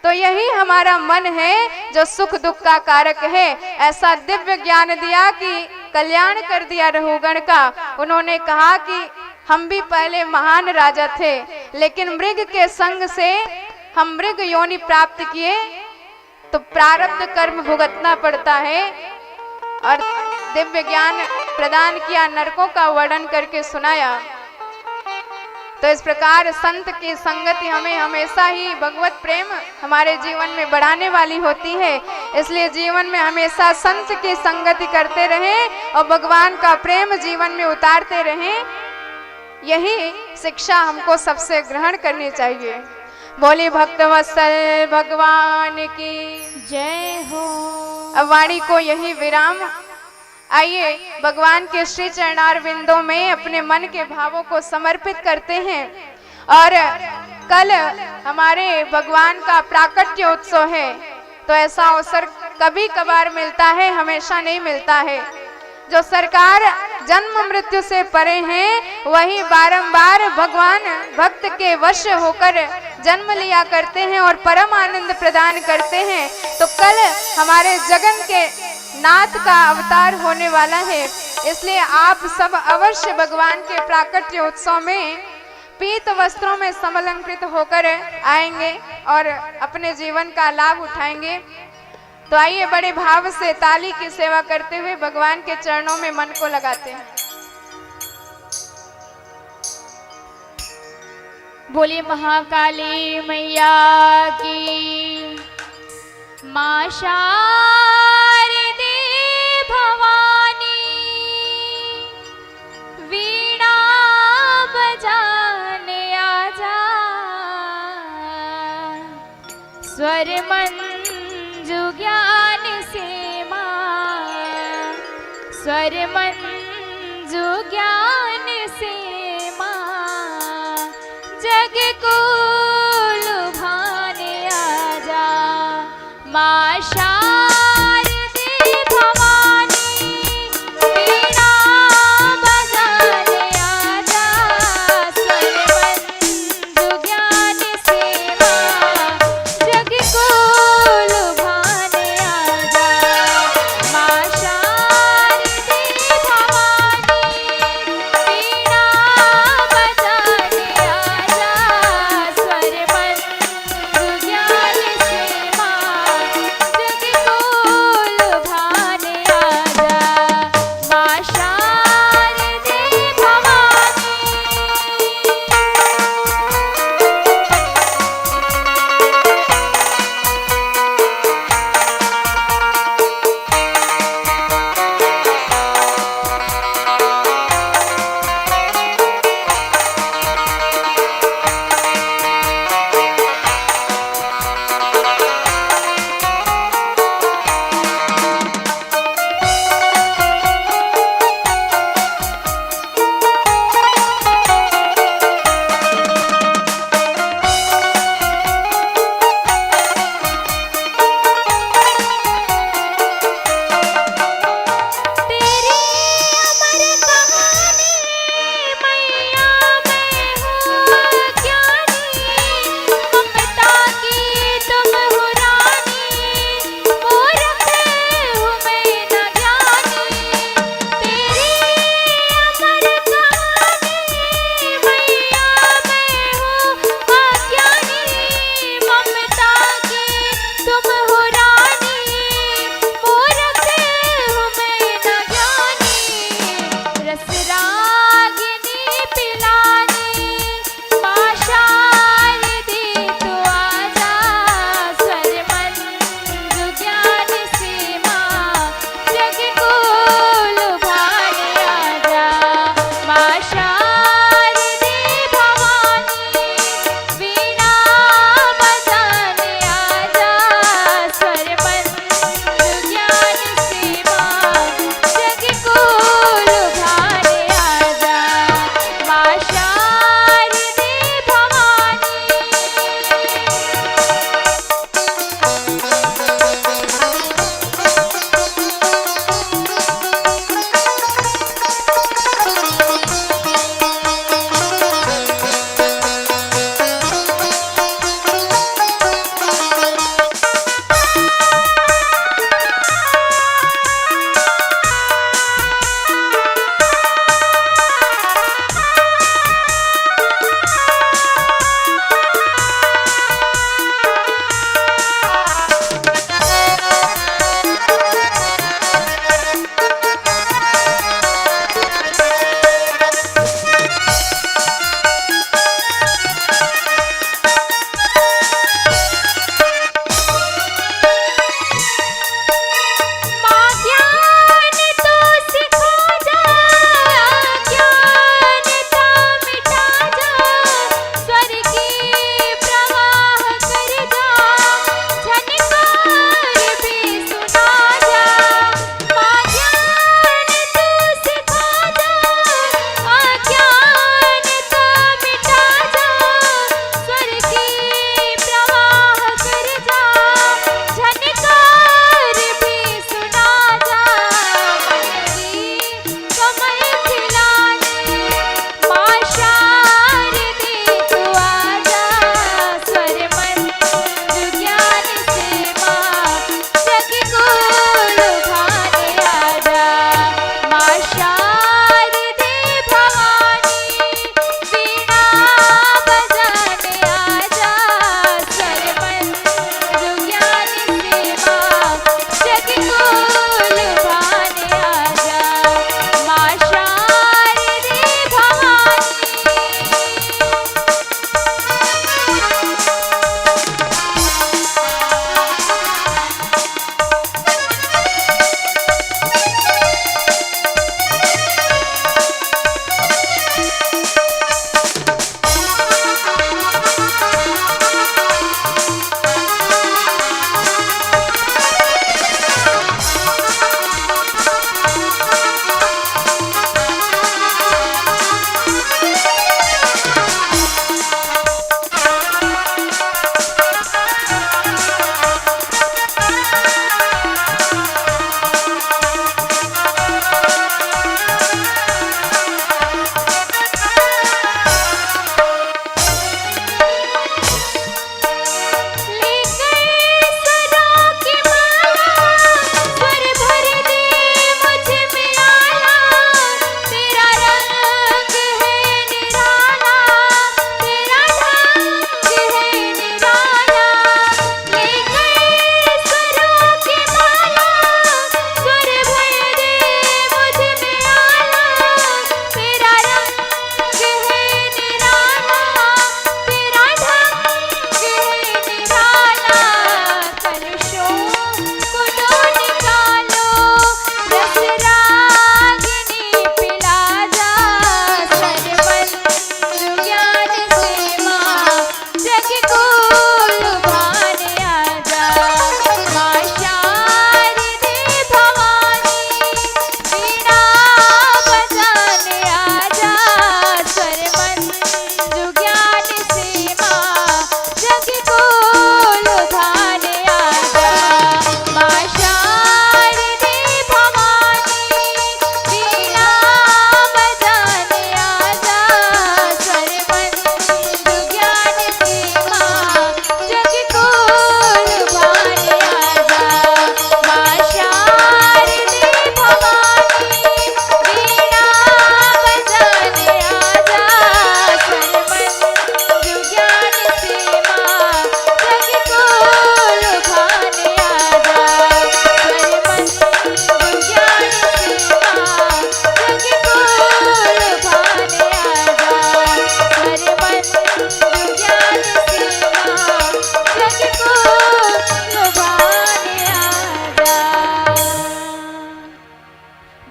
तो यही हमारा मन है जो सुख दुख का कारक है। ऐसा दिव्य ज्ञान दिया कि कल्याण कर दिया रघुगण का। उन्होंने कहा कि हम भी पहले महान राजा थे, लेकिन मृग के संग से हम मृग योनि प्राप्त किए तो प्रारब्ध कर्म भुगतना पड़ता है। और दिव्य ज्ञान प्रदान किया, नरकों का वर्णन करके सुनाया। तो इस प्रकार संत की संगति हमें हमेशा ही भगवत प्रेम हमारे जीवन में बढ़ाने वाली होती है। इसलिए जीवन में हमेशा संत की संगति करते रहें और भगवान का प्रेम जीवन में उतारते रहें। यही शिक्षा हमको सबसे ग्रहण करनी चाहिए। बोले भक्तवत्सल भगवान की जय हो। अब वाणी को यही विराम। आइए भगवान के श्री चरणार विंदों में अपने मन के भावों को समर्पित करते हैं। और कल हमारे भगवान का प्राकट्य उत्सव है, तो ऐसा अवसर कभी कभार मिलता है, हमेशा नहीं मिलता है। जो सरकार जन्म मृत्यु से परे हैं, वही बारंबार भगवान भक्त के वश होकर जन्म लिया करते हैं और परम आनंद प्रदान करते हैं। तो कल हमारे जगन के नाथ का अवतार होने वाला है, इसलिए आप सब अवश्य भगवान के प्राकट्य उत्सव में पीत वस्त्रों में समलंकृत होकर आएंगे और अपने जीवन का लाभ उठाएंगे। तो आइए बड़े भाव से ताली की सेवा करते हुए भगवान के चरणों में मन को लगाते हैं। बोलिए महाकाली मैया की। मां शारदे भवानी वीणा बजाने आजा, स्वर मंजू ज्ञान से मां, स्वर मंजू ज्ञान से मां, जग को लुभाने आजा। मां शारदे भवानी वीणा बजाने आजा, स्वर मंजू ज्ञान से मां, जग को लुभाने आजा। मां शारदे भवानी वीणा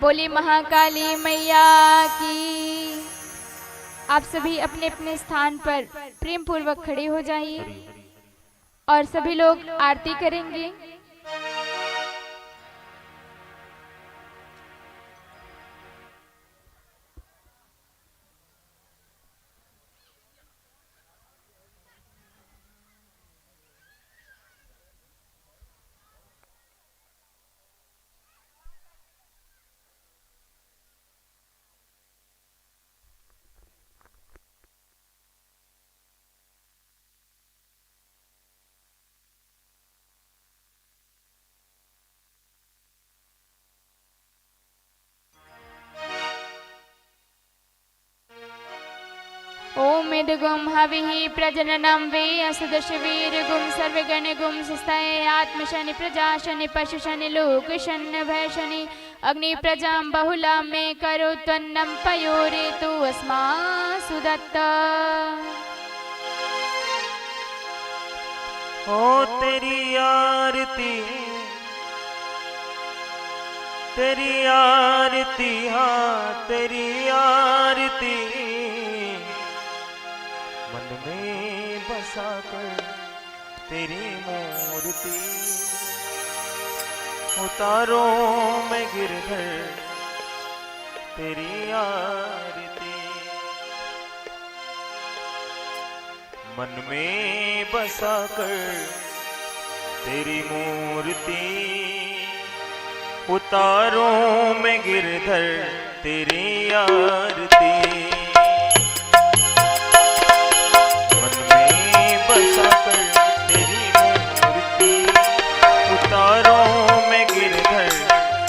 बोली महाकाली मैया की। आप सभी अपने अपने स्थान पर प्रेम पूर्वक खड़े हो जाइए और सभी लोग आरती करेंगे। ओम इदगुम हविहि प्रजननम वे असदश वीरगुम सर्वगणगुम सुस्तये आत्मशनि प्रजाशनि पशुशनि लोकशनि भयशनि अग्नि प्रजां बहुला मे करो त्वन्नं पयोरेतु अस्मासु दत्ता। ओ तेरी आरती हाँ तेरी आरती मन में बसा कर तेरी मूर्ति उतारो मैं गिरधर तेरी आरती मन में बसा कर तेरी मूर्ति उतारो मैं गिरधर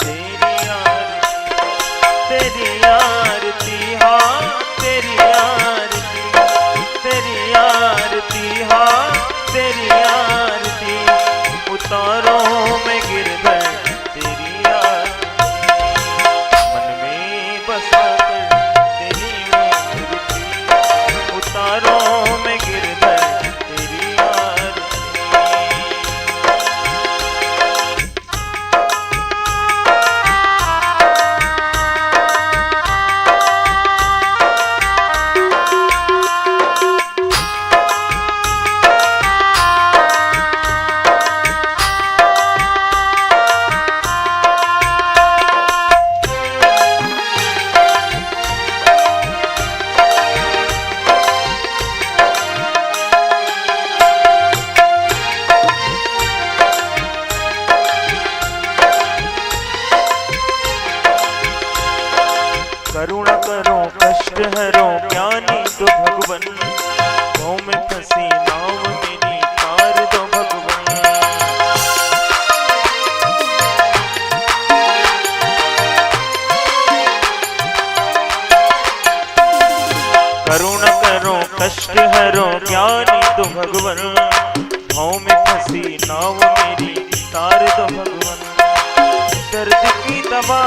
तेरी आरती तेरी आरती उतारो मैं गिरधर तेरी आरती मन में बसा कर तेरी मूर्ति उतारो मैं गिरधर तेरी आरती। करुणा करो कष्ट हरो ज्ञानी दो भगवन भव में फंसी नाव मेरी तार दो भगवन। करुणा करो कष्ट हरो ज्ञानी दो भगवन भव में फंसी नाव मेरी तार दो भगवन। दर्द की दवा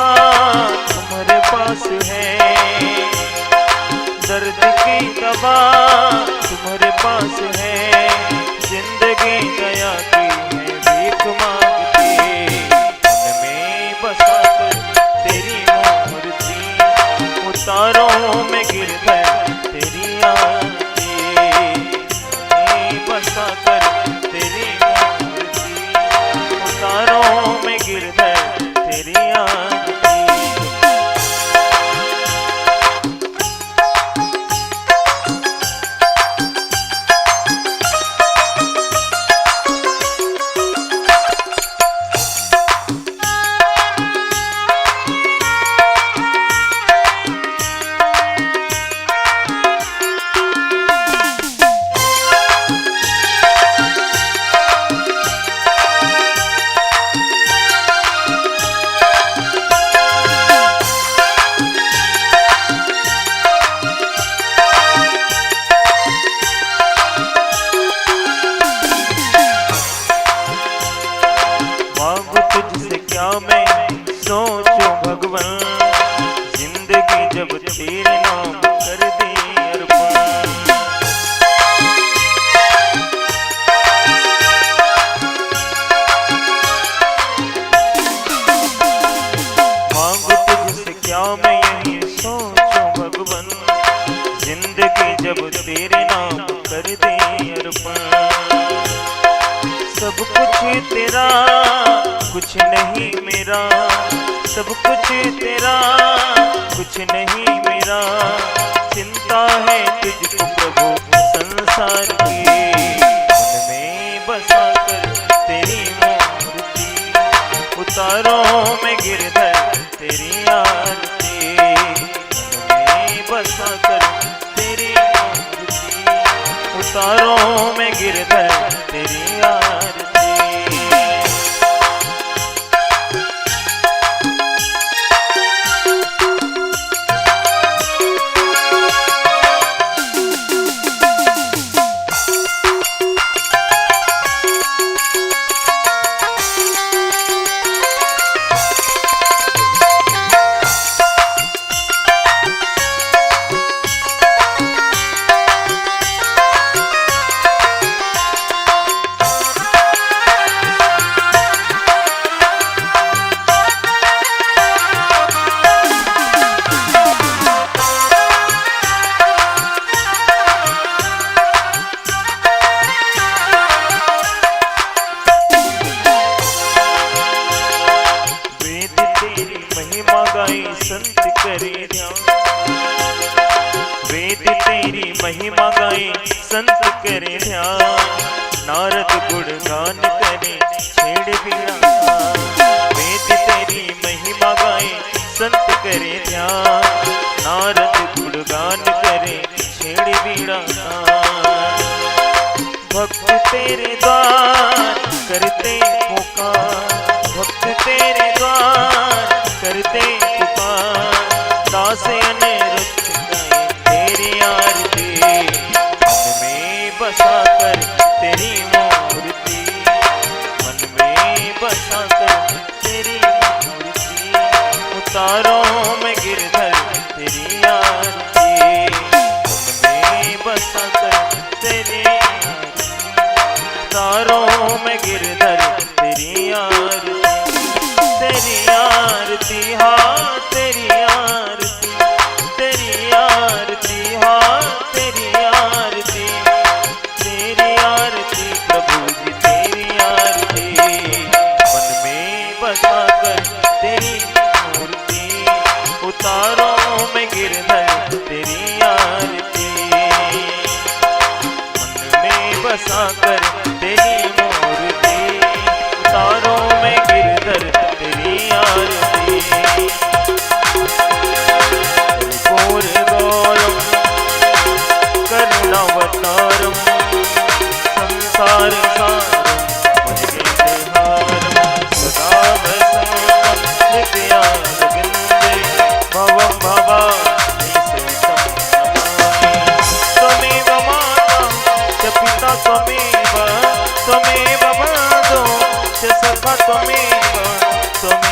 तुम्हारे पास है दर्द की दवा तुम्हारे पास है जिंदगी दया की है भीख मांगती मन में बसा कर तेरी मूर्ति उतारो मैं गिरधर तेरी आरती में बसा कर तेरी मूर्ति उतारो मैं गिरधर तेरी आरती। तुझसे क्या मैं सोचूं भगवान जिंदगी जब तेरे नाम कर दी अर्पण। मांगो तुझसे क्या मैं यही सोचूं भगवन, जिंदगी जब तेरे नाम कर दे अर्पण। सब कुछ तेरा कुछ नहीं मेरा, सब कुछ तेरा कुछ नहीं मेरा। चिंता है तुझको प्रभु संसार की, मन में बसा कर तेरी मूर्ति, उतारो में गिरधर तेरी आरती। मन में बसा कर तेरी मूर्ति, उतारो में गिरधर तेरी आरती। संत करे ध्यान, वेद तेरी महिमा गाए संत करे ध्यान। नारद गुणगान करे छेड़ बीड़ा, वेद तेरी महिमा गाए संत करे ध्यान। नारद गुणगान करे छेड़ बीड़ा। भक्त तेरे द्वार करते पुकार, भक्त तेरे द्वार करते पुकार। दास अनिरुद्ध गाए तेरी आरती, मन में बसा कर तेरी मूर्ति, मन में बसा कर तेरी मूर्ति। उतारो में गिरधर तेरी आरती, मन में बसा कर तेरी आरती। उतारो में गिरधर तेरी आरती, तेरी आरती हाँ तेरी आरती, तेरी आरती हाँ तेरी आरती, तेरी आरती प्रभु जी तेरी आरती। मन में बसा कर तेरी मूर्ति, उतारो में गिरधर तेरी आरती। मन में बसा कर तेरी मूर्ति, उतारो में गिरधर तेरी आरती। कर्पूर गौरम करुणावतारम, संसार सारम भजनेहारम। सदा वसंतम हृदयारविंदे, भवं भवानि सहितं नमामि। त्वमेव माता च पिता त्वमेव, त्वमेव बन्धो च सखा त्वमेव, त्वमेव